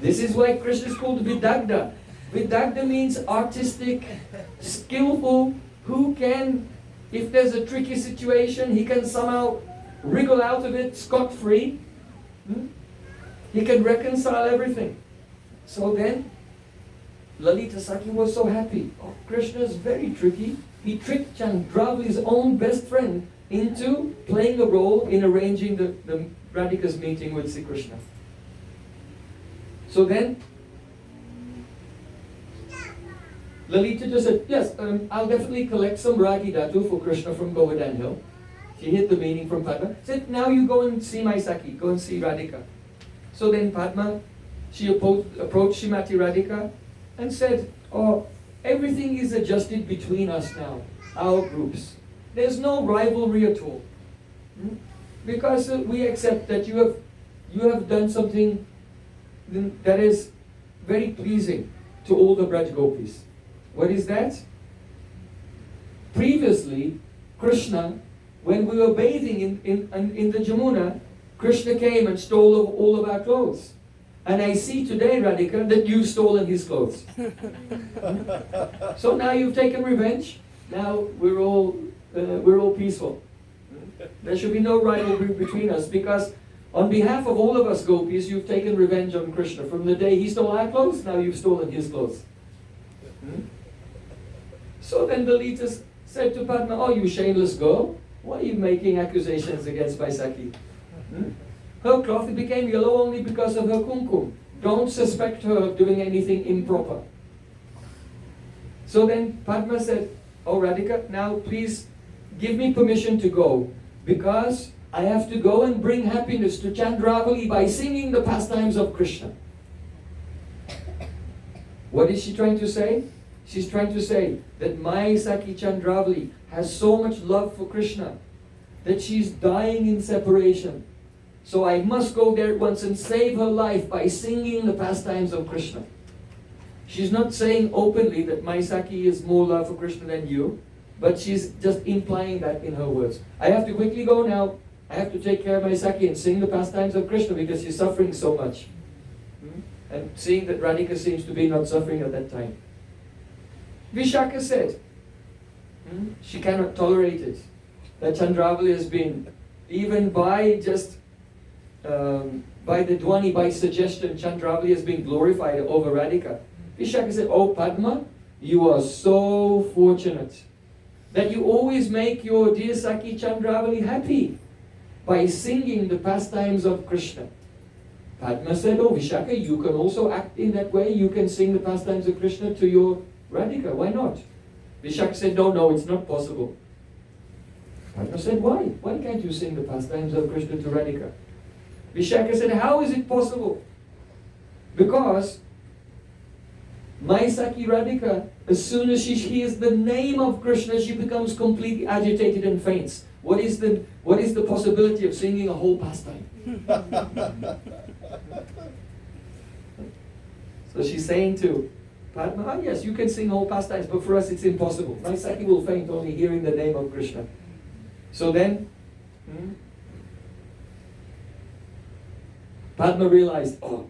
This is why Krishna is called Vidagdha. Vidagdha means artistic, skillful, who can, if there's a tricky situation, he can somehow wriggle out of it scot-free. He can reconcile everything. So then, Lalita Sakhi was so happy. Oh, Krishna is very tricky. He tricked Chandravali's own best friend into playing a role in arranging the Radhika's meeting with Sri Krishna. So then, Lalita just said, yes, I'll definitely collect some Ragi Dhatu for Krishna from Govardhan Hill. She hid the meaning from Padma. Said, now you go and see my Saki, go and see Radhika. So then Padma, she approached Srimati Radhika and said, oh, everything is adjusted between us now, our groups. There's no rivalry at all. Because we accept that you have done something that is very pleasing to all the Braj Gopis. What is that? Previously, Krishna, when we were bathing in the Jamuna, Krishna came and stole all of our clothes. And I see today, Radhika, that you've stolen his clothes. So now you've taken revenge. Now we're all peaceful. There should be no rivalry between us, because on behalf of all of us gopis, you've taken revenge on Krishna. From the day he stole our clothes, now you've stolen his clothes. So then Lalita said to Padma, oh, you shameless girl, why are you making accusations against my Saki? Her cloth became yellow only because of her kumkum. Don't suspect her of doing anything improper. So then Padma said, oh Radhika, now please give me permission to go. because I have to go and bring happiness to Chandravali by singing the pastimes of Krishna. What is she trying to say? She's trying to say that my Saki Chandravali has so much love for Krishna that she's dying in separation. So I must go there at once and save her life by singing the pastimes of Krishna. She's not saying openly that my Saki is more love for Krishna than you, but she's just implying that in her words. I have to quickly go now. I have to take care of my Saki and sing the pastimes of Krishna because she's suffering so much. And seeing that Radhika seems to be not suffering at that time. Vishaka said, she cannot tolerate it. That Chandravali has been, even by just, by the Dwani, by suggestion, Chandravali has been glorified over Radhika. Vishaka said, oh Padma, you are so fortunate that you always make your dear Saki Chandravali happy by singing the pastimes of Krishna. Padma said, oh Vishaka, you can also act in that way. You can sing the pastimes of Krishna to your Radhika. Why not? Vishaka said, no, it's not possible. Padma said, why? Why can't you sing the pastimes of Krishna to Radhika? Vishaka said, how is it possible? Because my Saki Radhika, as soon as she hears the name of Krishna, she becomes completely agitated and faints. What is the possibility of singing a whole pastime? So she's saying to Padma, yes, you can sing whole pastimes, but for us it's impossible. My Saki will faint only hearing the name of Krishna. So then, Padma realized, oh,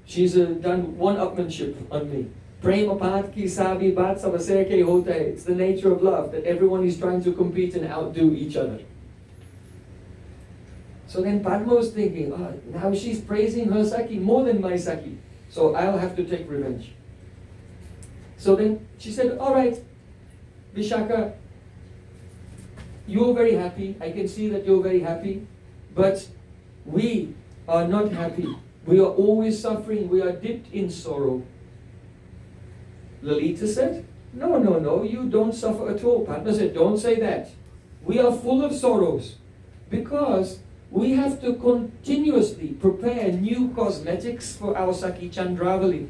she's done one-upmanship on me. Prema paat ki sabi baat sabasir ke hote. It's the nature of love that everyone is trying to compete and outdo each other. So then Padma was thinking, oh, now she's praising her Saki more than my Saki. So I'll have to take revenge. So then she said, all right, Vishaka, you're very happy. I can see that you're very happy. But we are not happy. We are always suffering. We are dipped in sorrow. Lalita said, no, you don't suffer at all. Padma said, don't say that. We are full of sorrows because we have to continuously prepare new cosmetics for our Saki Chandravali.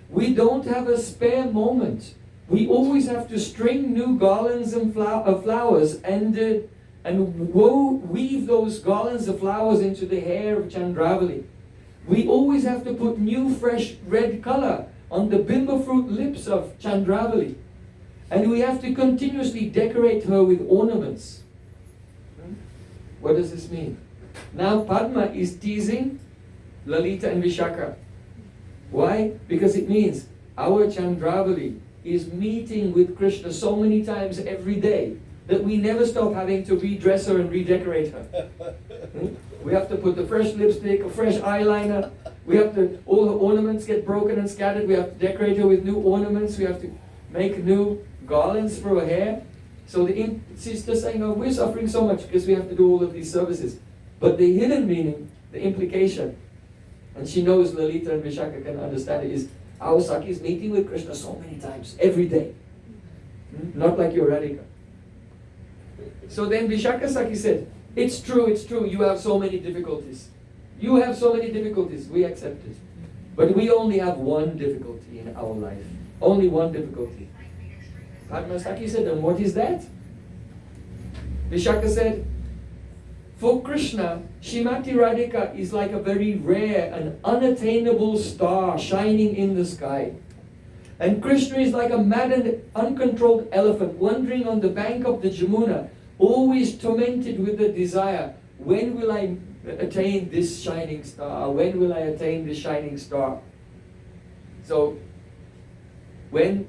We don't have a spare moment. We always have to string new garlands and flowers and weave those garlands of flowers into the hair of Chandravali. We always have to put new fresh red color on the bimba fruit lips of Chandravali. And we have to continuously decorate her with ornaments. What does this mean? Now Padma is teasing Lalita and Vishaka. Why? Because it means our Chandravali is meeting with Krishna so many times every day that we never stop having to redress her and redecorate her. We have to put the fresh lipstick, a fresh eyeliner. We have to, all her ornaments get broken and scattered. We have to decorate her with new ornaments. We have to make new garlands for her hair. So she's just saying, oh, we're suffering so much because we have to do all of these services. But the hidden meaning, the implication, and she knows Lalita and Vishaka can understand it, is our Saki is meeting with Krishna so many times, every day. Not like your Radhika. So then Vishaka Saki said, it's true, you have so many difficulties. You have so many difficulties, we accept it. But we only have one difficulty in our life. Only one difficulty. Padma Saki said, and what is that? Vishaka said, for Krishna, Shrimati Radhika is like a very rare and unattainable star shining in the sky. And Krishna is like a mad and uncontrolled elephant wandering on the bank of the Jamuna, always tormented with the desire, when will I attain this shining star? When will I attain this shining star? So, when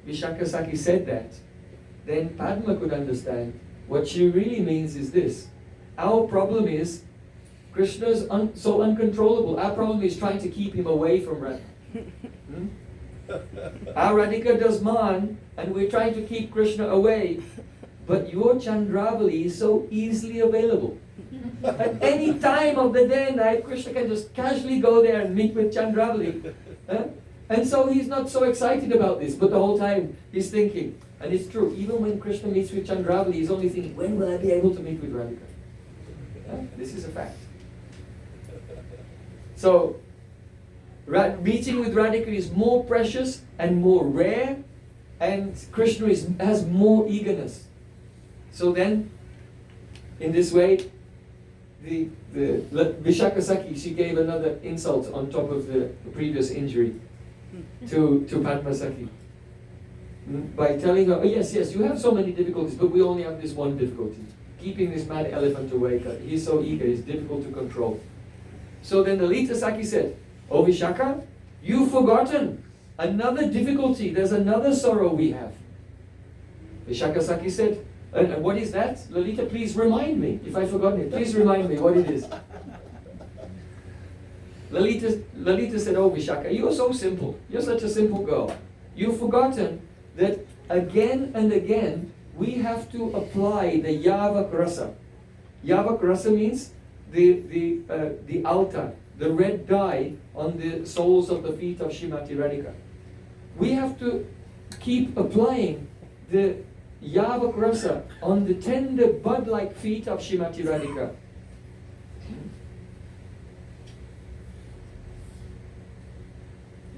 Vishaka Saki said that, then Padma could understand what she really means is this. Our problem is, Krishna's so uncontrollable. Our problem is trying to keep him away from Radha. Our Radhika does man, and we're trying to keep Krishna away. But your Chandravali is so easily available. At any time of the day and night, Krishna can just casually go there and meet with Chandravali. And so he's not so excited about this, but the whole time he's thinking, and it's true, even when Krishna meets with Chandravali, he's only thinking, when will I be able to meet with Radhika? This is a fact. So, meeting with Radhika is more precious and more rare, and Krishna has more eagerness. So then, in this way, the Vishaka Saki, she gave another insult on top of the previous injury to Padma Saki. By telling her, oh, yes, you have so many difficulties, but we only have this one difficulty. Keeping this mad elephant awake. He's so eager, he's difficult to control. So then Lalita Saki said, oh Vishaka, you've forgotten another difficulty. There's another sorrow we have. Vishaka Saki said, and what is that? Lalita, please remind me. If I've forgotten it, please remind me what it is. Lalita said, oh Vishaka, you're so simple. You're such a simple girl. You've forgotten that again and again we have to apply the Yavak Rasa. Yavak Rasa means the altar, the red dye on the soles of the feet of Srimati Radhika. We have to keep applying the Yavak Rasa on the tender bud-like feet of Srimati Radhika.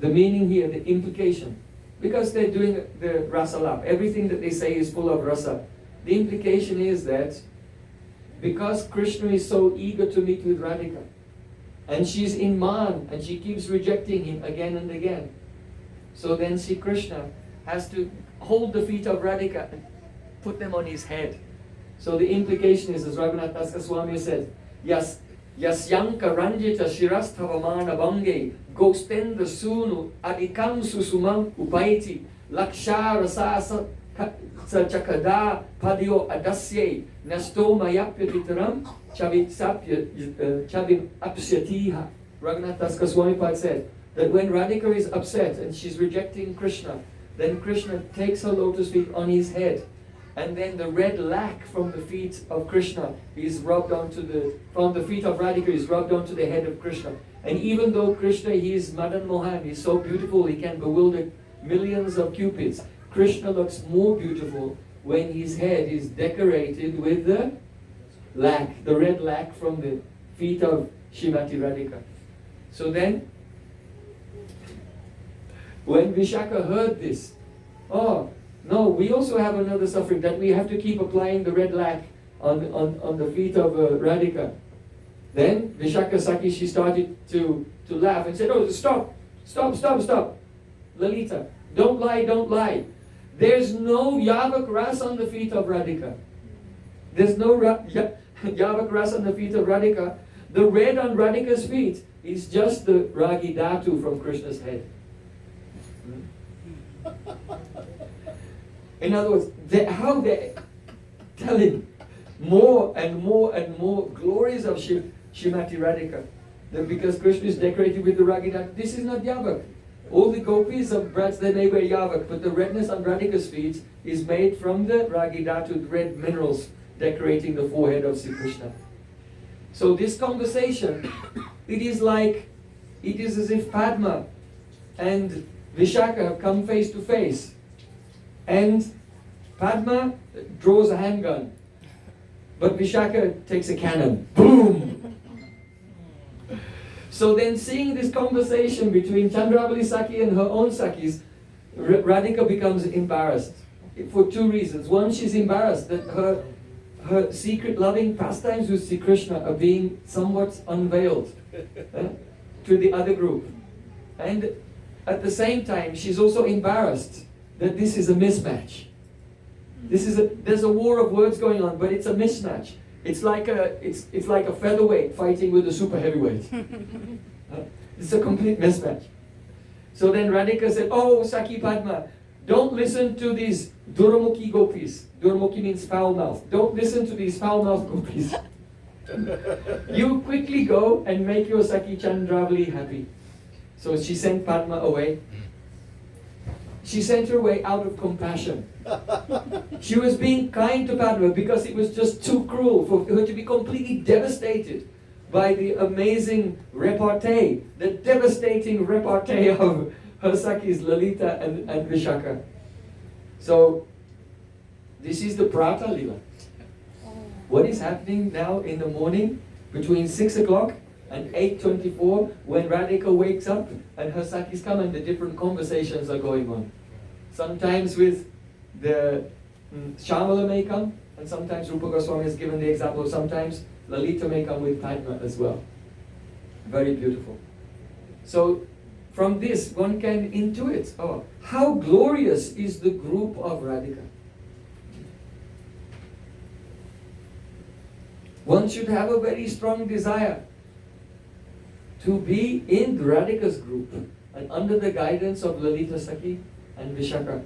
The meaning here, the implication. Because they're doing the rasa lap, everything that they say is full of rasa. The implication is that because Krishna is so eager to meet with Radhika, and she's in man, and she keeps rejecting him again and again, so then Sri Krishna has to hold the feet of Radhika and put them on his head. So the implication is, as Raghunath Das Goswami said, Yasyanka Ranjita Shirasthavamana Bange Gostendra Sunu Adikam Susumam Upaiti Lakshara Sasa Chakada Padio Adasye Nastoma Yapyatitaram Chavim Apsyatiha. Raghunath Das Goswami said that when Radhika is upset and she's rejecting Krishna, then Krishna takes her lotus feet on his head, and then the red lac from the feet of Krishna is rubbed onto from the feet of Radhika is rubbed onto the head of Krishna. And even though Krishna, he is Madan Mohan, he's so beautiful, he can bewilder millions of cupids, Krishna looks more beautiful when his head is decorated with the lac, the red lac from the feet of Srimati Radhika. So then, when Vishaka heard this, oh, no, we also have another suffering, that we have to keep applying the red lac on the feet of Radhika. Then Vishaka Saki, she started to laugh and said, oh, stop. Lalita, don't lie. There's no Yavak Ras on the feet of Radhika. There's no Yavak Ras on the feet of Radhika. The red on Radhika's feet is just the Ragi Dhatu from Krishna's head. In other words, how they're telling more and more glories of Srimati Radhika. That because Krishna is decorated with the Ragi Dhatu, this is not Yavak. All the gopis of Brats, they may wear Yavak, but the redness on Radhika's feet is made from the Ragi Dhatu, red minerals decorating the forehead of Sri Krishna. So this conversation, it is as if Padma and Vishaka have come face to face. And Padma draws a handgun, but Vishaka takes a cannon. Boom! So then, seeing this conversation between Chandravali Saki and her own Sakis, Radhika becomes embarrassed for two reasons. One, she's embarrassed that her secret loving pastimes with Sri Krishna are being somewhat unveiled to the other group. And at the same time, she's also embarrassed that this is a mismatch. There's a war of words going on, but it's a mismatch. It's like a featherweight fighting with a super heavyweight. It's a complete mismatch. So then Radhika said, oh, Saki Padma, don't listen to these Duramukhi gopis. Duramukhi means foul mouth. Don't listen to these foul mouth gopis. You quickly go and make your Saki Chandravali happy. So she sent Padma away. She sent her away out of compassion. She was being kind to Padma because it was just too cruel for her to be completely devastated by the amazing repartee, the devastating repartee of her Sakis Lalita and Vishaka. So this is the Prata Lila. What is happening now in the morning between 6 o'clock and 8:24 when Radhika wakes up and her Sakis come and the different conversations are going on. Sometimes with the Shamala may come, and sometimes Rupa Goswami has given the example, sometimes Lalita may come with Padma as well. Very beautiful. So from this one can intuit, oh, how glorious is the group of Radhika. One should have a very strong desire to be in Radhika's group and under the guidance of Lalita Sakhi and Vishaka.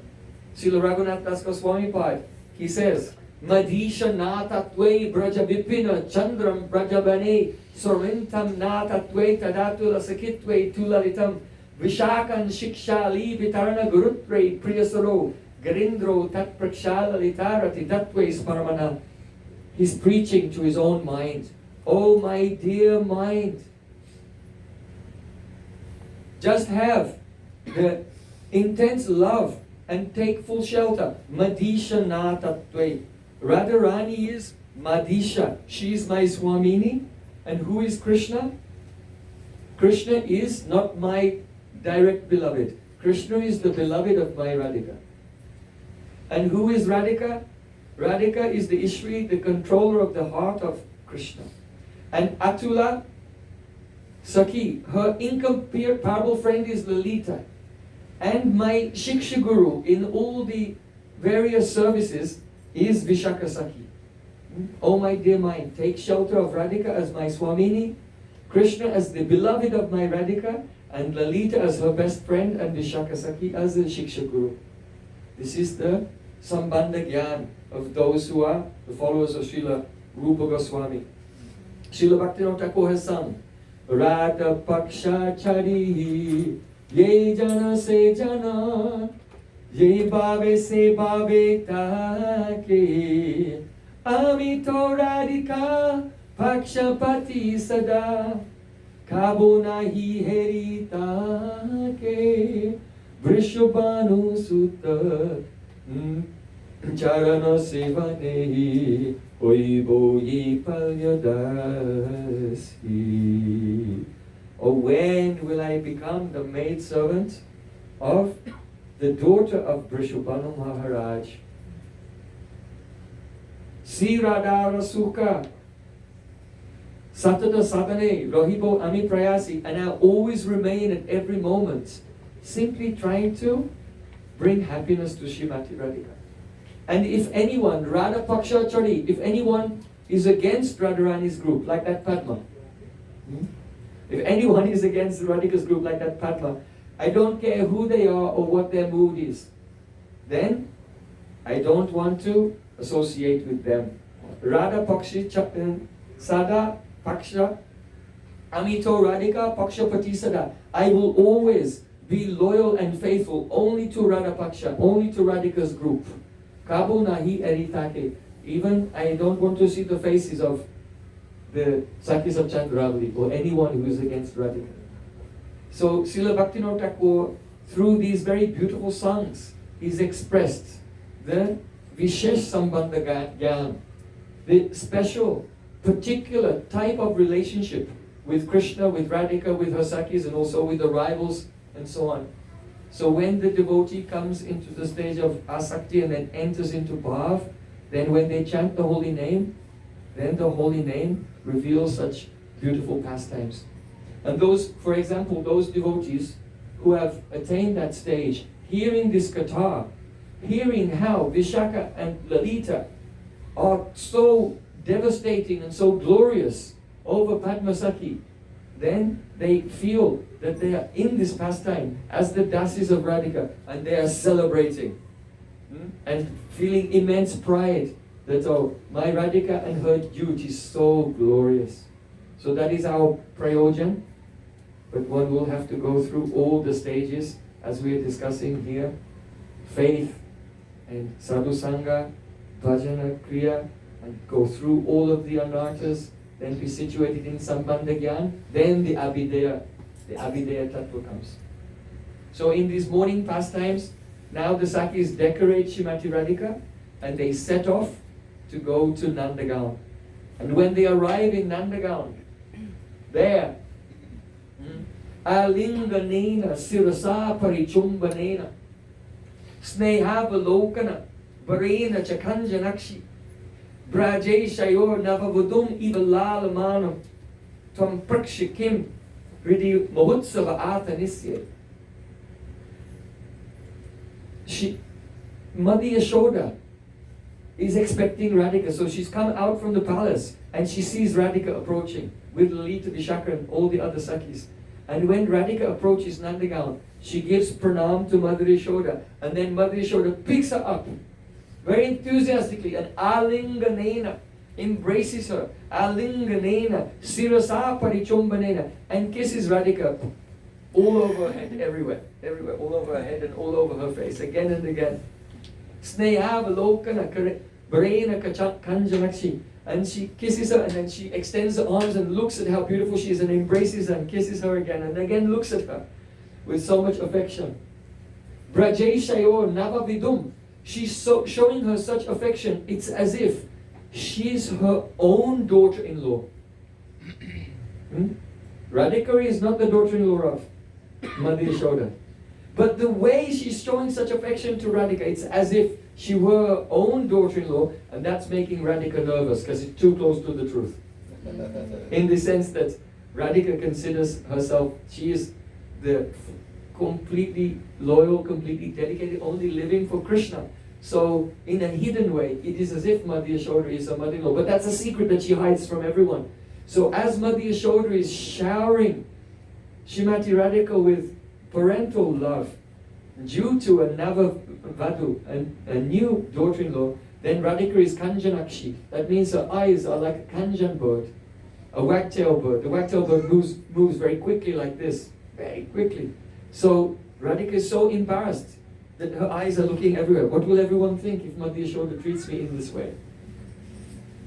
Srila Raghunath Das Goswami Pad, he says, Madhisha nata tvei braja vipina chandram braja bane sorvintam nata tvei tadatula sakitvei tulalitam vishakan shikshali vitarana gurutre priyasaro garindro tat prakshala litarati datvei smaramana. He's preaching to his own mind. Oh my dear mind, just have the intense love and take full shelter. Madhisha natatve. Radharani is Madhisha. She is my Swamini. And who is Krishna? Krishna is not my direct beloved. Krishna is the beloved of my Radhika. And who is Radhika? Radhika is the Ishri, the controller of the heart of Krishna. And Atula, Sakhi, her incomparable friend is Lalita. And my Shiksha Guru in all the various services is Vishaka Sakhi. Oh my dear mind, take shelter of Radhika as my Swamini, Krishna as the beloved of my Radhika, and Lalita as her best friend, and Vishaka Sakhi as the Shiksha Guru. This is the Sambandha Gyan of those who are the followers of Srila Rupa Goswami. Srila Bhaktivinoda Thakur has sung, Radha Paksha Chari, Ye Jana Se Jana, Ye Bhave Se Bhave Take, Amito Radhika Pakshapati Sada, Kabo Nahi Heri Take, Vrishabhanu Sutta, Charana Sevane, Oibo Ye Palyadasi. Oh, when will I become the maidservant of the daughter of Vrishabhanu Maharaj? Si Radha Rasuka, Satata Sadhane, Rahibo Ami Prayasi, and I always remain at every moment simply trying to bring happiness to Srimati Radhika. And if anyone, Radha Pakshachari, if anyone is against Radharani's group, like that Padma, if anyone is against Radhika's group, like that Padma, I don't care who they are or what their mood is, then I don't want to associate with them. Radha Pakshi Sada Paksha Amito Radhika Pakshapati Sada. I will always be loyal and faithful only to Radha Paksha, only to Radhika's group. Kabu nahi eritake. Even I don't want to see the faces of the Sakis of Chandravali or anyone who is against Radhika. So Srila Bhaktivinoda Thakur, through these very beautiful songs, he's expressed the Vishesh Sambandha Gyan, the special, particular type of relationship with Krishna, with Radhika, with her Sakis, and also with the rivals and so on. So when the devotee comes into the stage of asakti and then enters into bhav, then when they chant the holy name, then the holy name reveals such beautiful pastimes. And those, for example, those devotees who have attained that stage, hearing this katha, hearing how Vishaka and Lalita are so devastating and so glorious over Padmasakhi, then they feel that they are in this pastime as the dasis of Radhika, and they are celebrating and feeling immense pride that, oh, my Radhika and her duty is so glorious. So that is our prayojan, but one will have to go through all the stages as we are discussing here: faith and sadhusanga, bhajana, kriya, and go through all of the anarthas, then be situated in Sambandha Gyan, then the Abhideya tattva comes. So in these morning pastimes, now the Sakis decorate Srimati Radhika and they set off to go to Nandagaon. And when they arrive in Nandagaon, there, Alinganena Sirasa Parichumbanena Snehavalokana Varena Chakanjanakshi Braje Shayor Navavudum Ivalalamanam Tvam Prakshikim Ridi Mahutsava Atanisye. Mother Yashoda is expecting Radhika, so she's come out from the palace and she sees Radhika approaching with Lalita Vishaka and all the other Sakis. And when Radhika approaches Nandagaon, she gives pranam to Mother Yashoda, and then Mother Yashoda picks her up very enthusiastically and alinganena embraces her, alinganena sirasa parichumbanena, and kisses Radhika all over her head, everywhere, all over her head and all over her face, again and again. Snehavalokana Varena Kanjanakshi. And she kisses her and then she extends her arms and looks at how beautiful she is and embraces her and kisses her again and again looks at her with so much affection. Brajay Shayor Navavidum. She's showing her such affection, it's as if she's her own daughter-in-law. Radhika is not the daughter-in-law of Mother Yashoda. But the way she's showing such affection to Radhika, it's as if she were her own daughter-in-law, and that's making Radhika nervous because it's too close to the truth. In the sense that Radhika considers herself, she is the completely loyal, completely dedicated, only living for Krishna. So in a hidden way, it is as if Mother Yashoda is her mother-in-law, but that's a secret that she hides from everyone. So as Mother Yashoda is showering Srimati Radhika with parental love, due to a Navavadu, a new daughter-in-law, then Radhika is Kanjanakshi. That means her eyes are like a Kanjan bird, a wagtail bird. The wagtail bird moves very quickly like this, very quickly. So Radhika is so embarrassed that her eyes are looking everywhere. What will everyone think if Mother Yashoda treats me in this way?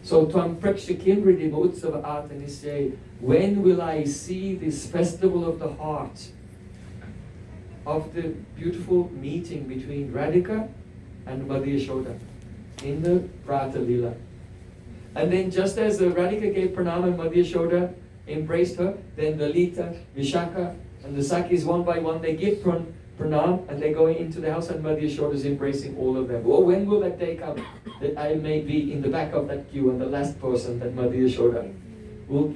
So Tvam Prakshikim Ridi Utsava Atanisye, when will I see this festival of the heart, of the beautiful meeting between Radhika and Mother Yashoda in the Prata Lila. And then just as Radhika gave pranam and Mother Yashoda embraced her, then Lalita, Vishaka and the Sakis one by one, they give pranam and they go into the house and Mother Yashoda is embracing all of them. Oh, when will that day come that I may be in the back of that queue and the last person that Mother Yashoda will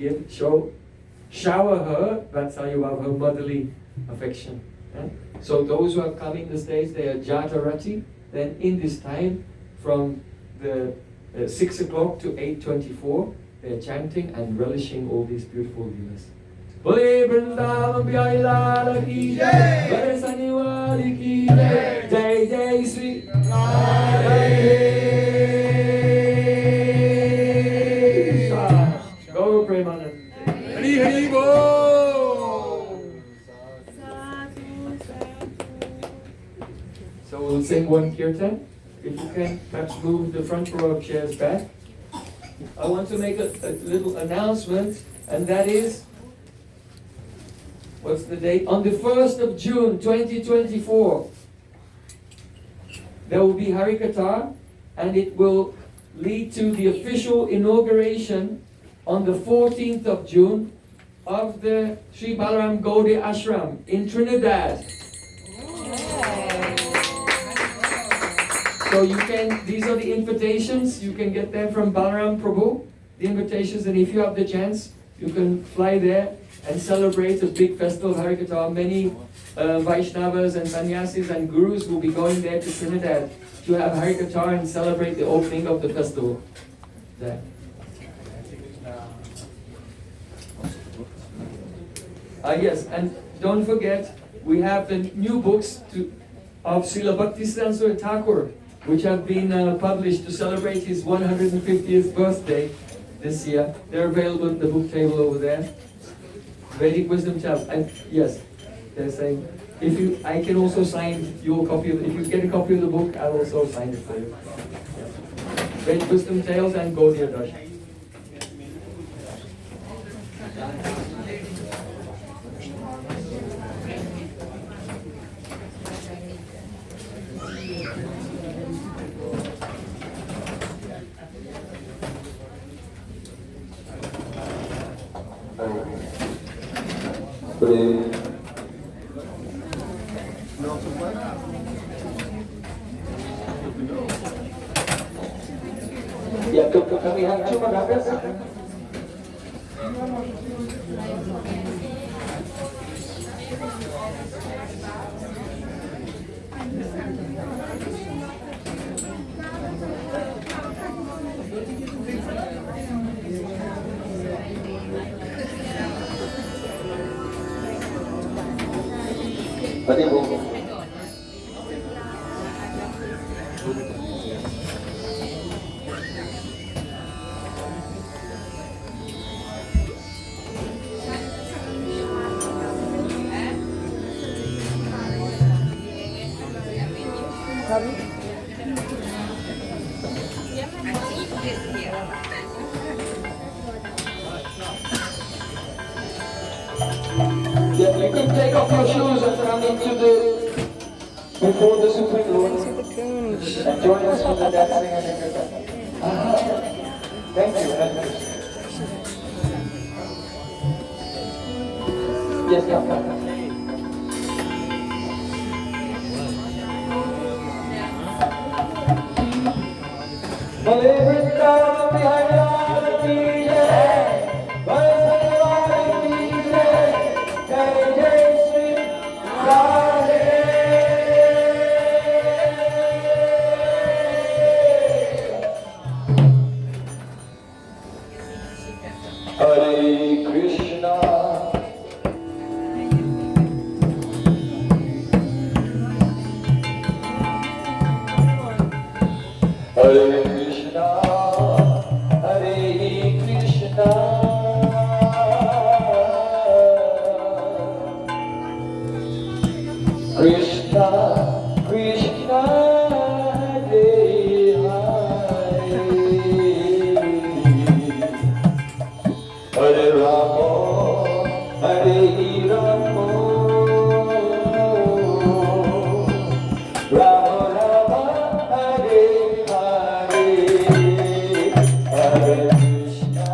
shower her, that's how you have her motherly affection. Yeah? So those who have come in the stage, they are Jatarati. Then in this time, from the 6 o'clock to 8:24, they are chanting and relishing all these beautiful leelas. Bole Vrindavan Bihari Lal ki jai, Bale Saniwali ki jai, Jai Jai Sri Radhe. Go Premanand. Hari Hari Bol. So we'll sing one kirtan. If you can, perhaps move the front row of chairs back. I want to make a little announcement, and that is, what's the date? On the 1st of June 2024, there will be Harikatha, and it will lead to the official inauguration on the 14th of June of the Sri Balaram Gaudiya Ashram in Trinidad. So you can, these are the invitations, you can get them from Balaram Prabhu, the invitations, and if you have the chance, you can fly there and celebrate a big festival of Harikatha. Many Vaishnavas and Sannyasis and Gurus will be going there to Trinidad to have Harikatha and celebrate the opening of the festival there. Yes, and don't forget, we have the new books of Srila Bhaktisiddhanta Thakur, which have been published to celebrate his 150th birthday this year. They're available at the book table over there. Vedic Wisdom Tales. And yes, they're saying, I can also sign your copy of it. If you get a copy of the book, I'll also sign it for you. Yeah. Vedic Wisdom Tales and Gaudiya Darshan. Yeah, can we have 2 more numbers? Yeah, you can take off your shoes and run into before the Supreme Lord and join us for the dancing and everything. Thank you. Yes, come. Bale Vrindavan Bihari Lal ki jai, Bale Bhagwan ki jai, Jai Jai Shri Radhe. Hare Krishna, Hare Krishna, Hare Krishna, Krishna Krishna, Hare Hare, Hare Rama, Hare Rama, Rama Rama, Hare Hare, Hare Krishna,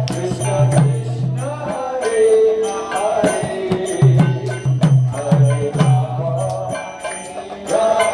Krishna Krishna, Hare Hare, Hare Rama, Hare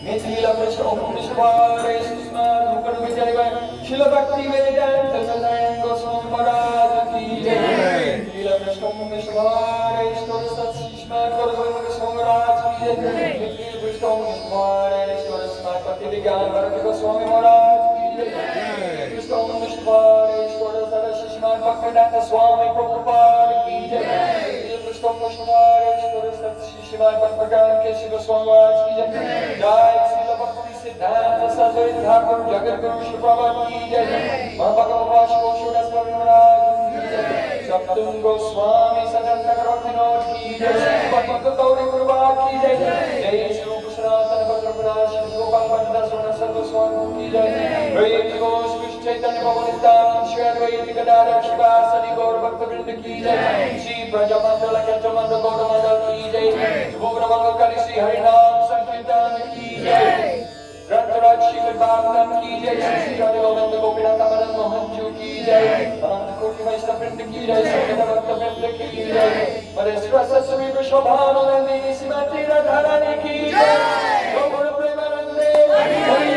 Mithila Krishna Om Vishware Srisman Rupan Vijayavai Shila Bhakti Vedanta Sadayan Goswami Maharaj Ki Jai Mithila Krishna Om Vishware Srisman Goswami Maharaj Ki Jai Mithila Krishna Om Vishware Srisman Bhakti Vedanta Goswami Maharaj Ki Jai Krishna Om Vishware Srisman Bhaktivedanta Swami Prabhupada Ki Jai Krishna Om Vishware Srisman Bhaktivedanta Goswami Maharaj Ki Jai Jai Srila Bhakti Siddhanta Saraswati Thakur Jagat Guru Shri Prabhupada Ki Jai Mahapakama Shri Swami Maharaj Ki Jai Saptum Goswami Sadanta Karotinod Ki Jai Bhakti Gauri Prabhupada Ki Jai Jai Sri Rupa Sanatana Bhadrapada Shri Gopal Bhattana Swana Sarvaswami Ki Jai Jai Gos Krishna Chaitanya Bhavanitam Shri Advaita Gadadhar Shivasadi Gaur Bhakta Vrinda Ki Jai Shri Prajamandala Kachamanda Gauramanda Ki Jai Bhuvra Mangalkari Shri Harinam Sankirtan Ki Jai Rantaraj Shri Bhagavatam Ki Jai Shri Radha Govinda Gopinath Amaran Mohan Ju Ki Jai Ananta Koti Vaishnava Vrinda Ki Jai Sankata Bhakta Vrinda Ki Jai Pareswara Sasami Vishwabhanu Nandini Simati Radharani Ki Jai Gopura Premanande Hari Hari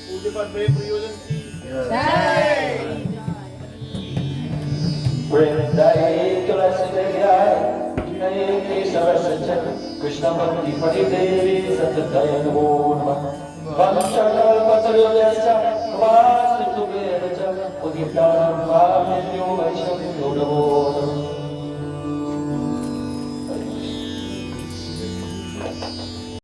पूज्य पर प्रेम प्रयोजन की Vrindaye tulasi devya, Jinaye kesavasachan, Krishna bhakti pati devi satataya namo namah. Vanshakal pataryodyasya, Kvasitu vedacha, Uditanam bhavyam